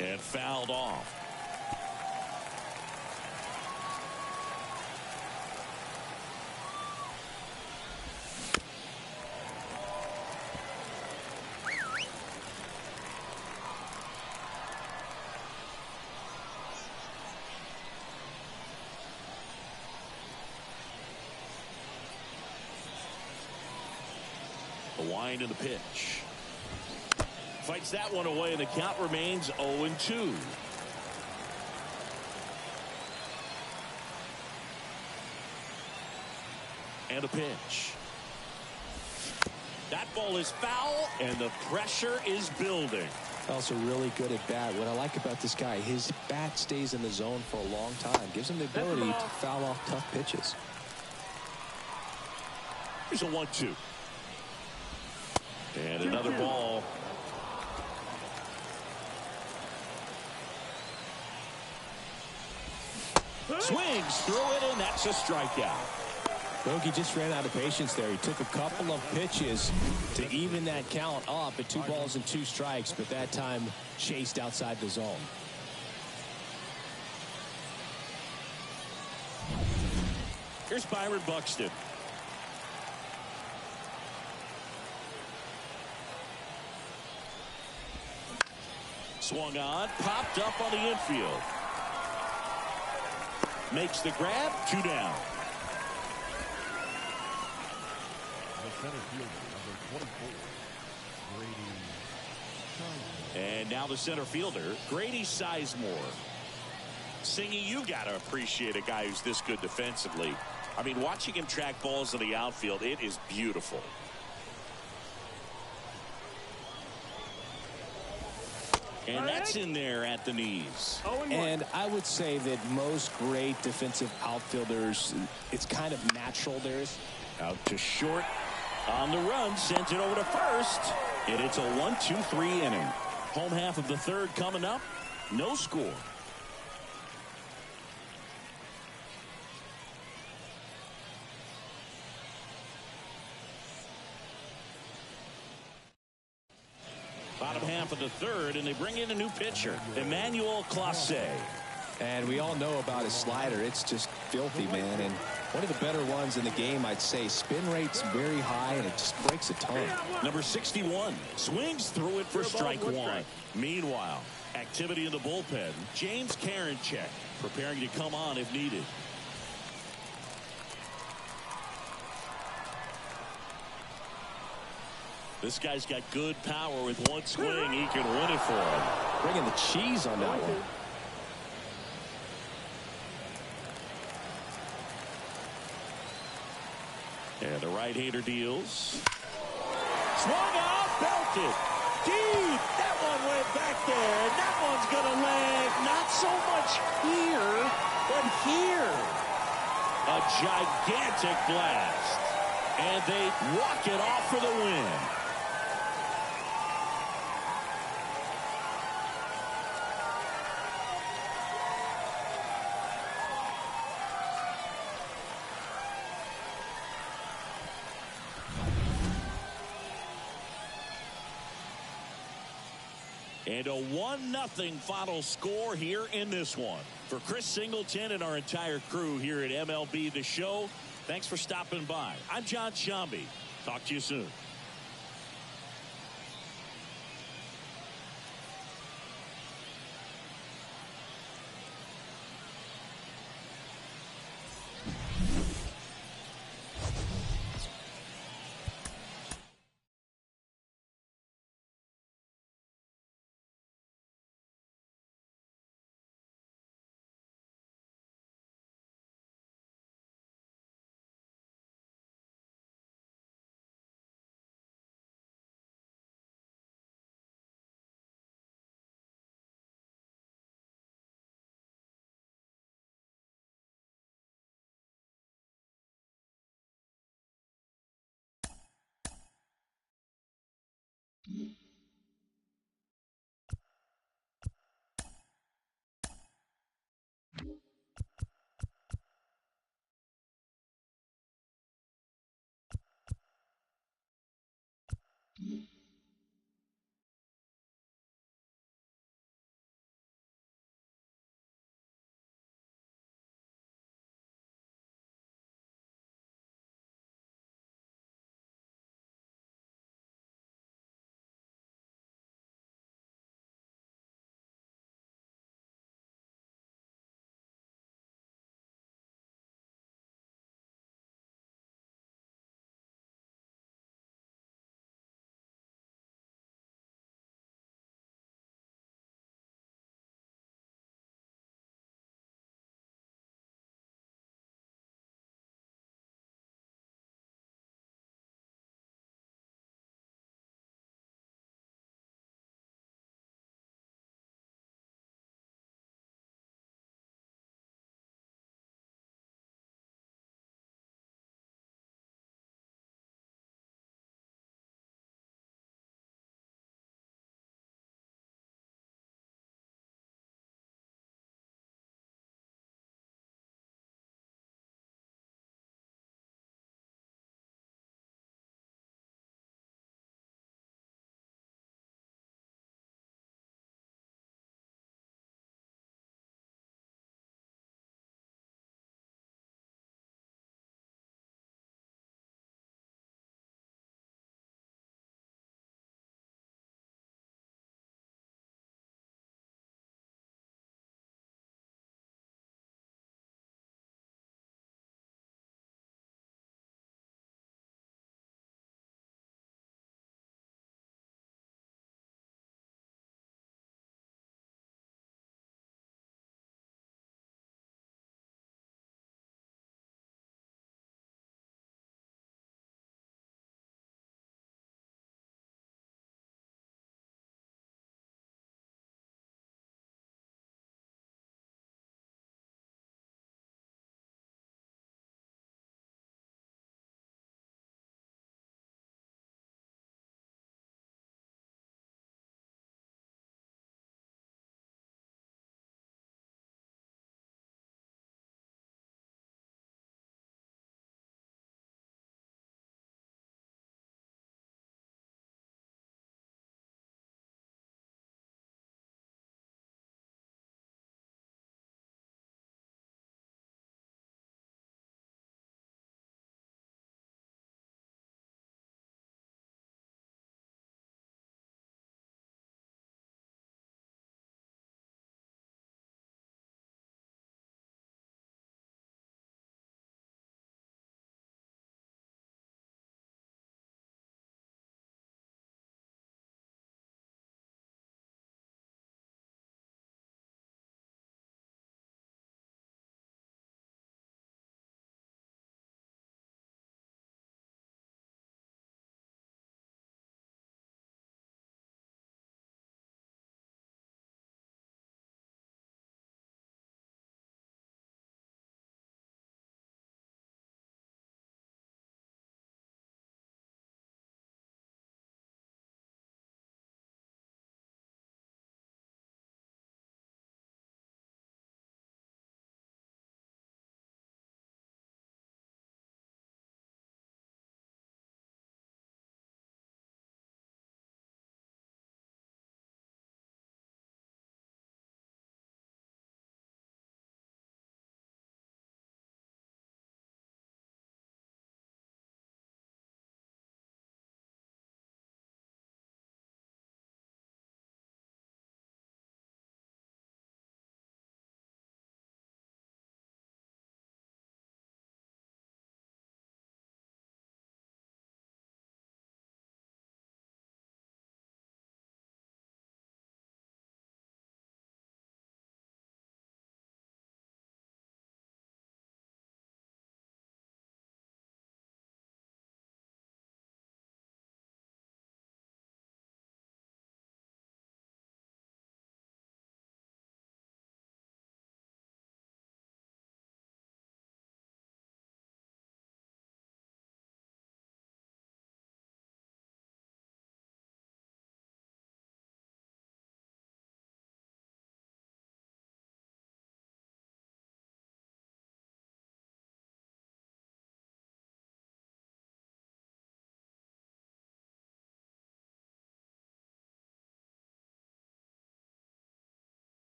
[SPEAKER 1] And fouled off. The wind and the pitch. Fights that one away, and the count remains 0-2. And a pitch. That ball is foul, and the pressure is building.
[SPEAKER 3] Also really good at bat. What I like about this guy, his bat stays in the zone for a long time. Gives him the ability to foul off tough pitches.
[SPEAKER 1] Here's a 1-2. And another ball. Swings through it, and that's a strikeout.
[SPEAKER 3] Bogey just ran out of patience there. He took a couple of pitches to even that count up at 2 balls and 2 strikes, but that time chased outside the zone.
[SPEAKER 1] Here's Byron Buxton. Swung on, popped up on the infield. Makes the grab, 2 down.
[SPEAKER 2] The center fielder, number 24, Grady Sizemore.
[SPEAKER 1] And now the center fielder, Grady Sizemore. Singy, you got to appreciate a guy who's this good defensively. I mean, watching him track balls in the outfield, it is beautiful. And that's in there at the knees.
[SPEAKER 3] And I would say that most great defensive outfielders, it's kind of natural. There's
[SPEAKER 1] out to short on the run, sends it over to first, and it's a 1-2-3 inning. Home half of the third coming up. No score. Bottom half of the third, and they bring in a new pitcher, Emmanuel Clase.
[SPEAKER 3] And we all know about his slider. It's just filthy, man. And one of the better ones in the game, I'd say. Spin rate's very high, and it just breaks a ton.
[SPEAKER 1] Number 61 swings through it for strike 1. Meanwhile, activity in the bullpen. James Karinchak preparing to come on if needed. This guy's got good power. With one swing, he can win it for him.
[SPEAKER 3] Bringing the cheese on that one.
[SPEAKER 1] And the right-hander deals. Swung out, belted. Deep. That one went back there. And that one's going to land not so much here, but here. A gigantic blast. And they walk it off for the win. And a 1-0 final score here in this one. For Chris Singleton and our entire crew here at MLB The Show, thanks for stopping by. I'm John Sciambi. Talk to you soon.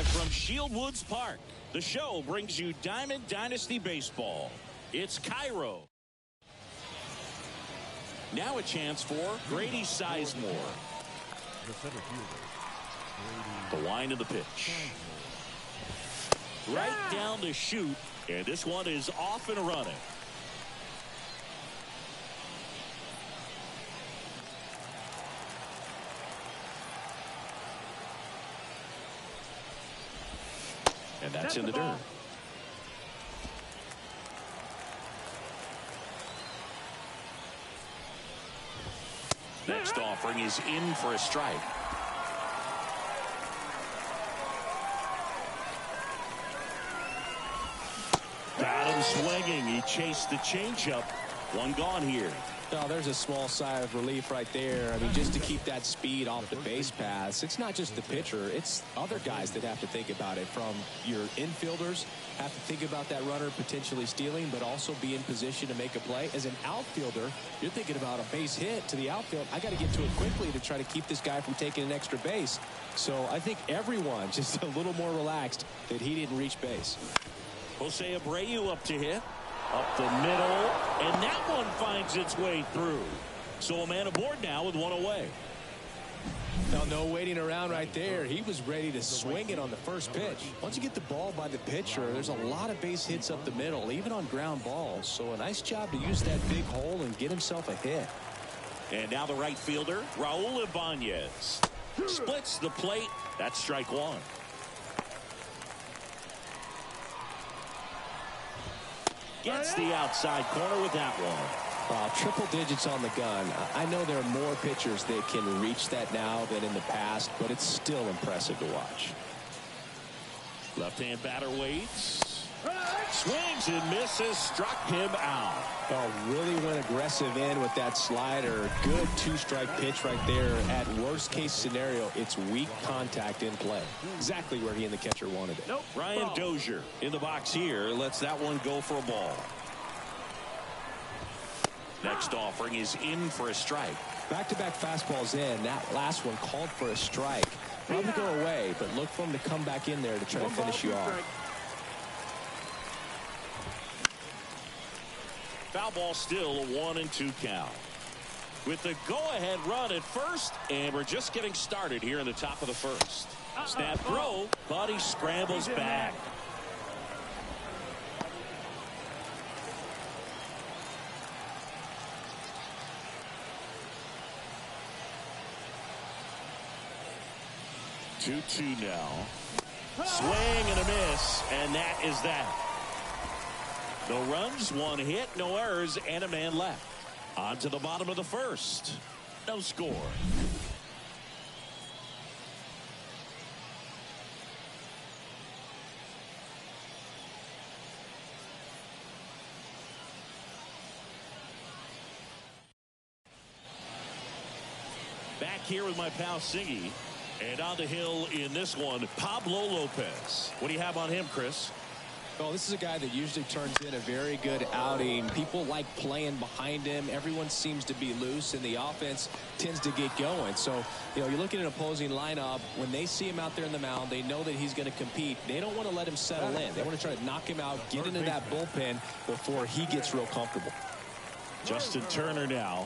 [SPEAKER 1] Live from Shieldwoods Park, the show brings you Diamond Dynasty Baseball. It's Cairo. Now a chance for Grady Sizemore.
[SPEAKER 2] The center fielder,
[SPEAKER 1] The line of the pitch. Right down to shoot, and this one is off and running. And that's in the dirt. Next offering is in for a strike. Got him swinging. He chased the changeup. One gone here.
[SPEAKER 3] Oh, there's a small sigh of relief right there. I mean, just to keep that speed off the base paths. It's not just the pitcher. It's other guys that have to think about it. From your infielders have to think about that runner potentially stealing, but also be in position to make a play. As an outfielder, you're thinking about a base hit to the outfield. I got to get to it quickly to try to keep this guy from taking an extra base. So I think everyone just a little more relaxed that he didn't reach base.
[SPEAKER 1] Jose Abreu up to hit. Up the middle, and that one finds its way through. So a man aboard now with one away.
[SPEAKER 3] Now, no waiting around right there. He was ready to swing it on the first pitch. Once you get the ball by the pitcher, there's a lot of base hits up the middle, even on ground balls. So a nice job to use that big hole and get himself a hit.
[SPEAKER 1] And now the right fielder, Raul Ibanez. Splits the plate. That's strike one. Gets the outside corner with that one.
[SPEAKER 3] Triple digits on the gun. I know there are more pitchers that can reach that now than in the past, but it's still impressive to watch.
[SPEAKER 1] Left-hand batter waits. Swings and misses. Struck him out.
[SPEAKER 3] Really went aggressive in with that slider. Good two-strike pitch right there. At worst-case scenario, it's weak contact in play. Exactly where he and the catcher wanted it.
[SPEAKER 1] Ryan Dozier in the box here. Lets that one go for a ball. Next offering is in for a strike.
[SPEAKER 3] Back-to-back fastballs in. That last one called for a strike. Probably go away, but look for him to come back in there to try to finish you off.
[SPEAKER 1] Foul ball, still a 1-2 count. With the go-ahead run at first, and we're just getting started here in the top of the first. Snap throw, but he scrambles back. Two now. Swing and a miss, and that is that. No runs, one hit, no errors, and a man left. On to the bottom of the first. No score. Back here with my pal Singy. And on the hill in this one, Pablo Lopez. What do you have on him, Chris?
[SPEAKER 3] Well, this is a guy that usually turns in a very good outing. People like playing behind him. Everyone seems to be loose, and the offense tends to get going. So, you look at an opposing lineup. When they see him out there in the mound, they know that he's going to compete. They don't want to let him settle in. They want to try to knock him out, get into that bullpen before he gets real comfortable.
[SPEAKER 1] Justin Turner now.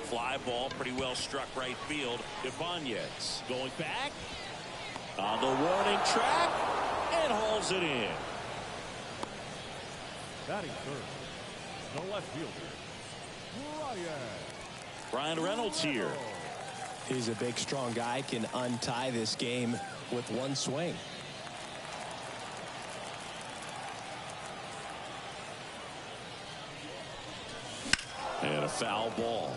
[SPEAKER 1] Fly ball, pretty well struck right field. Ibanez going back on the warning track and hauls it in.
[SPEAKER 2] batting third, the left fielder,
[SPEAKER 1] Brian Reynolds here.
[SPEAKER 3] He's a big, strong guy, can untie this game with one swing.
[SPEAKER 1] And a foul ball.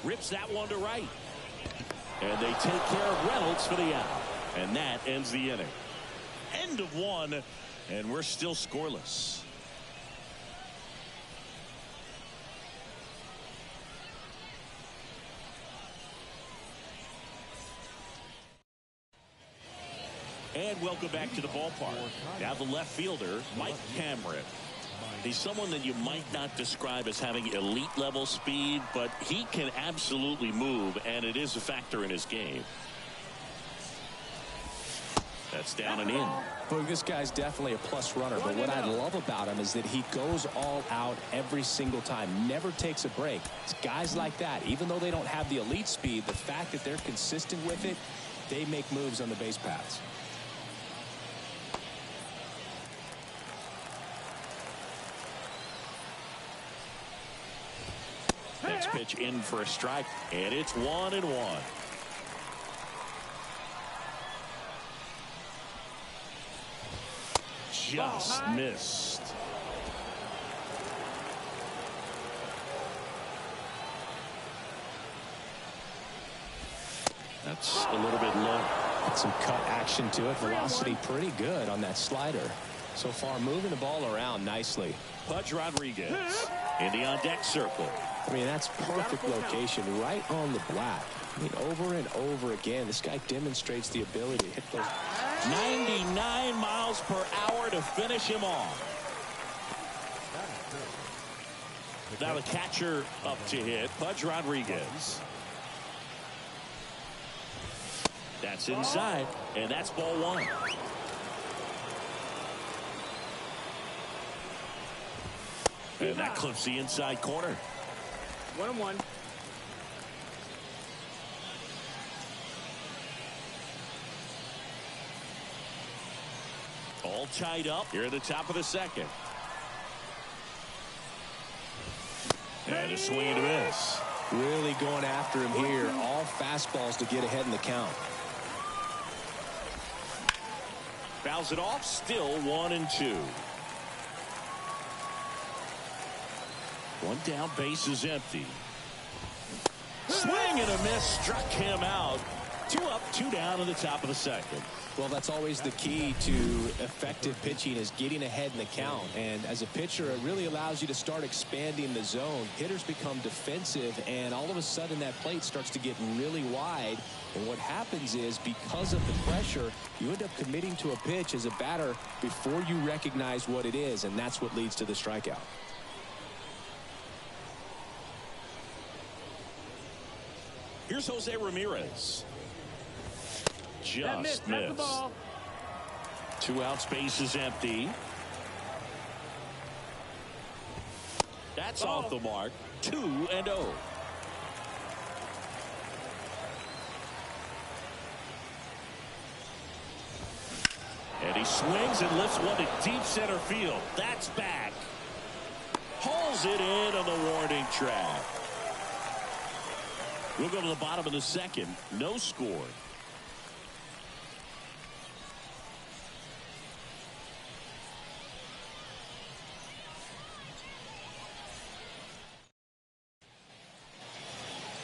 [SPEAKER 1] Rips that one to right. And they take care of Reynolds for the out. And that ends the inning. End of one, and we're still scoreless. And And welcome back to the ballpark. Now the left fielder, Mike Cameron. He's someone that you might not describe as having elite level speed, but he can absolutely move, and it is a factor in his game. That's down and in.
[SPEAKER 3] Well, this guy's definitely a plus runner, but what I love about him is that he goes all out every single time, never takes a break. It's guys like that, even though they don't have the elite speed, the fact that they're consistent with it, they make moves on the base paths.
[SPEAKER 1] Next pitch in for a strike, and it's 1-1. Just missed. That's a little bit low.
[SPEAKER 3] Some cut action to it. Velocity pretty good on that slider. So far moving the ball around nicely.
[SPEAKER 1] Pudge Rodriguez in the on-deck circle.
[SPEAKER 3] I mean, that's perfect location right on the black. I mean, over and over again, this guy demonstrates the ability to hit those
[SPEAKER 1] 99 miles per hour to finish him off. Now the catcher up to hit, Pudge Rodriguez. That's inside, and that's ball one. And that clips the inside corner.
[SPEAKER 4] 1-1.
[SPEAKER 1] All tied up here at the top of the second. And a swing and a miss.
[SPEAKER 3] Really going after him here. All fastballs to get ahead in the count.
[SPEAKER 1] Fouls it off. Still 1-2. One down, base is empty. Swing and a miss, struck him out. 2 up, 2 down in the top of the second.
[SPEAKER 3] Well, that's always the key to effective pitching, is getting ahead in the count. And as a pitcher, it really allows you to start expanding the zone. Hitters become defensive, and all of a sudden that plate starts to get really wide. And what happens is, because of the pressure, you end up committing to a pitch as a batter before you recognize what it is, and that's what leads to the strikeout.
[SPEAKER 1] Here's Jose Ramirez. Just missed. 2 outs, base is empty. That's off the mark. 2-0. And he swings and lifts one to deep center field. That's back. Hauls it in on the warning track. We'll go to the bottom of the second. No score.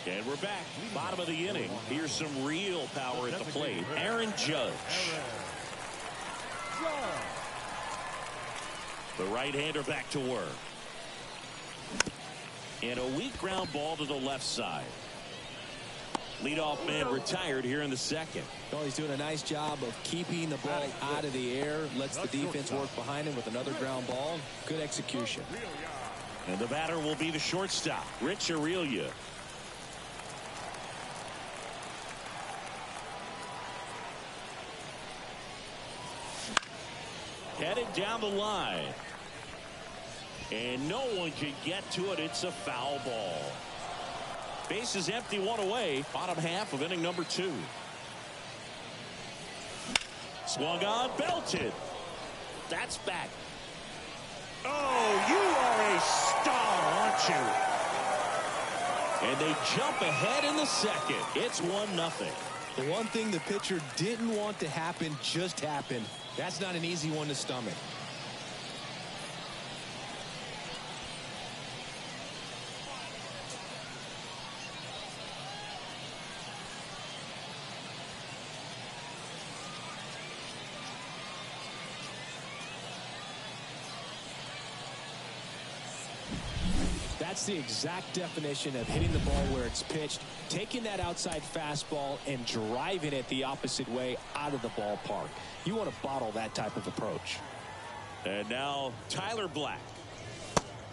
[SPEAKER 1] And we're back. Bottom of the inning. Here's some real power at the plate. Aaron Judge. The right-hander back to work. And a weak ground ball to the left side. Leadoff man retired here in the second.
[SPEAKER 3] Well, he's doing a nice job of keeping the ball out of the air. Lets the defense work behind him with another ground ball. Good execution.
[SPEAKER 1] And the batter will be the shortstop, Rich Aurelia. Headed down the line. And no one can get to it. It's a foul ball. Base is empty, 1 away. Bottom half of inning number 2. Swung on, belted. That's back. Oh, you are a star, aren't you? And they jump ahead in the second. It's 1-0.
[SPEAKER 3] The one thing the pitcher didn't want to happen just happened. That's not an easy one to stomach. That's the exact definition of hitting the ball where it's pitched, taking that outside fastball and driving it the opposite way out of the ballpark. You want to bottle that type of approach.
[SPEAKER 1] And now Tyler Black.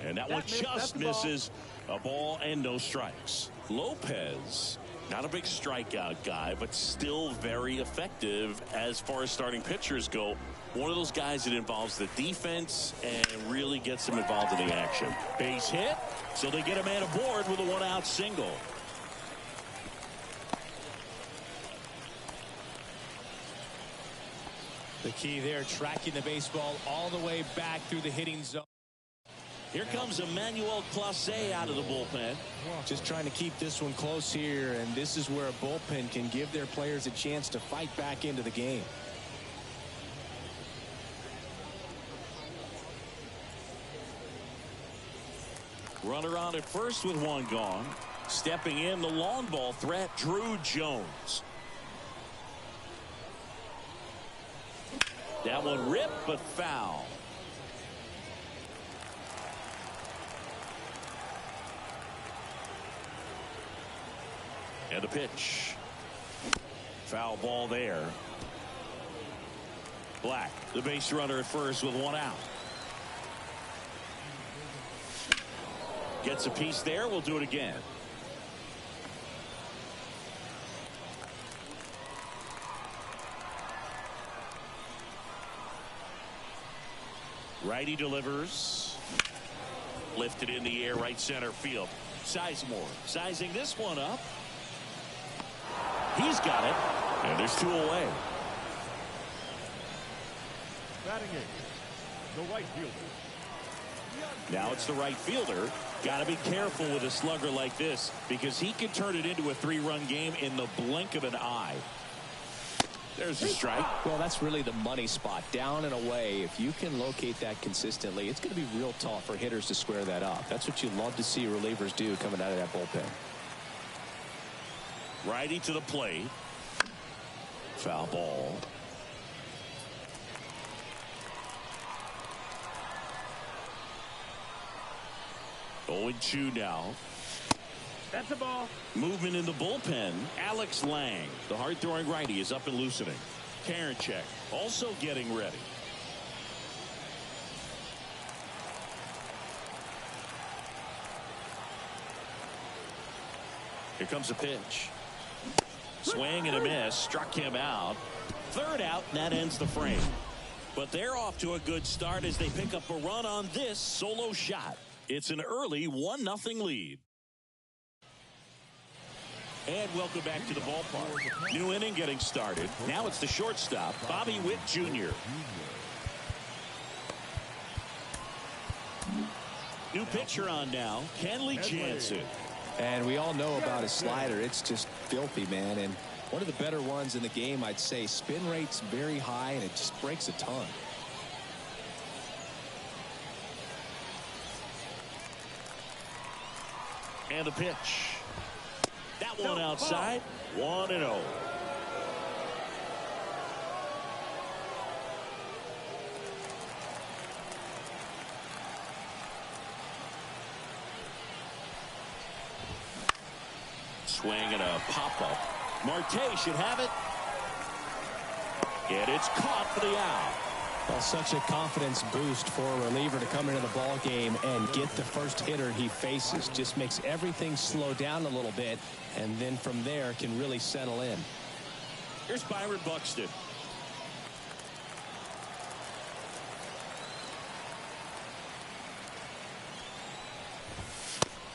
[SPEAKER 1] And that one just misses. A ball and no strikes. Lopez, not a big strikeout guy, but still very effective as far as starting pitchers go. One of those guys that involves the defense and really gets them involved in the action. Base hit, so they get a man aboard with a one-out single.
[SPEAKER 3] The key there, tracking the baseball all the way back through the hitting zone.
[SPEAKER 1] Here comes Emmanuel Clase out of the bullpen.
[SPEAKER 3] Just trying to keep this one close here, and this is where a bullpen can give their players a chance to fight back into the game.
[SPEAKER 1] Runner on at first with one gone. Stepping in, the long ball threat, Drew Jones. That one ripped, but foul. And a pitch. Foul ball there. Black, the base runner at first with one out. Gets a piece there. We'll do it again. Righty delivers. Lifted in the air, right center field. Sizemore sizing this one up. He's got it, and there's two away.
[SPEAKER 2] Batting eighth, the right fielder.
[SPEAKER 1] Now it's the right fielder. Got to be careful with a slugger like this because he can turn it into a three-run game in the blink of an eye. There's a strike.
[SPEAKER 3] Well, that's really the money spot, down and away. If you can locate that consistently, it's going to be real tough for hitters to square that up. That's what you love to see relievers do coming out of that bullpen.
[SPEAKER 1] Righty to the plate. Foul ball. Oh, 0-2 now.
[SPEAKER 4] That's a ball.
[SPEAKER 1] Movement in the bullpen. Alex Lang, the hard-throwing righty, is up and loosening. Karinchak also getting ready. Here comes a pitch. Swing and a miss. Struck him out. Third out, and that ends the frame. But they're off to a good start as they pick up a run on this solo shot. It's an early 1-0 lead. And welcome back to the ballpark. New inning getting started. Now it's the shortstop, Bobby Witt Jr. New pitcher on now, Kenley Jansen.
[SPEAKER 3] And we all know about his slider. It's just filthy, man. And one of the better ones in the game, I'd say. Spin rate's very high, and it just breaks a ton.
[SPEAKER 1] And the pitch. That one outside. 1-0. Swing and a pop-up. Marte should have it. And it's caught for the out.
[SPEAKER 3] Well, such a confidence boost for a reliever to come into the ball game and get the first hitter he faces. Just makes everything slow down a little bit, and then from there can really settle in.
[SPEAKER 1] Here's Byron Buxton.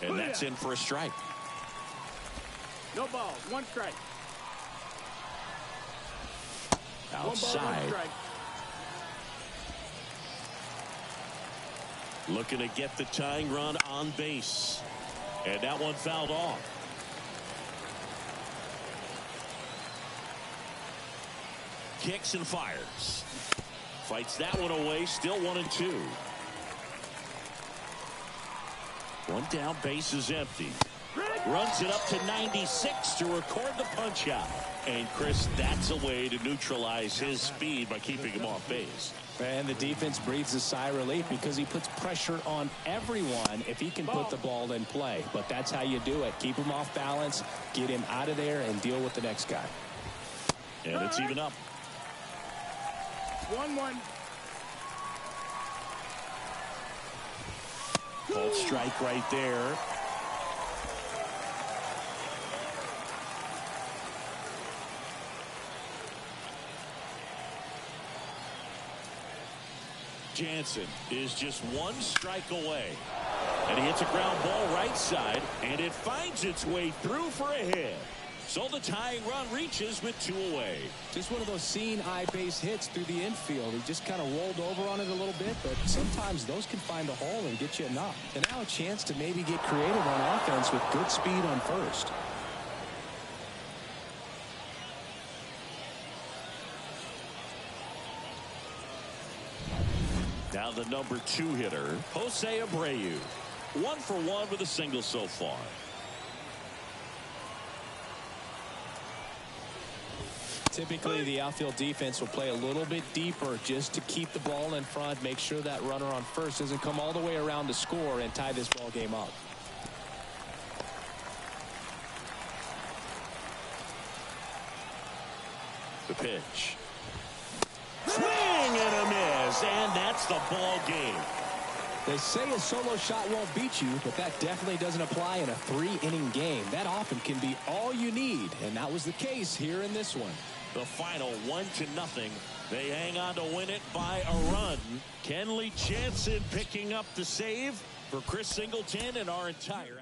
[SPEAKER 1] And that's in for a strike.
[SPEAKER 4] No ball. One strike.
[SPEAKER 1] Outside.
[SPEAKER 4] 1 ball, 1 strike.
[SPEAKER 1] Looking to get the tying run on base. And that one fouled off. Kicks and fires. Fights that one away. Still 1-2. One down, base is empty. Runs it up to 96 to record the punch out. And Chris, that's a way to neutralize his speed by keeping him off base.
[SPEAKER 3] And the defense breathes a sigh of relief because he puts pressure on everyone if he can put the ball in play. But that's how you do it. Keep him off balance, get him out of there, and deal with the next guy.
[SPEAKER 1] And it's even up.
[SPEAKER 4] 1-1.
[SPEAKER 1] Called strike right there. Jansen is just one strike away. And he hits a ground ball right side, and it finds its way through for a hit. So the tying run reaches with 2 away.
[SPEAKER 3] Just one of those seeing eye base hits through the infield. He just kind of rolled over on it a little bit, but sometimes those can find a hole and get you a knock. And now a chance to maybe get creative on offense with good speed on first.
[SPEAKER 1] Now the number 2 hitter, Jose Abreu. 1 for 1 with a single so far.
[SPEAKER 3] Typically, the outfield defense will play a little bit deeper just to keep the ball in front, make sure that runner on first doesn't come all the way around to score and tie this ball game up.
[SPEAKER 1] The pitch. Swing and a miss, and that's the ball game.
[SPEAKER 3] They say a solo shot won't beat you, but that definitely doesn't apply in a 3-inning game. That often can be all you need, and that was the case here in this one.
[SPEAKER 1] The final 1-0. They hang on to win it by a run. Kenley Jansen picking up the save for Chris Singleton and our entire...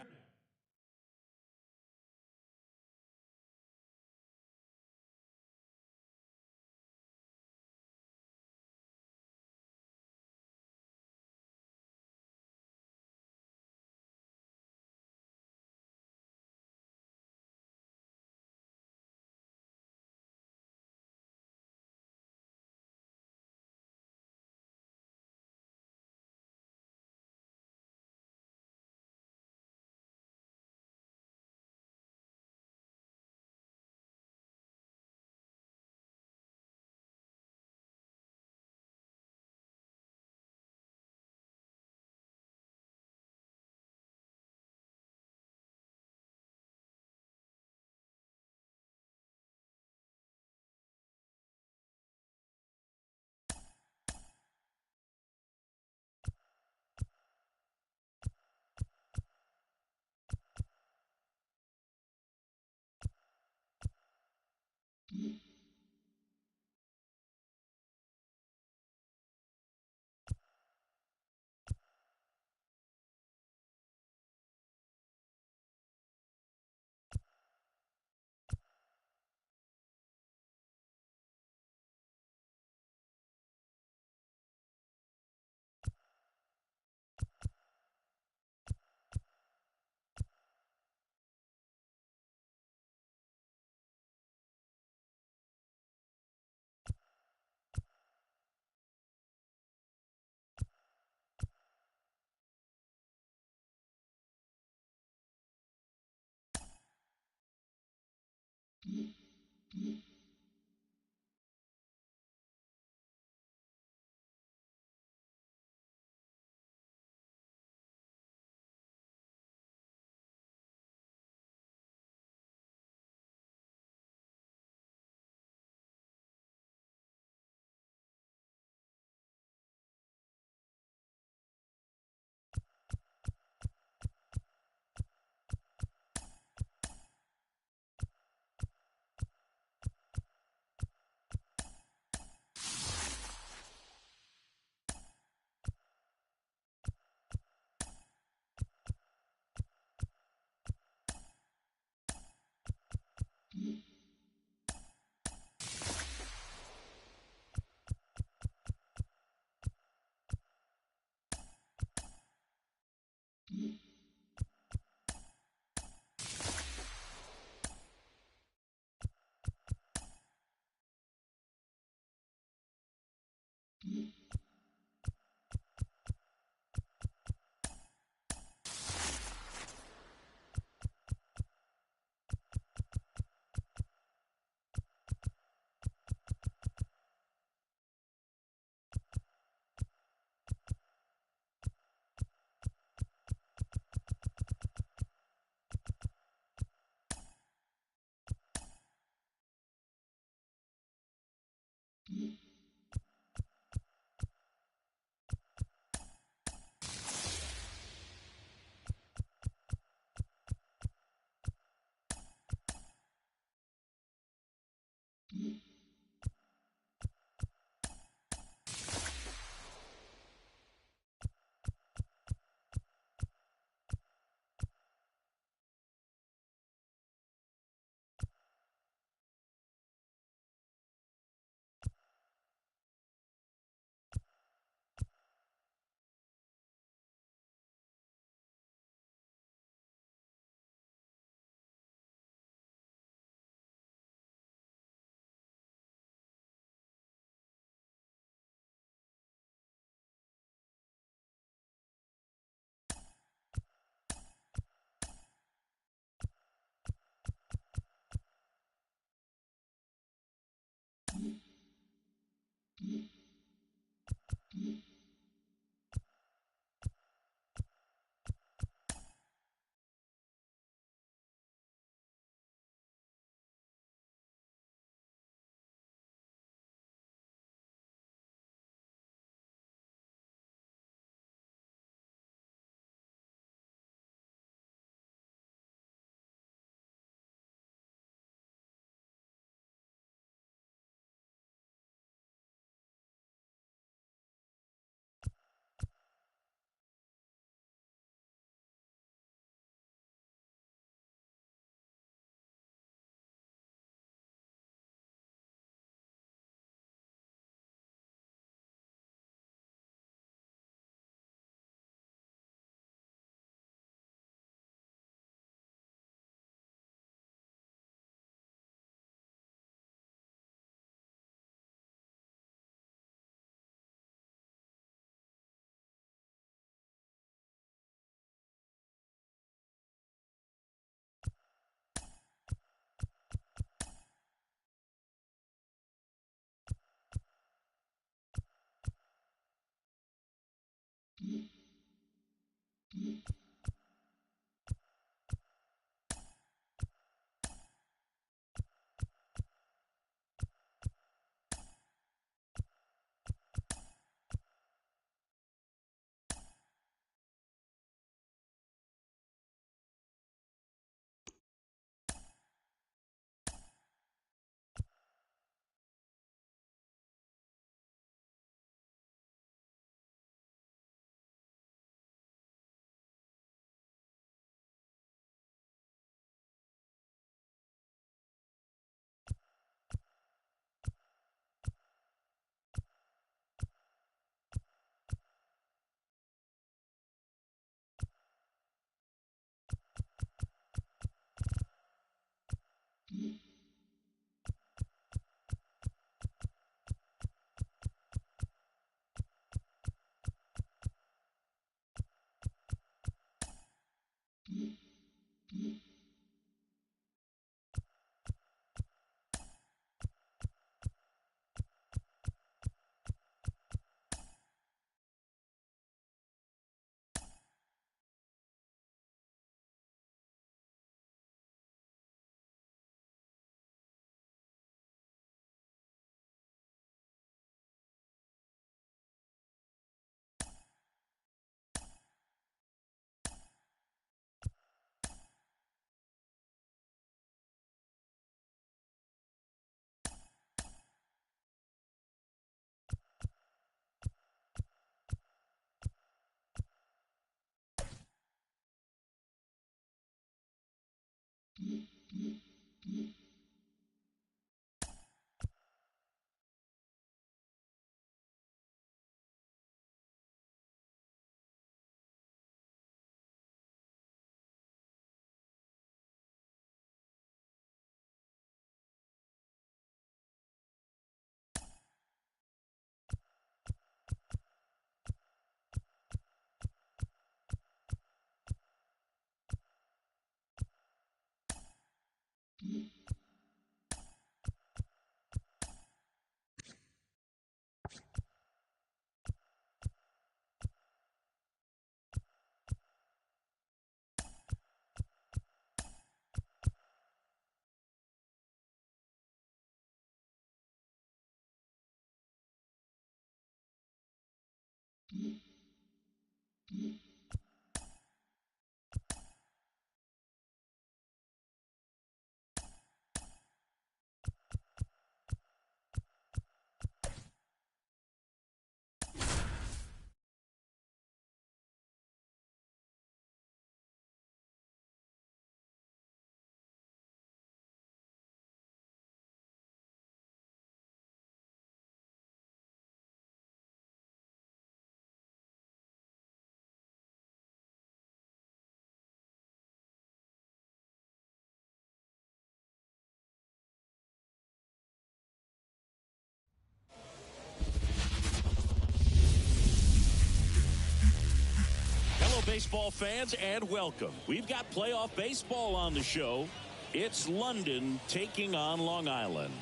[SPEAKER 1] Baseball fans, and welcome. We've got playoff baseball on the show. It's London taking on Long Island.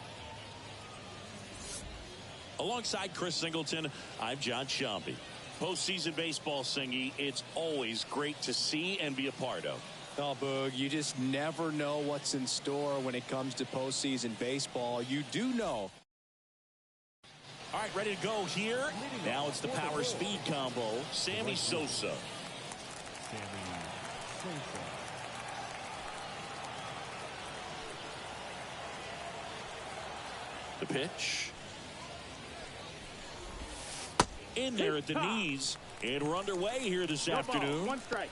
[SPEAKER 1] Alongside Chris Singleton, I'm John Sciambi. Postseason baseball, Singy, it's always great to see and be a part of.
[SPEAKER 3] Oh, Boog, you just never know what's in store when it comes to postseason baseball. You do know.
[SPEAKER 1] All right, ready to go here. Now it's the power speed combo. Sammy Sosa. The pitch. In there at the knees. And we're underway here this afternoon.
[SPEAKER 4] One strike.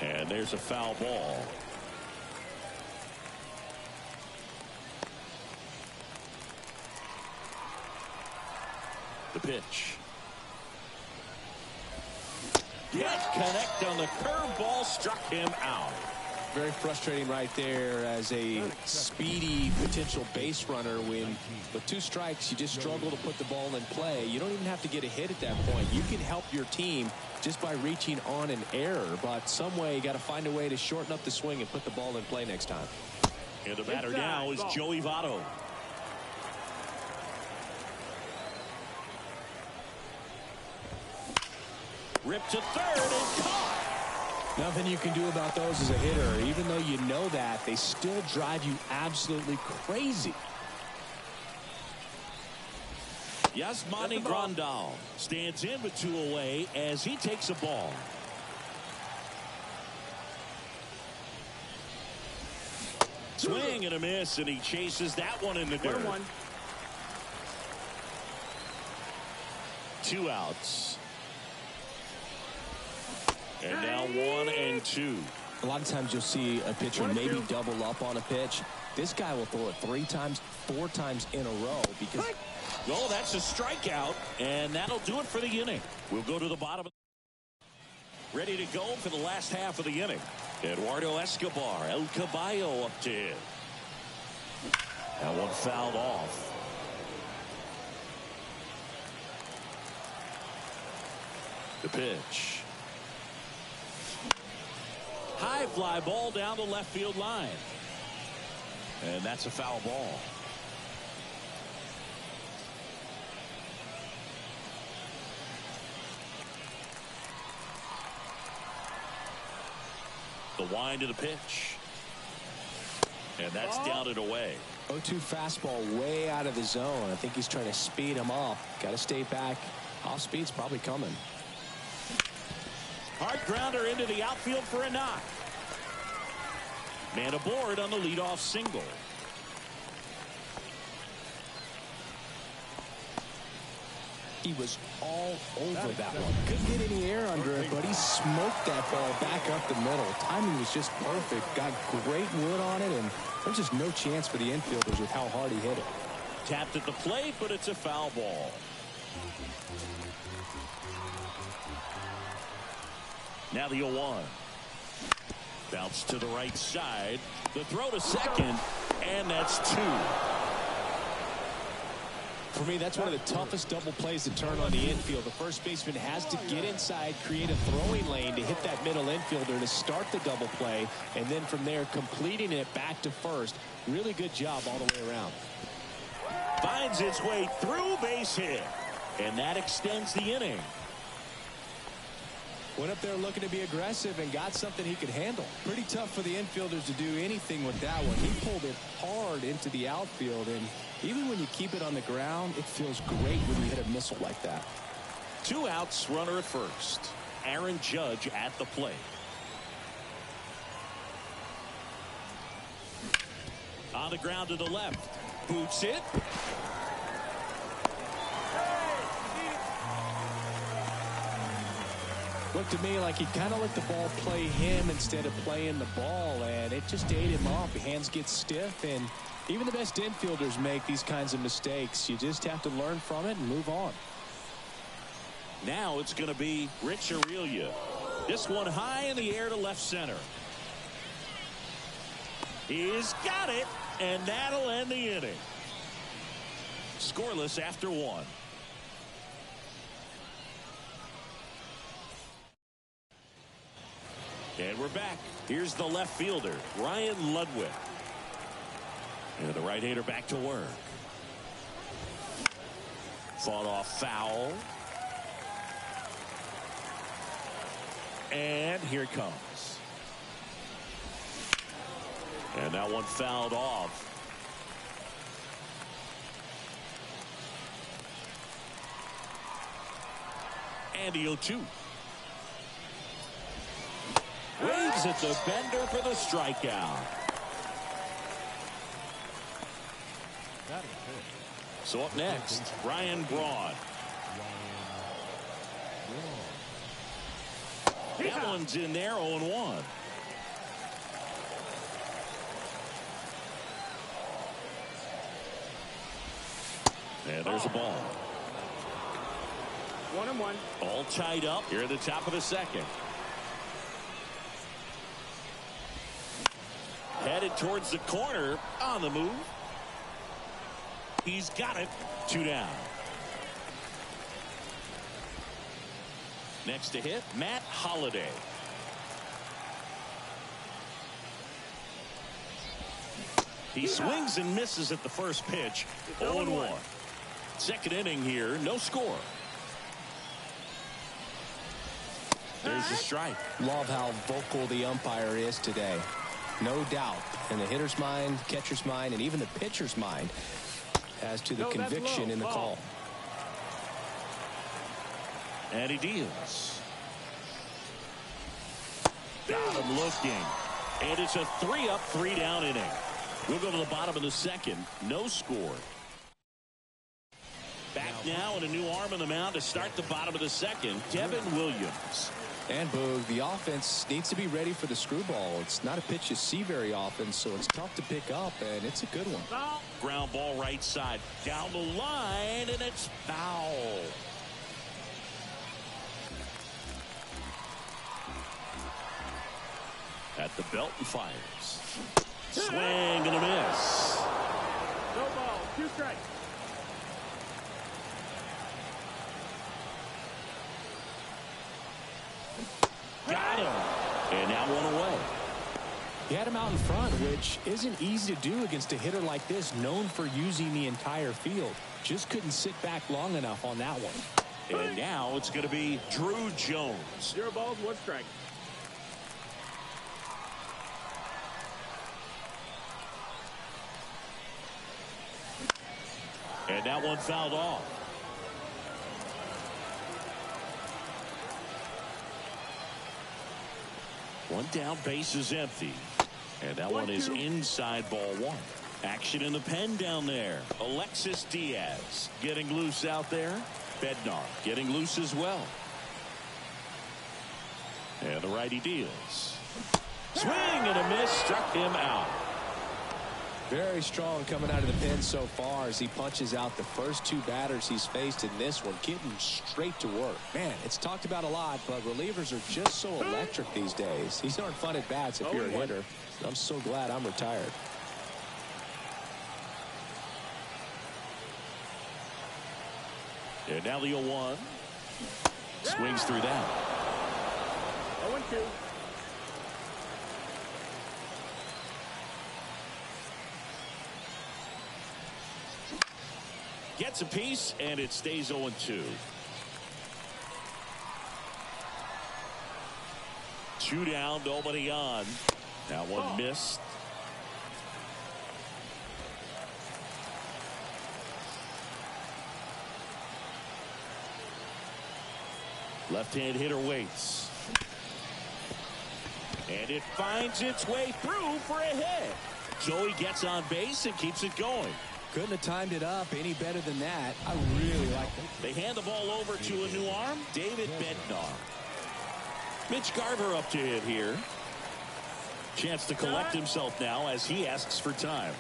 [SPEAKER 1] And there's a foul ball. The pitch. Can't connect on the curveball, struck him out.
[SPEAKER 3] Very frustrating right there as a speedy potential base runner when with 2 strikes you just struggle to put the ball in play. You don't even have to get a hit at that point. You can help your team just by reaching on an error, but some way you got to find a way to shorten up the swing and put the ball in play next time.
[SPEAKER 1] And the batter now is Joey Votto. Ripped to third and caught.
[SPEAKER 3] Nothing you can do about those as a hitter. Even though you know that, they still drive you absolutely crazy.
[SPEAKER 1] Yasmani Grandal stands in with 2 away as he takes a ball. Swing and a miss, and he chases that one in the dirt.
[SPEAKER 4] 1-1.
[SPEAKER 1] 2 outs. And now 1 and 2.
[SPEAKER 3] A lot of times you'll see a pitcher maybe double up on a pitch. This guy will throw it 3 times, 4 times in a row because...
[SPEAKER 1] Oh, that's a strikeout, and that'll do it for the inning. We'll go to the bottom. Ready to go for the last half of the inning. Eduardo Escobar, El Caballo up to hit. That one fouled off. The pitch. High fly ball down the left field line. And that's a foul ball. The wind of the pitch. And that's down and away.
[SPEAKER 3] 0-2 fastball way out of the zone. I think he's trying to speed him off. Got to stay back. Off speed's probably coming.
[SPEAKER 1] Hard grounder into the outfield for a knock. Man aboard on the leadoff single.
[SPEAKER 3] He was all over that one. Couldn't get any air under it, but he smoked that ball back up the middle. Timing was just perfect. Got great wood on it, and there's just no chance for the infielders with how hard he hit it.
[SPEAKER 1] Tapped at the plate, but it's a foul ball. Now the 0-1. Bounce to the right side. The throw to second, and that's 2.
[SPEAKER 3] For me, that's one of the toughest double plays to turn on the infield. The first baseman has to get inside, create a throwing lane to hit that middle infielder to start the double play, and then from there completing it back to first. Really good job all the way around.
[SPEAKER 1] Finds its way through, base hit, and that extends the inning.
[SPEAKER 3] Went up there looking to be aggressive and got something he could handle. Pretty tough for the infielders to do anything with that one. He pulled it hard into the outfield, and even when you keep it on the ground, it feels great when you hit a missile like that.
[SPEAKER 1] 2 outs, runner at first. Aaron Judge at the plate. On the ground to the left. Boots it.
[SPEAKER 3] Looked to me like he kind of let the ball play him instead of playing the ball, and it just ate him off. The hands get stiff, and even the best infielders make these kinds of mistakes. You just have to learn from it and move on.
[SPEAKER 1] Now it's going to be Rich Aurelia. This one high in the air to left center. He's got it, and that'll end the inning. Scoreless after 1. And we're back. Here's the left fielder, Ryan Ludwig. And the right-hander back to work. Fought off foul. And here it comes. And that one fouled off. And the 0-2. Waves at the bender for the strikeout. So up next, Ryan Braun. That one's in there, 0-1. And there's a ball.
[SPEAKER 4] 1-1.
[SPEAKER 1] All tied up here at the top of the second. Headed towards the corner, on the move. He's got it. 2 down. Next to hit, Matt Holliday. He swings and misses at the first pitch. 0-1. Second inning here, no score. There's the strike.
[SPEAKER 3] Love how vocal the umpire is today. No doubt in the hitter's mind, catcher's mind, and even the pitcher's mind as to the conviction in the call.
[SPEAKER 1] And he deals. Got him looking. And it's a 3-up, 3-down inning. We'll go to the bottom of the second. No score. Back now and a new arm on the mound to start the bottom of the second. Devin Williams.
[SPEAKER 3] And Boog, the offense needs to be ready for the screwball. It's not a pitch you see very often, so it's tough to pick up, and it's a good one.
[SPEAKER 1] Ground ball right side. Down the line, and it's foul. At the belt and fires. Swing and a miss.
[SPEAKER 4] No ball. 2 strikes.
[SPEAKER 1] Got him. And now 1 away.
[SPEAKER 3] He had him out in front, which isn't easy to do against a hitter like this, known for using the entire field. Just couldn't sit back long enough on that one.
[SPEAKER 1] And now it's going to be Drew Jones.
[SPEAKER 4] 0 balls, 1 strike.
[SPEAKER 1] And that one fouled off. One down, base is empty. And that one is inside ball 1. Action in the pen down there. Alexis Diaz getting loose out there. Bednar getting loose as well. And the righty deals. Swing and a miss, struck him out.
[SPEAKER 3] Very strong coming out of the pen so far as he punches out the first 2 batters he's faced in this one, getting straight to work. Man, it's talked about a lot, but relievers are just so electric these days. These aren't fun at bats if you're a hitter. I'm so glad I'm retired.
[SPEAKER 1] And now the 0-1. Swings through that.
[SPEAKER 4] 0-2.
[SPEAKER 1] Gets a piece, and it stays 0-2. 2 down, nobody on. That one missed. Left-hand hitter waits. And it finds its way through for a hit. Joey gets on base and keeps it going.
[SPEAKER 3] Couldn't have timed it up any better than that. I really like it.
[SPEAKER 1] They hand the ball over to a new arm, David Bednar. Mitch Garver up to hit here. Chance to collect himself now as he asks for time.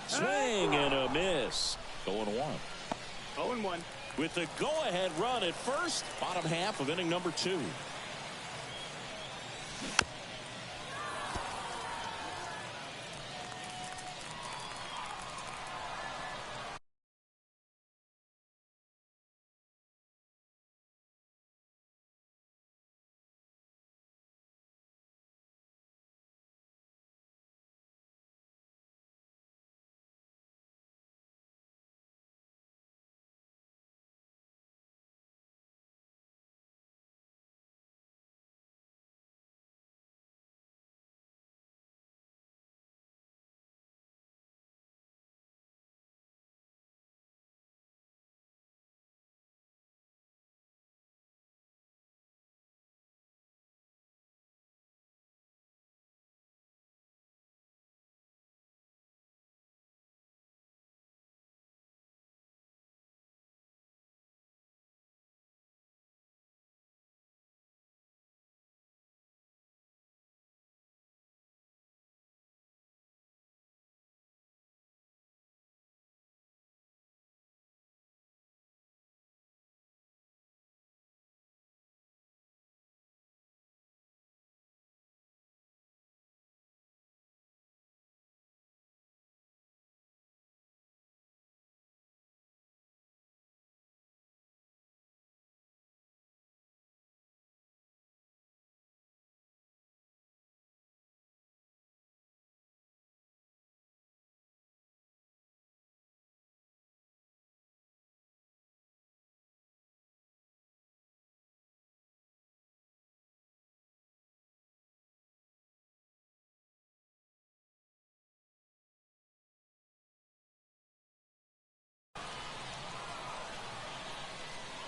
[SPEAKER 1] Swing and a miss. 0-1.
[SPEAKER 4] 0-1.
[SPEAKER 1] With the go-ahead run at first, bottom half of inning number 2.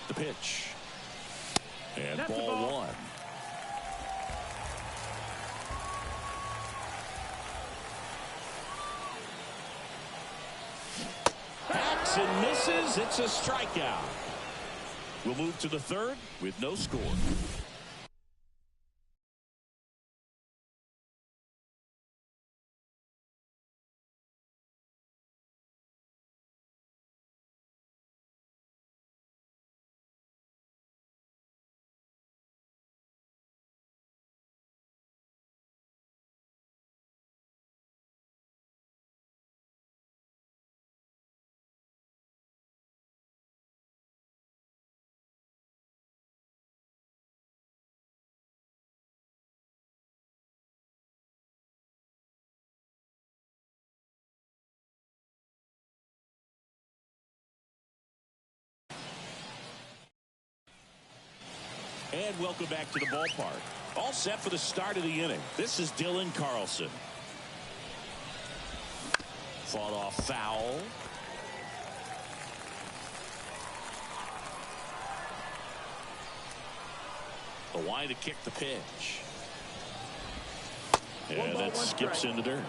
[SPEAKER 1] The pitch. And
[SPEAKER 4] That's the
[SPEAKER 1] ball
[SPEAKER 4] ball.
[SPEAKER 1] one. Hacks and misses. It's a strikeout. We'll move to the third with no score. And welcome back to the ballpark. All set for the start of the inning. This is Dylan Carlson. Fought off foul. The line to kick the pitch. And that skips in the dirt.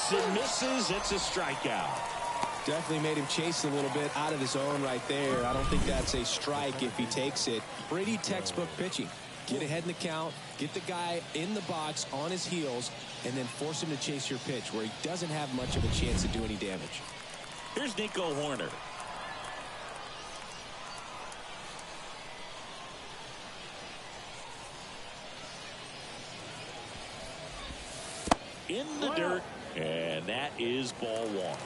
[SPEAKER 1] Hits and misses. It's a strikeout.
[SPEAKER 3] Definitely made him chase a little bit out of his zone right there. I don't think that's a strike if he takes it. Pretty textbook pitching. Get ahead in the count, get the guy in the box on his heels, and then force him to chase your pitch where he doesn't have much of a chance to do any damage.
[SPEAKER 1] Here's Nico Hoerner. In the dirt, and that is ball one.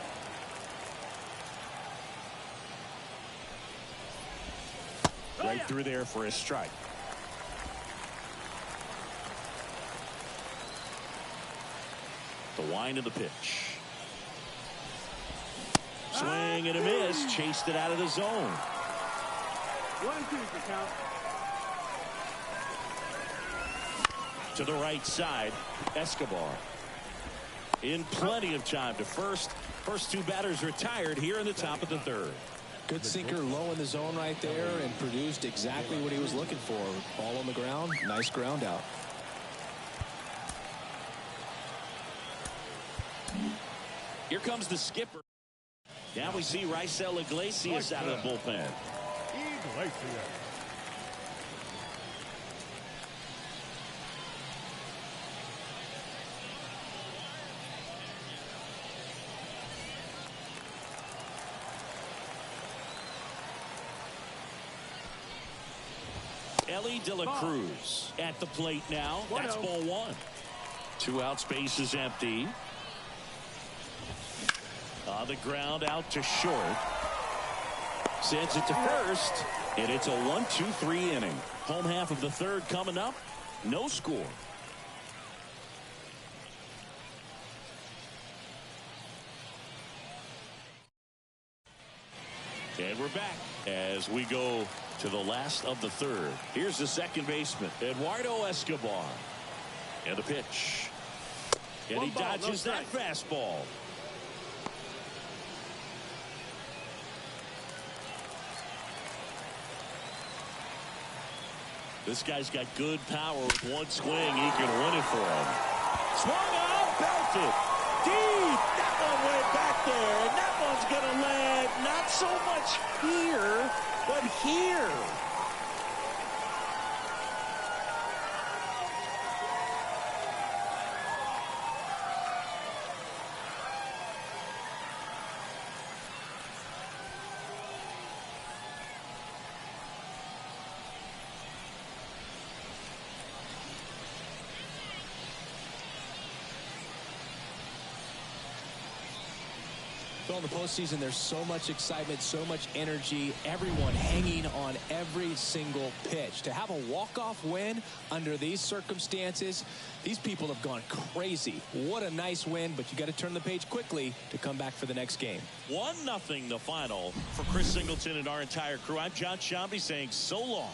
[SPEAKER 1] Right through there for a strike. The wind of the pitch. Swing and a miss. Chased it out of the zone.
[SPEAKER 4] 1-2 for count.
[SPEAKER 1] To the right side, Escobar. In plenty of time to first. First two batters retired here in the top of the third.
[SPEAKER 3] Good sinker low in the zone right there and produced exactly what he was looking for. Ball on the ground, nice ground out.
[SPEAKER 1] Here comes the skipper. Now we see Raisel Iglesias out of the bullpen.
[SPEAKER 2] Iglesias.
[SPEAKER 1] Elly De La Cruz at the plate now. That's ball one. 2 outs, base is empty. On the ground, out to short. Sends it to first, and it's a 1-2-3 inning. Home half of the third coming up. No score. And we're back as we go to the last of the third. Here's the second baseman, Eduardo Escobar. And the pitch. And he dodges that fastball. This guy's got good power. With one swing, he can win it for him. Swung out, belted. Deep. That one went back there. And that one's going to land not so much here, but here.
[SPEAKER 3] Well, in the postseason, there's so much excitement, so much energy, everyone hanging on every single pitch. To have a walk-off win under these circumstances, these people have gone crazy. What a nice win, but you got to turn the page quickly to come back for the next game.
[SPEAKER 1] 1-0 the final. For Chris Singleton and our entire crew, I'm John Sciambi saying so long.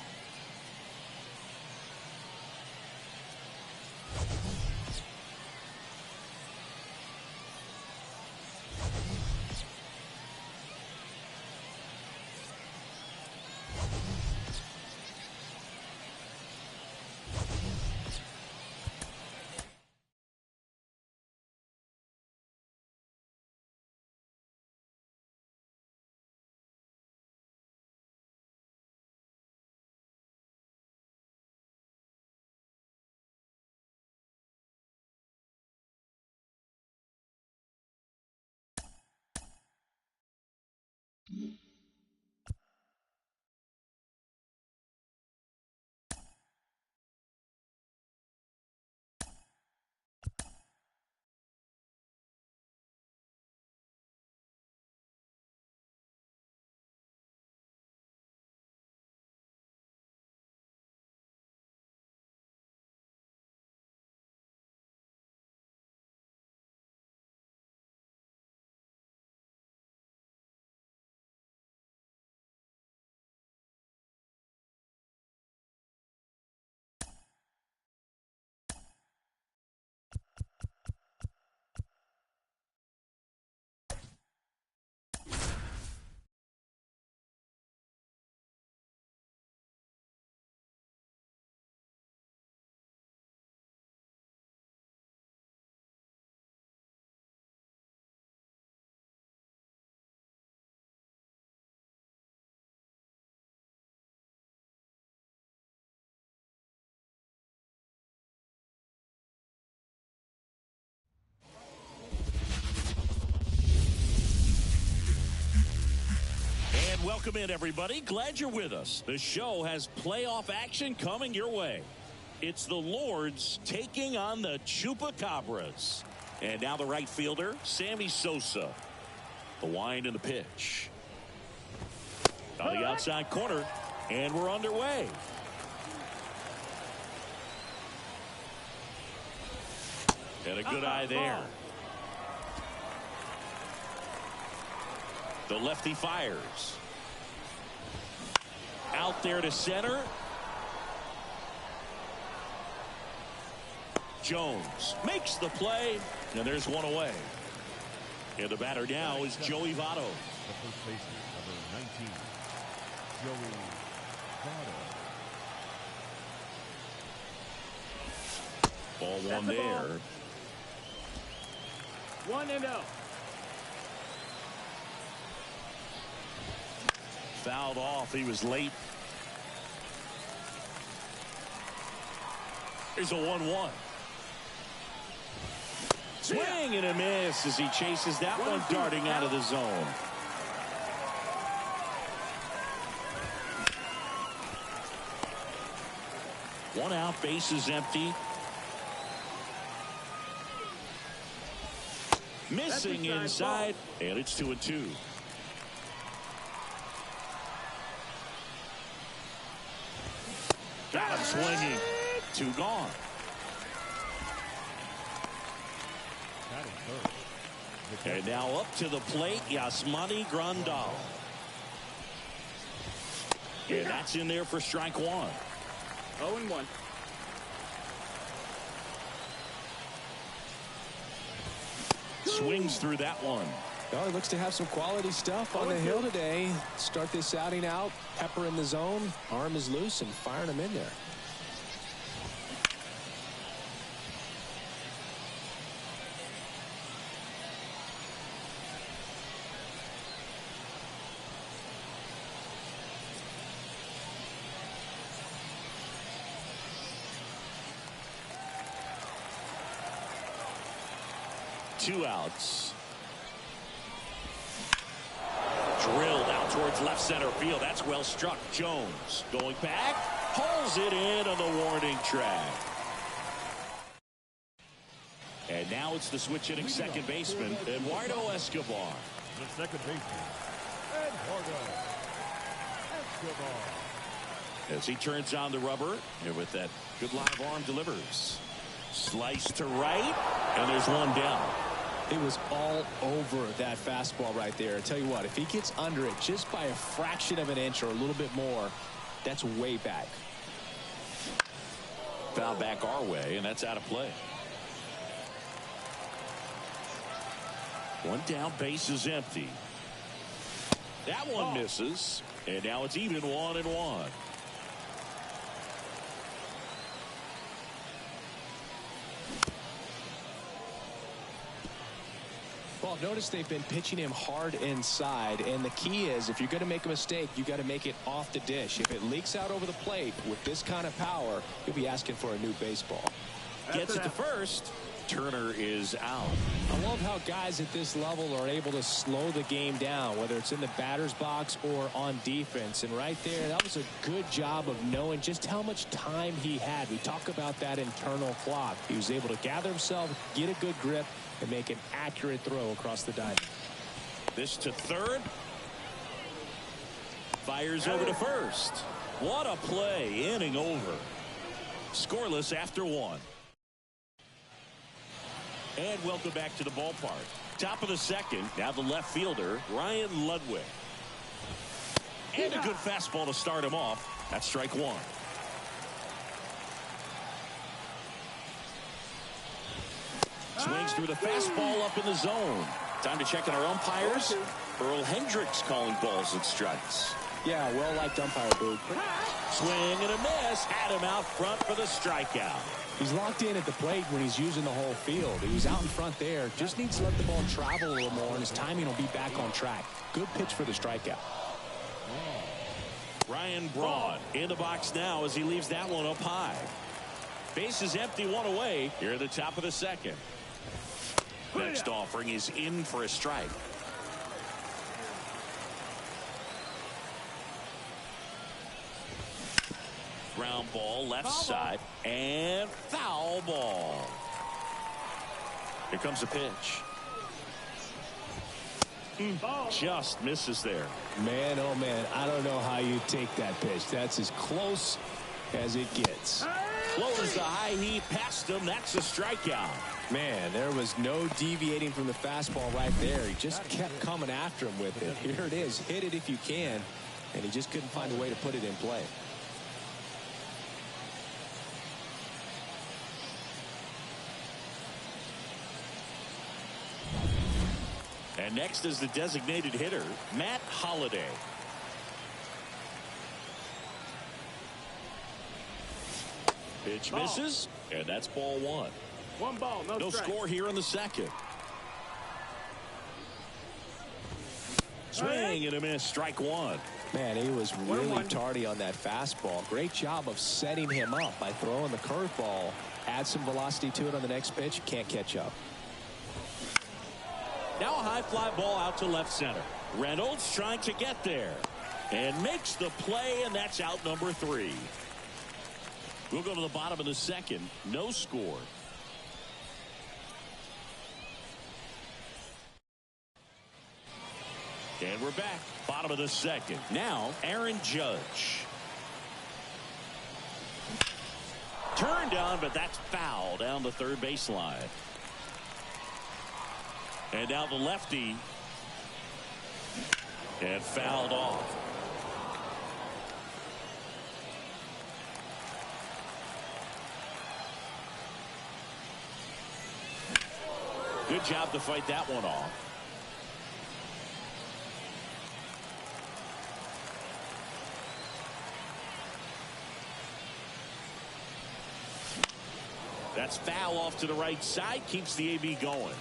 [SPEAKER 1] Welcome in, everybody. Glad you're with us. The show has playoff action coming your way. It's the Lords taking on the Chupacabras. And now the right fielder, Sammy Sosa. The wind and the pitch. On the outside corner, and we're underway. And a good eye there. The lefty fires. Out there to center. Jones makes the play, and there's one away. And the batter now is Joey Votto.
[SPEAKER 2] The first baseman, number 19, Joey Votto.
[SPEAKER 1] Ball one there.
[SPEAKER 4] 1-0.
[SPEAKER 1] Fouled off. He was late. Here's a 1-1. Swing and a miss as he chases that one darting out of the zone. One out, base is empty. Missing inside, and it's 2-2. Got him swinging. 2 gone. And now up to the plate, Yasmani Grandal. And that's in there for strike 1.
[SPEAKER 4] 0-1.
[SPEAKER 1] Swings through that one.
[SPEAKER 3] Well, he looks to have some quality stuff on the hill today. Start this outing out. Pepper in the zone. Arm is loose and firing him in there.
[SPEAKER 1] Two outs. Drilled out towards left center field. That's well struck. Jones going back. Pulls it in on the warning track. And now it's the switch hitting second baseman, Eduardo Escobar.
[SPEAKER 2] the second baseman, Eduardo Escobar.
[SPEAKER 1] As he turns on the rubber, and with that good live arm delivers. Slice to right, and there's one down.
[SPEAKER 3] It was all over that fastball right there. I tell you what, if he gets under it just by a fraction of an inch or a little bit more, that's way back.
[SPEAKER 1] Foul back our way, and that's out of play. One down, base is empty. That one misses, and now it's even 1-1.
[SPEAKER 3] Well, notice they've been pitching him hard inside, and the key is if you're going to make a mistake, you got to make it off the dish. If it leaks out over the plate with this kind of power, you'll be asking for a new baseball.
[SPEAKER 1] Gets it to first. Turner is out.
[SPEAKER 3] I love how guys at this level are able to slow the game down, whether it's in the batter's box or on defense. And right there, that was a good job of knowing just how much time he had. We talk about that internal clock. He was able to gather himself, get a good grip, and make an accurate throw across the diamond.
[SPEAKER 1] This to third. Fires over to first. What a play. Inning over. Scoreless after one. And welcome back to the ballpark. Top of the second. Now the left fielder, Ryan Ludwig. And a good fastball to start him off. That's strike one. Swings through the fastball up in the zone. Time to check in our umpires. Earl Hendricks calling balls and strikes.
[SPEAKER 3] Yeah, well-liked umpire, Boog.
[SPEAKER 1] Swing and a miss. Had him out front for the strikeout.
[SPEAKER 3] He's locked in at the plate when he's using the whole field. He was out in front there. Just needs to let the ball travel a little more, and his timing will be back on track. Good pitch for the strikeout.
[SPEAKER 1] Ryan Braun in the box now as he leaves that one up high. Base is empty, one away here at the top of the second. Next offering is in for a strike. Ground ball left side and foul ball. Here comes a pitch. Just misses there.
[SPEAKER 3] Man, oh man, I don't know how you take that pitch. That's as close as it gets.
[SPEAKER 1] Blows the high heat past him. That's a strikeout.
[SPEAKER 3] Man, there was no deviating from the fastball right there. He just kept coming after him with it. Here it is. Hit it if you can. And he just couldn't find a way to put it in play.
[SPEAKER 1] And next is the designated hitter, Matt Holliday. Pitch misses, and that's ball one.
[SPEAKER 4] One ball, no strike.
[SPEAKER 1] Score here in the second. Swing and a miss, strike one.
[SPEAKER 3] Man, he was really tardy on that fastball. Great job of setting him up by throwing the curveball. Add some velocity to it on the next pitch. Can't catch up.
[SPEAKER 1] Now a high fly ball out to left center. Reynolds trying to get there and makes the play, and that's out number 3. We'll go to the bottom of the second. No score. And we're back. Bottom of the second. Now Aaron Judge. Turned on, but that's foul down the third baseline. And now the lefty. And fouled off. Good job to fight that one off. That's foul off to the right side. Keeps the AB going.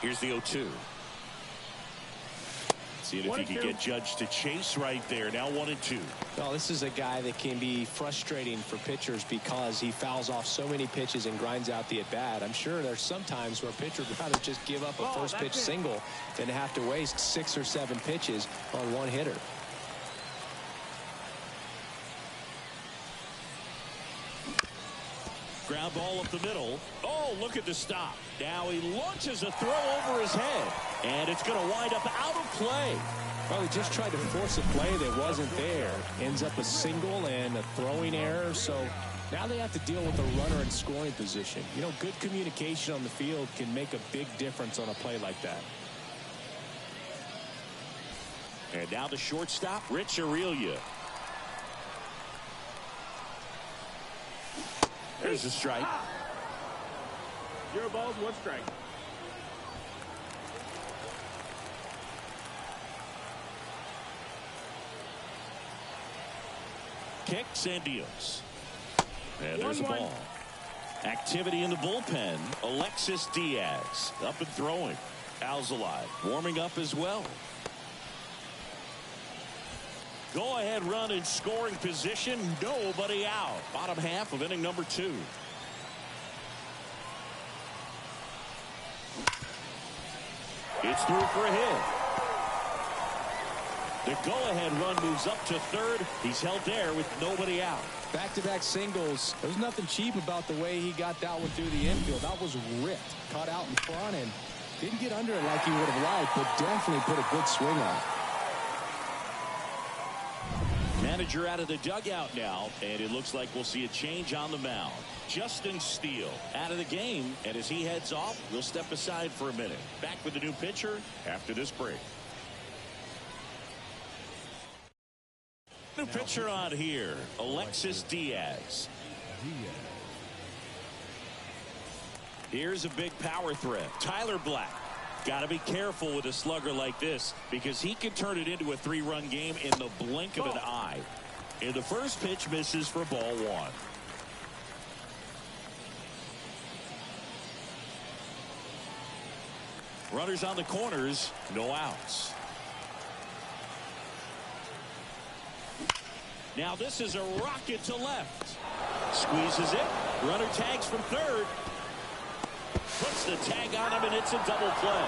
[SPEAKER 1] Here's the 0-2. Seeing if he can get Judge to chase right there. Now 1-2.
[SPEAKER 3] Well, this is a guy that can be frustrating for pitchers because he fouls off so many pitches and grinds out the at-bat. I'm sure there's some times where a pitcher would rather just give up a first pitch single than to have to waste 6 or 7 pitches on one hitter.
[SPEAKER 1] Ground ball up the middle. Oh, look at the stop. Now he launches a throw over his head. And it's going to wind up out of play.
[SPEAKER 3] Well, he just tried to force a play that wasn't there. Ends up a single and a throwing error. So now they have to deal with a runner in scoring position. You know, good communication on the field can make a big difference on a play like that.
[SPEAKER 1] And now the shortstop, Rich Aurilia. There's a strike.
[SPEAKER 4] 0 balls, 1 strike.
[SPEAKER 1] Kicks and deals. And there's a ball. Activity in the bullpen. Alexis Diaz up and throwing. Alzolay warming up as well. Go ahead run in scoring position. Nobody out. Bottom half of inning number 2. It's through for a hit. The go-ahead run moves up to third. He's held there with nobody out.
[SPEAKER 3] Back-to-back singles. There's nothing cheap about the way he got that one through the infield. That was ripped. Caught out in front and didn't get under it like he would have liked, but definitely put a good swing on it.
[SPEAKER 1] Manager out of the dugout now, and it looks like we'll see a change on the mound. Justin Steele out of the game, and as he heads off, we'll step aside for a minute. Back with the new pitcher after this break. New pitcher on here, Alexis Diaz. Here's a big power threat, Tyler Black. Got to be careful with a slugger like this because he can turn it into a 3-run game in the blink of an eye. And the first pitch misses for ball 1. Runners on the corners, no outs. Now this is a rocket to left. Squeezes it. Runner tags from third. Puts the tag on him, and it's a double play.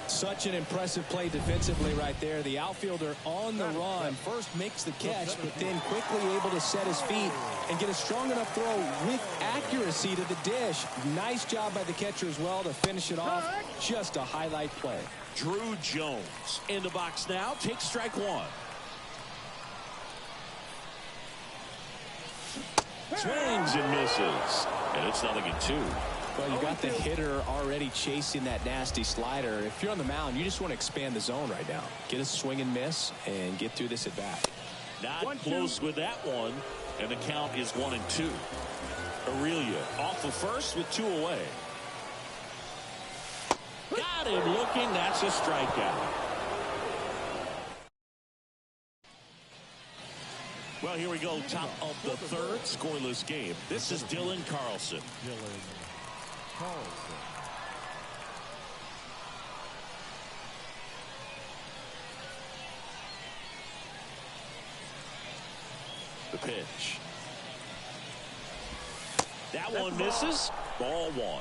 [SPEAKER 3] Such an impressive play defensively right there. The outfielder on the run first makes the catch, but then quickly able to set his feet and get a strong enough throw with accuracy to the dish. Nice job by the catcher as well to finish it off. Just a highlight play.
[SPEAKER 1] Drew Jones in the box now. Takes strike 1. Swings and misses. And it's 0-2.
[SPEAKER 3] Well, you got the hitter already chasing that nasty slider. If you're on the mound, you just want to expand the zone right now. Get a swing and miss and get through this at bat.
[SPEAKER 1] Not close with that one. And the count is 1-2. Aurilia off of first with 2 away. Got him looking. That's a strikeout. Well, here we go. Top of the third. Scoreless game. This is Dylan Carlson. The pitch. That one misses. Ball 1.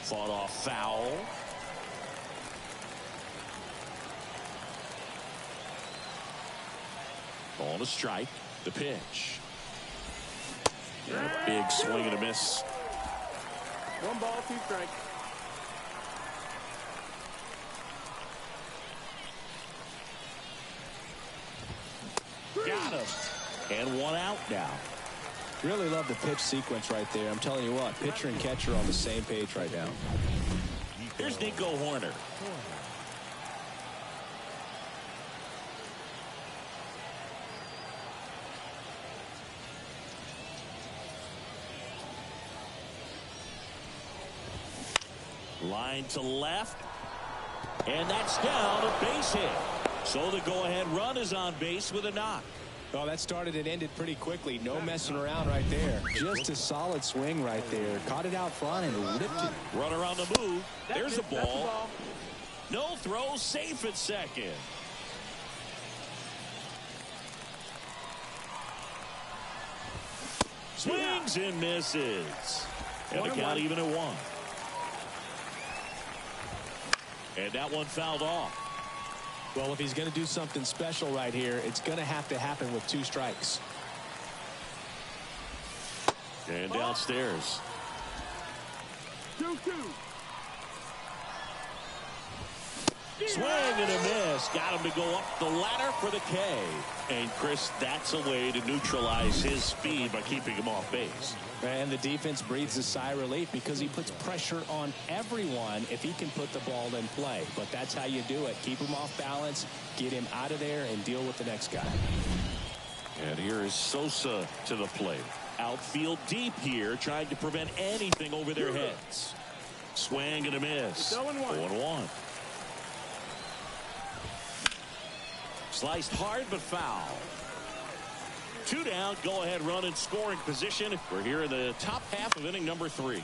[SPEAKER 1] Fought off foul. On a strike. The pitch. Big swing and a miss.
[SPEAKER 4] 1 ball, 2 strikes.
[SPEAKER 1] Got him. And 1 out now.
[SPEAKER 3] Really love the pitch sequence right there. I'm telling you what, pitcher and catcher on the same page right now.
[SPEAKER 1] Here's Nico Hoerner. Line to left. And that's down, a base hit. So the go-ahead run is on base with a knock.
[SPEAKER 3] Oh, that started and ended pretty quickly. No messing around right there. Just a solid swing right there. Caught it out front and ripped it.
[SPEAKER 1] Runner on the move. There's a ball. No throw, safe at second. Swings and misses. And the count even at 1. And that one fouled off.
[SPEAKER 3] Well, if he's going to do something special right here, it's going to have to happen with 2 strikes.
[SPEAKER 1] And downstairs.
[SPEAKER 4] 2-2.
[SPEAKER 1] Swing and a miss. Got him to go up the ladder for the K. And, Chris, that's a way to neutralize his speed by keeping him off base.
[SPEAKER 3] And the defense breathes a sigh of relief because he puts pressure on everyone if he can put the ball in play. But that's how you do it. Keep him off balance, get him out of there, and deal with the next guy.
[SPEAKER 1] And here is Sosa to the plate. Outfield deep here, trying to prevent anything over their heads. Swing and a miss. 0-1. Sliced hard but foul. 2 down, go ahead run in scoring position. We're here in the top half of inning number 3.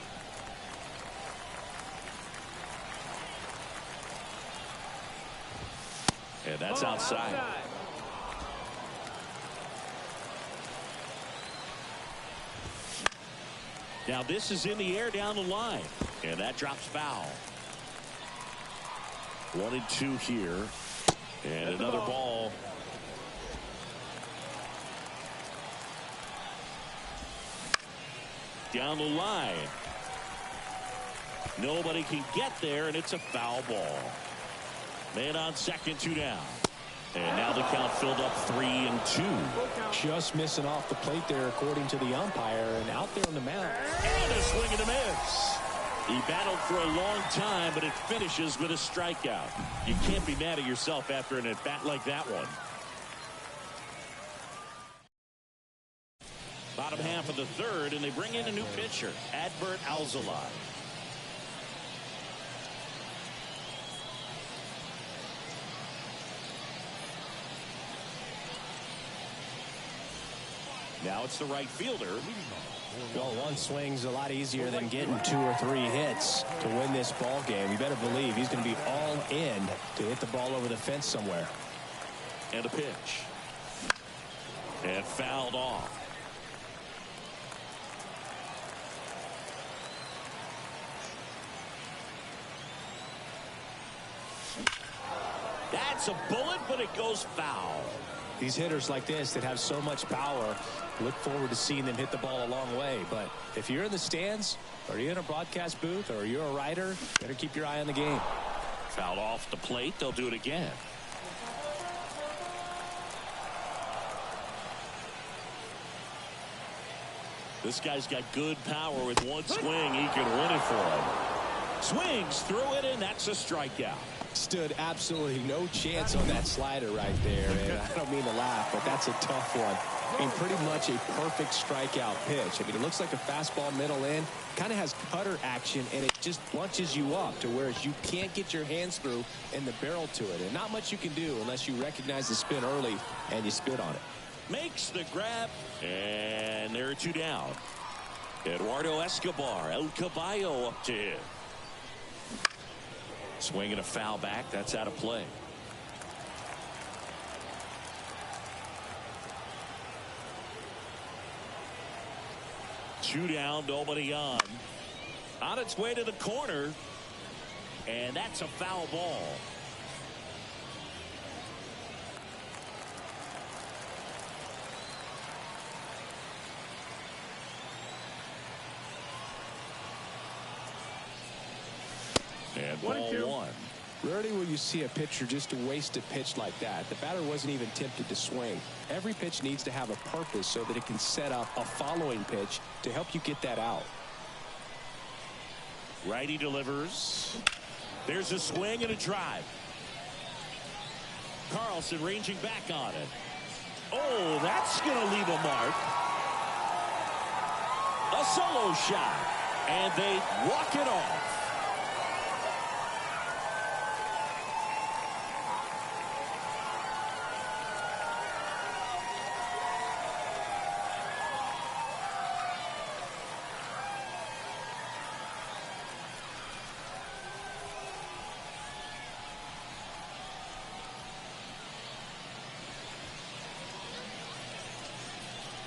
[SPEAKER 1] And that's outside. Now this is in the air down the line. And that drops foul. 1-2 here. And another ball. Down the line. Nobody can get there, and it's a foul ball. Man on second, 2 down. And now the count filled up 3-2.
[SPEAKER 3] Just missing off the plate there, according to the umpire, and out there on the mound.
[SPEAKER 1] And a swing and a miss. He battled for a long time, but it finishes with a strikeout. You can't be mad at yourself after an at-bat like that one. Bottom half of the 3rd, and they bring in a new pitcher, Adbert Alzolay. Now it's the right fielder.
[SPEAKER 3] Well, 1 swing's a lot easier than getting 2 or 3 hits to win this ball game. You better believe he's going to be all in to hit the ball over the fence somewhere.
[SPEAKER 1] And a pitch. And fouled off. That's a bullet, but it goes foul.
[SPEAKER 3] These hitters like this that have so much power, look forward to seeing them hit the ball a long way. But if you're in the stands, or you're in a broadcast booth, or you're a writer, better keep your eye on the game.
[SPEAKER 1] Fouled off the plate. They'll do it again. This guy's got good power. With 1 swing, he can win it for him. Swings through it, and that's a strikeout.
[SPEAKER 3] Stood absolutely no chance on that slider right there. And I don't mean to laugh, but that's a tough one. I mean, pretty much a perfect strikeout pitch. I mean, it looks like a fastball middle in. Kind of has cutter action, and it just bunches you up to where you can't get your hands through and the barrel to it. And not much you can do unless you recognize the spin early and you spit on it.
[SPEAKER 1] Makes the grab, and there are 2 down. Eduardo Escobar, El Caballo up to hit. Swing and a foul back. That's out of play. Two down, nobody on. On its way to the corner. And that's a foul ball. And ball 1.
[SPEAKER 3] Rarely will you see a pitcher just waste a pitch like that. The batter wasn't even tempted to swing. Every pitch needs to have a purpose so that it can set up a following pitch to help you get that out.
[SPEAKER 1] Righty delivers. There's a swing and a drive. Carlson ranging back on it. Oh, that's going to leave a mark. A solo shot. And they walk it off.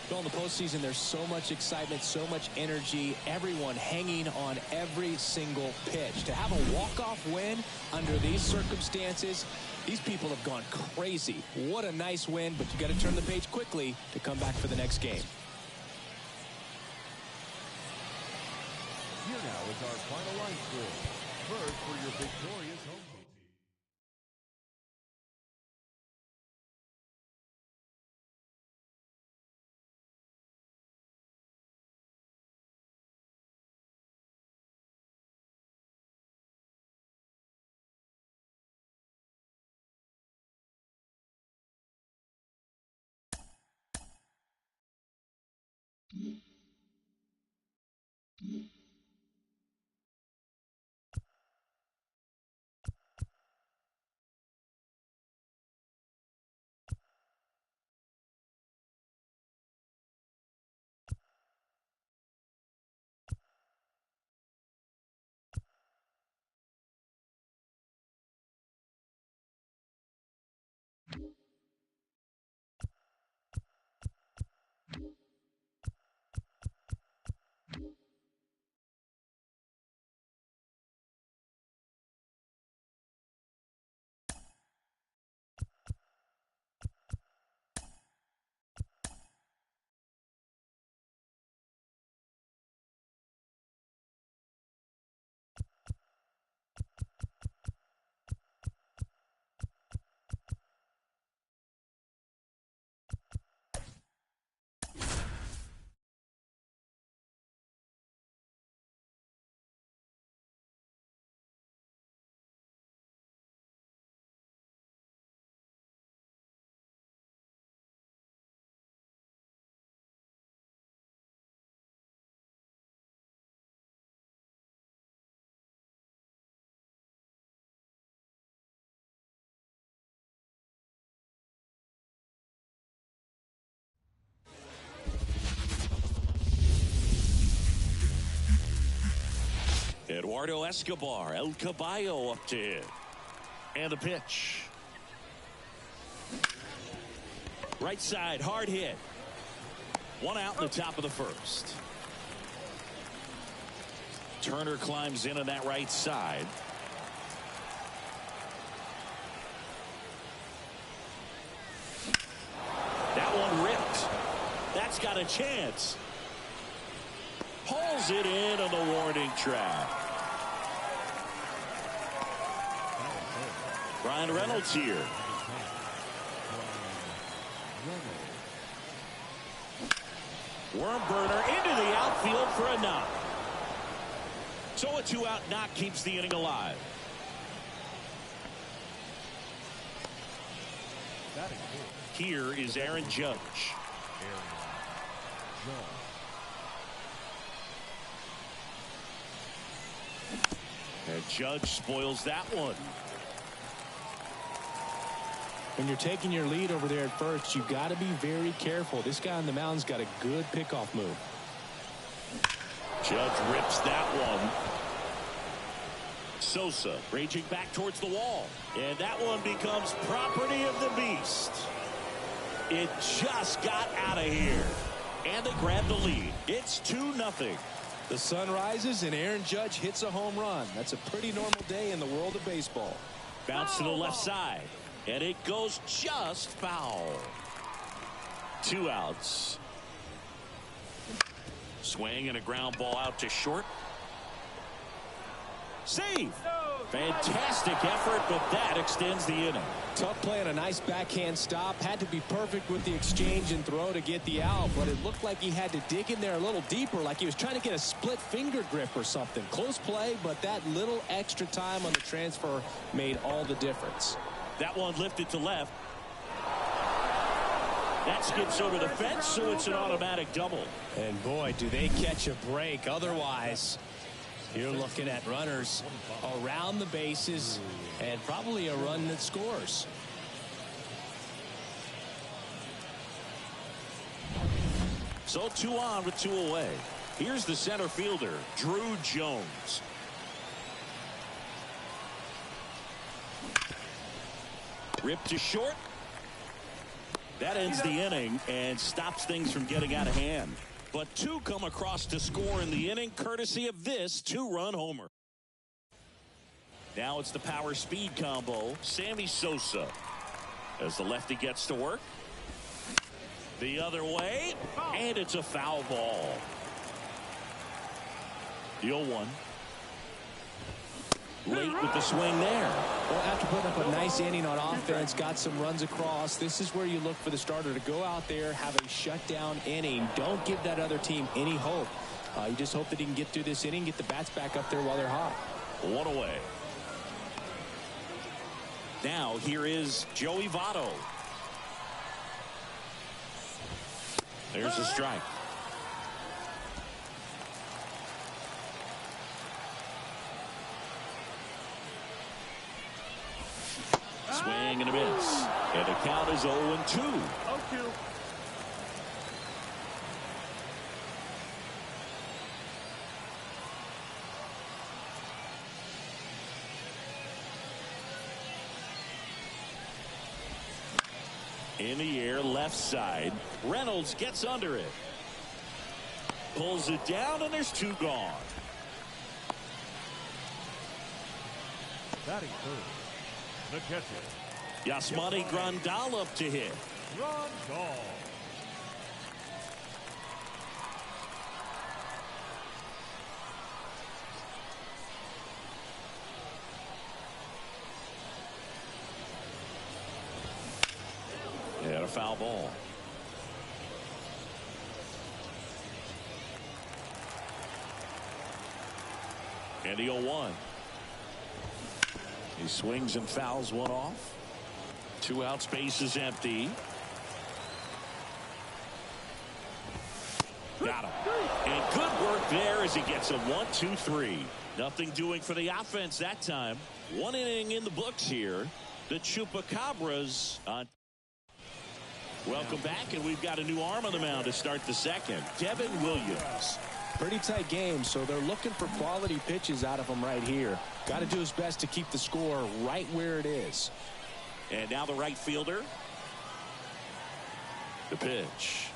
[SPEAKER 3] Well, in the postseason, there's so much excitement, so much energy, everyone hanging on every single pitch. To have a walk-off win under these circumstances, these people have gone crazy. What a nice win, but you got to turn the page quickly to come back for the next game.
[SPEAKER 2] Here now is our final line score. First for your victorious home team.
[SPEAKER 1] Eduardo Escobar, El Caballo up to hit. And the pitch. Right side, hard hit. One out in the top of the first. Turner climbs in on that right side. That one ripped. That's got a chance. Pulls it in on the warning track. Brian Reynolds here. Worm burner into the outfield for a knock. So a 2-out knock keeps the inning alive. Here is Aaron Judge. And Judge spoils that one.
[SPEAKER 3] When you're taking your lead over there at first, you got to be very careful. This guy on the mound's got a good pickoff move.
[SPEAKER 1] Judge rips that one. Sosa raging back towards the wall. And that one becomes property of the beast. It just got out of here. And they grab the lead. It's 2-0.
[SPEAKER 3] The sun rises and Aaron Judge hits a home run. That's a pretty normal day in the world of baseball.
[SPEAKER 1] Bounce to the left side. And it goes just foul. 2 outs. Swing and a ground ball out to short. Save. Fantastic effort, but that extends the inning.
[SPEAKER 3] Tough play and a nice backhand stop. Had to be perfect with the exchange and throw to get the out, but it looked like he had to dig in there a little deeper, like he was trying to get a split finger grip or something. Close play, but that little extra time on the transfer made all the difference.
[SPEAKER 1] That one lifted to left. That skips over the fence, so it's an automatic double.
[SPEAKER 3] And boy, do they catch a break. Otherwise, you're looking at runners around the bases and probably a run that scores.
[SPEAKER 1] So 2 on with 2 away. Here's the center fielder, Drew Jones. Ripped to short. That ends the inning and stops things from getting out of hand. But two come across to score in the inning, courtesy of this two-run homer. Now it's the power speed combo. Sammy Sosa as the lefty gets to work. The other way, and it's a foul ball. The 0-1. Late with the swing there.
[SPEAKER 3] Well, after putting up a nice inning on offense, got some runs across, this is where you look for the starter to go out there, have a shutdown inning. Don't give that other team any hope. You just hope that he can get through this inning, get the bats back up there while they're hot.
[SPEAKER 1] One away. Now here is Joey Votto. There's a strike. Swing and a miss. And the count is 0-2.
[SPEAKER 4] 0-2.
[SPEAKER 1] In the air, left side. Reynolds gets under it. Pulls it down, and there's two gone.
[SPEAKER 2] Batting third, the catcher,
[SPEAKER 1] Yasmani Grandal up to hit.
[SPEAKER 2] Grandal.
[SPEAKER 1] And a foul ball. And the 0-1. He swings and fouls one off. 2 outs, base is empty. Got him. And good work there as he gets a 1-2-3. Nothing doing for the offense that time. 1 inning in the books here. The Chupacabras on. Welcome back, and we've got a new arm on the mound to start the second. Devin Williams.
[SPEAKER 3] Pretty tight game, so they're looking for quality pitches out of him right here. Got to do his best to keep the score right where it is.
[SPEAKER 1] And now the right fielder. The pitch.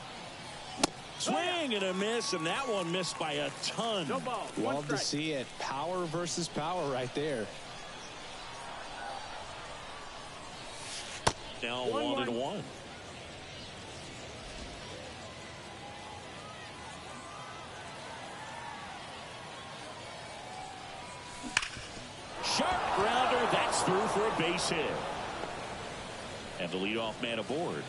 [SPEAKER 1] Swing and a miss, and that one missed by a ton.
[SPEAKER 4] No ball.
[SPEAKER 3] Love to see it. Power versus power right there.
[SPEAKER 1] Now 1-1. Sharp grounder, that's through for a base hit. And the leadoff man aboard.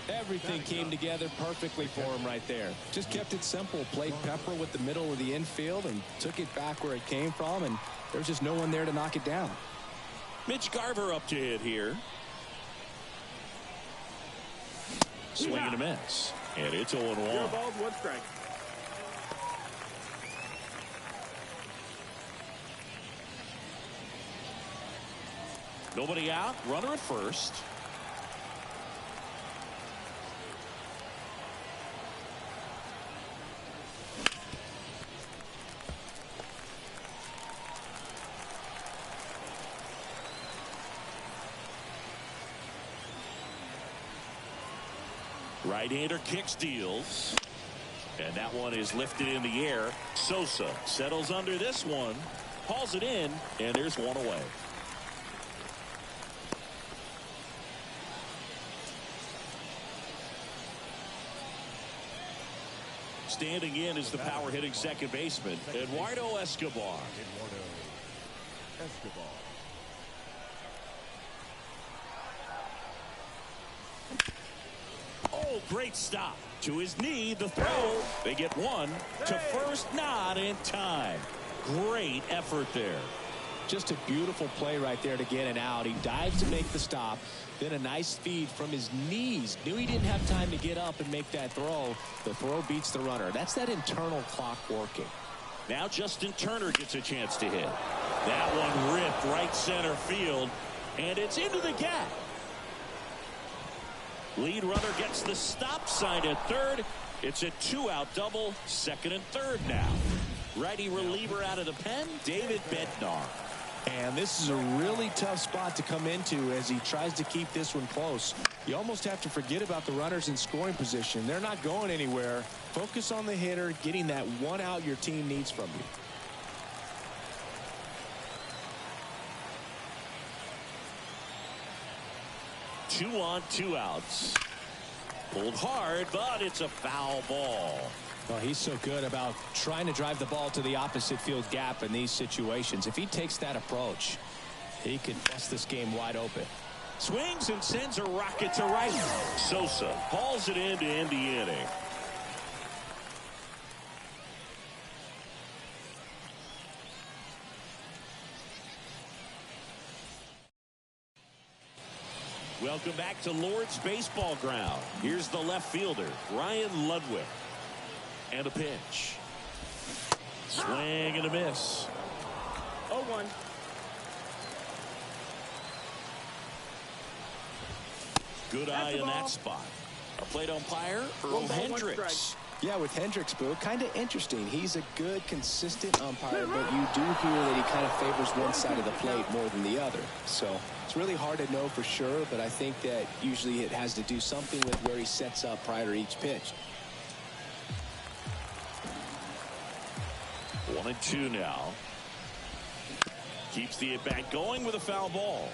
[SPEAKER 3] Everything came together perfectly for him right there. Just kept it simple. Played pepper with the middle of the infield and took it back where it came from, and there's just no one there to knock it down.
[SPEAKER 1] Mitch Garver up to hit here. Swing and a miss. And it's 0-1.
[SPEAKER 4] 0 balls, 1 strike.
[SPEAKER 1] Nobody out. Runner at first. Right-hander kicks, deals. And that one is lifted in the air. Sosa settles under this one. Hauls it in, and there's one away. Standing in is the power hitting second baseman, Eduardo Escobar.
[SPEAKER 2] Eduardo Escobar.
[SPEAKER 1] Oh, great stop. To his knee, the throw. They get one to first, not in time. Great effort there.
[SPEAKER 3] Just a beautiful play right there to get it out. He dives to make the stop. Then a nice feed from his knees. Knew he didn't have time to get up and make that throw. The throw beats the runner. That's that internal clock working.
[SPEAKER 1] Now Justin Turner gets a chance to hit. That one ripped right center field, and it's into the gap. Lead runner gets the stop sign at third. It's a 2-out double, second and third now. Righty reliever out of the pen, David Bednar.
[SPEAKER 3] And this is a really tough spot to come into as he tries to keep this one close. You almost have to forget about the runners in scoring position. They're not going anywhere. Focus on the hitter, getting that one out your team needs from you.
[SPEAKER 1] 2 on, 2 outs. Pulled hard, but it's a foul ball.
[SPEAKER 3] Well, he's so good about trying to drive the ball to the opposite field gap in these situations. If he takes that approach, he could bust this game wide open.
[SPEAKER 1] Swings and sends a rocket to right. Sosa hauls it in to end the inning. Welcome back to Lord's Baseball Ground. Here's the left fielder, Ryan Ludwig. And a pitch. Swing and a miss.
[SPEAKER 4] 0-1.
[SPEAKER 1] Good eye in that spot. Our plate umpire, Earl Hendricks.
[SPEAKER 3] Yeah, with Hendricks, Boo, kind of interesting. He's a good, consistent umpire, but you do hear that he kind of favors one side of the plate more than the other. So it's really hard to know for sure, but I think that usually it has to do something with where he sets up prior to each pitch.
[SPEAKER 1] 1-2 now. Keeps the at-bat going with a foul ball.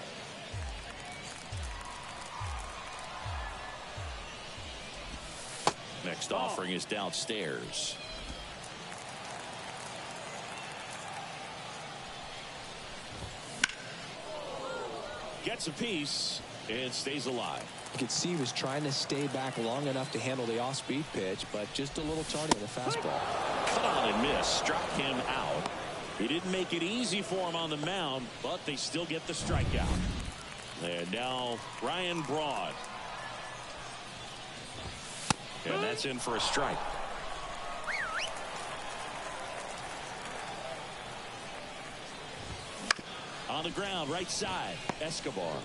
[SPEAKER 1] Next offering is downstairs. Gets a piece and stays alive.
[SPEAKER 3] You could see he was trying to stay back long enough to handle the off-speed pitch, but just a little tardy on the fastball.
[SPEAKER 1] Cut on and miss. Struck him out. He didn't make it easy for him on the mound, but they still get the strikeout. And now Ryan Braun. And that's in for a strike. On the ground, right side, Escobar.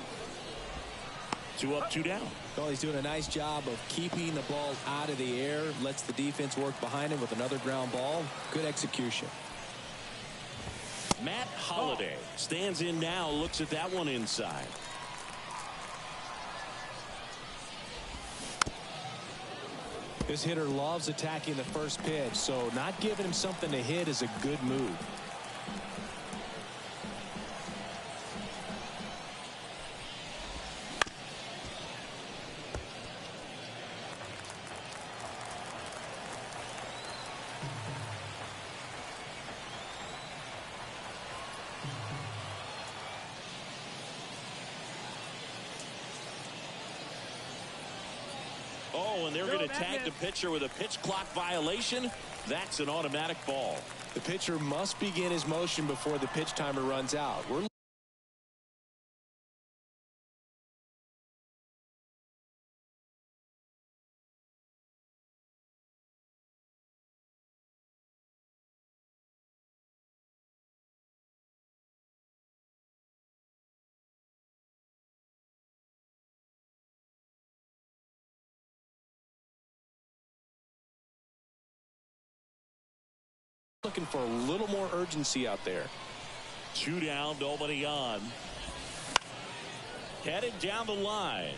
[SPEAKER 1] 2 up, 2 down.
[SPEAKER 3] Well, he's doing a nice job of keeping the ball out of the air. Lets the defense work behind him with another ground ball. Good execution.
[SPEAKER 1] Matt Holliday stands in now, looks at that one inside.
[SPEAKER 3] This hitter loves attacking the first pitch, so not giving him something to hit is a good move.
[SPEAKER 1] Oh, and they're going to tag the pitcher with a pitch clock violation. That's an automatic ball.
[SPEAKER 3] The pitcher must begin his motion before the pitch timer runs out. We're looking for a little more urgency out there.
[SPEAKER 1] 2 down, nobody on. Headed down the line.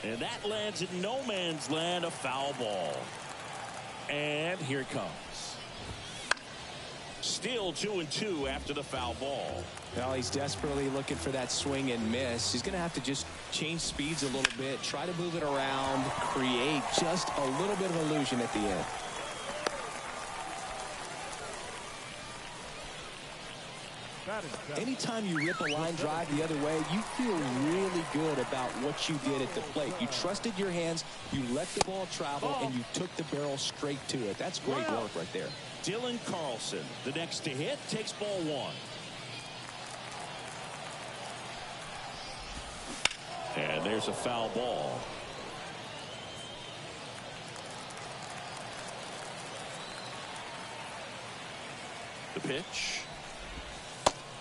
[SPEAKER 1] And that lands in no man's land, a foul ball. And here it comes. Still 2-2 after the foul ball.
[SPEAKER 3] Well, he's desperately looking for that swing and miss. He's going to have to just change speeds a little bit, try to move it around, create just a little bit of illusion at the end. Anytime you rip a line drive the other way, you feel really good about what you did at the plate. You trusted your hands, you let the ball travel, and you took the barrel straight to it. That's great work right there.
[SPEAKER 1] Dylan Carlson, the next to hit, takes ball 1. And there's a foul ball. The pitch.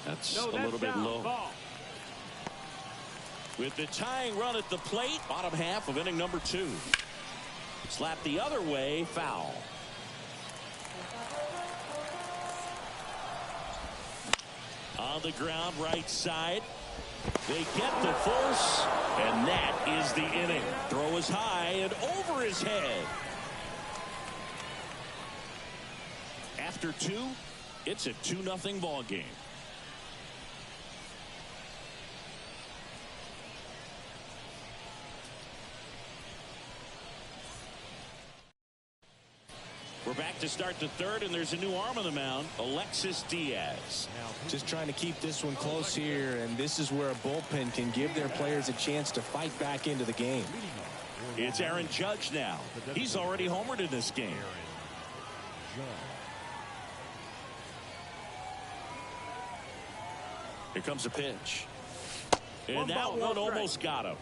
[SPEAKER 1] That's a little bit low.
[SPEAKER 4] Ball.
[SPEAKER 1] With the tying run at the plate, bottom half of inning number 2. Slap the other way, foul. On the ground, right side. They get the force, and that is the inning. Throw is high and over his head. After 2, it's a 2-0 ball game. We're back to start the 3rd, and there's a new arm on the mound, Alexis Diaz.
[SPEAKER 3] Just trying to keep this one close here, and this is where a bullpen can give their players a chance to fight back into the game.
[SPEAKER 1] It's Aaron Judge now. He's already homered in this game. Here comes a pitch. And that one almost got him.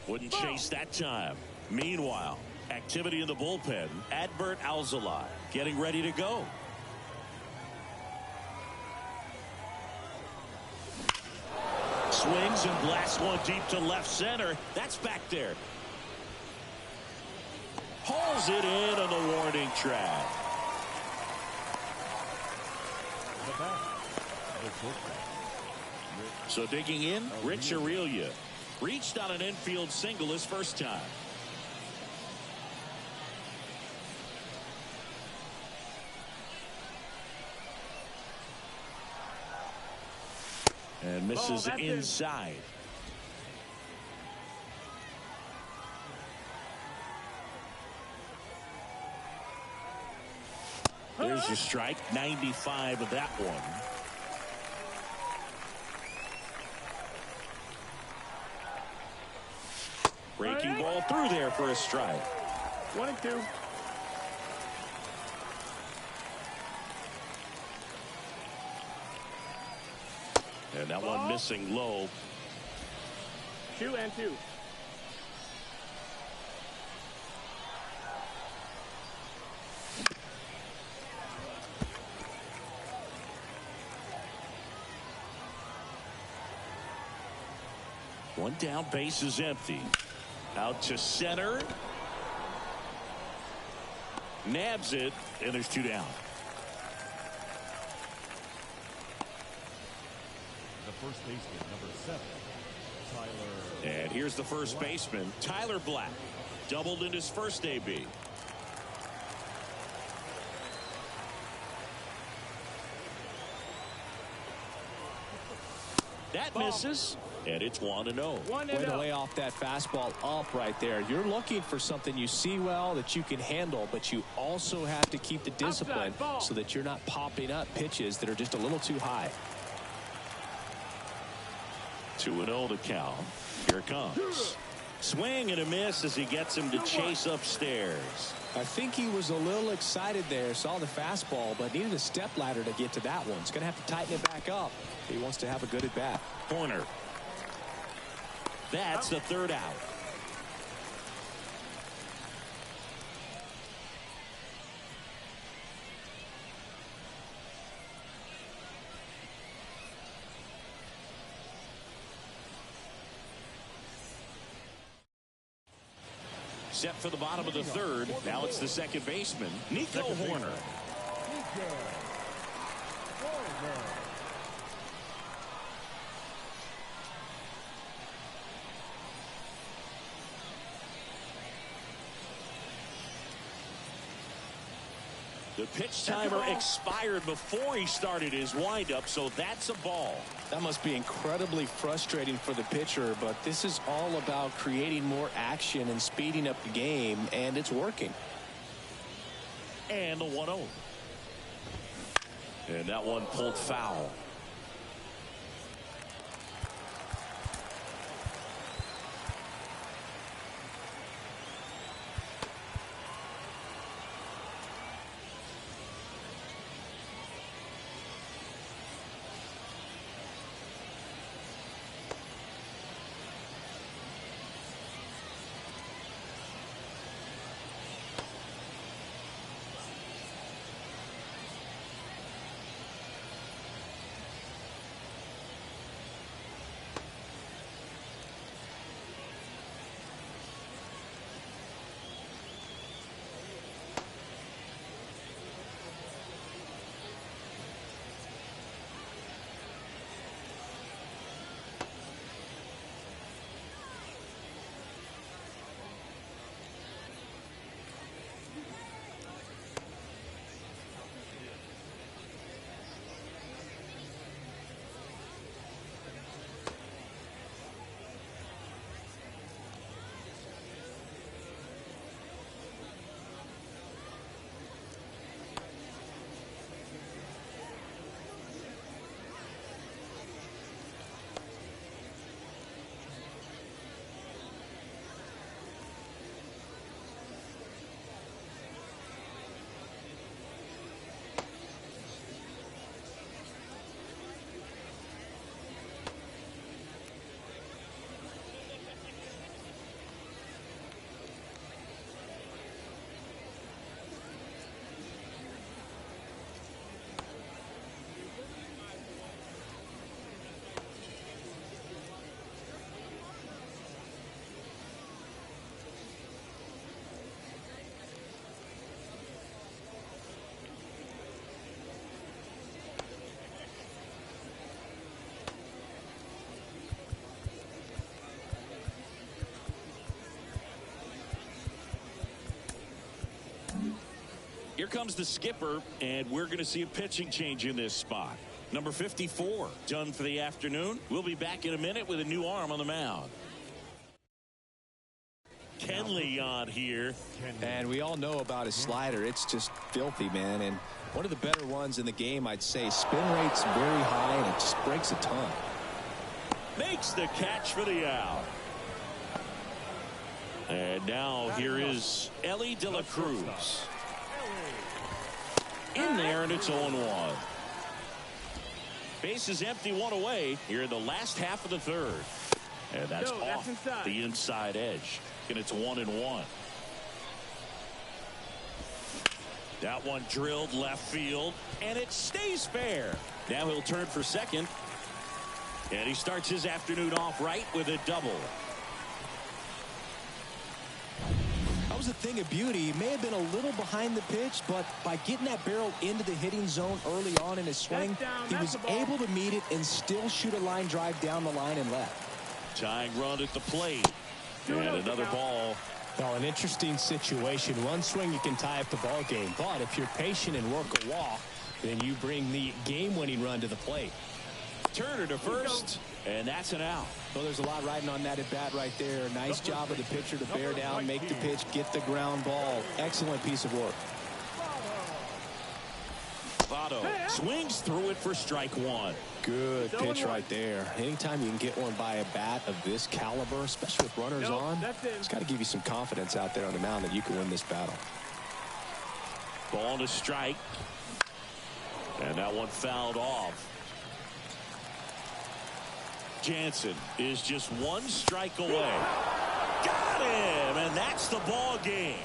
[SPEAKER 1] Wouldn't chase that time. Meanwhile, activity in the bullpen. Adbert Alzolay getting ready to go. Swings and blasts one deep to left center. That's back there. Hauls it in on the warning track. So digging in, Rich Aurilia. Reached on an infield single his first time. And misses inside. There's a strike. 95 of that one. Breaking ball through there for a strike.
[SPEAKER 4] 1-2.
[SPEAKER 1] And that one missing low.
[SPEAKER 4] 2-2.
[SPEAKER 1] One down, base is empty. Out to center. Nabs it, and there's 2 down.
[SPEAKER 2] The first baseman, number 7, Tyler.
[SPEAKER 1] And here's the first baseman, Tyler Black. Doubled in his first AB. That misses, and it's 1-0.
[SPEAKER 3] Way to lay off that fastball up right there. You're looking for something you see well that you can handle, but you also have to keep the discipline so that you're not popping up pitches that are just a little too high.
[SPEAKER 1] 2-0 the count. Here it comes. Swing and a miss as he gets him to chase upstairs.
[SPEAKER 3] I think he was a little excited there, saw the fastball, but needed a step ladder to get to that one. He's going to have to tighten it back up if he wants to have a good at bat.
[SPEAKER 1] Corner. That's the 3rd out. Set for the bottom of the 3rd. Now it's the second baseman, Nico Hoerner. The pitch timer expired before he started his windup, so that's a ball.
[SPEAKER 3] That must be incredibly frustrating for the pitcher, but this is all about creating more action and speeding up the game, and it's working.
[SPEAKER 1] And the 1-0. And that one pulled foul. Here comes the skipper, and we're going to see a pitching change in this spot. Number 54 done for the afternoon. We'll be back in a minute with a new arm on the mound. Kenley on here.
[SPEAKER 3] And we all know about his slider. It's just filthy, man. And one of the better ones in the game, I'd say. Spin rate's very high, and it just breaks a ton.
[SPEAKER 1] Makes the catch for the out. And now here is Elly De La Cruz. In there, and it's 0-1. Base is empty, one away here in the last half of the third. And that's off the inside edge. And it's 1-1. That one drilled left field, and it stays fair. Now he'll turn for second. And he starts his afternoon off right with a double.
[SPEAKER 3] That was a thing of beauty. He may have been a little behind the pitch, but by getting that barrel into the hitting zone early on in his swing, he was able to meet it and still shoot a line drive down the line and left.
[SPEAKER 1] Tying run at the plate. And another ball.
[SPEAKER 3] Well, an interesting situation. One swing you can tie up the ball game, but if you're patient and work a walk, then you bring the game-winning run to the plate.
[SPEAKER 1] Turner to first, and that's an out.
[SPEAKER 3] Well, there's a lot riding on that at bat right there. Nice job of the pitcher to bear down, make the pitch, get the ground ball. Excellent piece of work.
[SPEAKER 1] Votto swings through it for strike one.
[SPEAKER 3] Good pitch right there. Anytime you can get one by a bat of this caliber, especially with runners on, it's got to give you some confidence out there on the mound that you can win this battle.
[SPEAKER 1] Ball to strike. And that one fouled off. Jansen is just one strike away. Got him, and that's the ball game.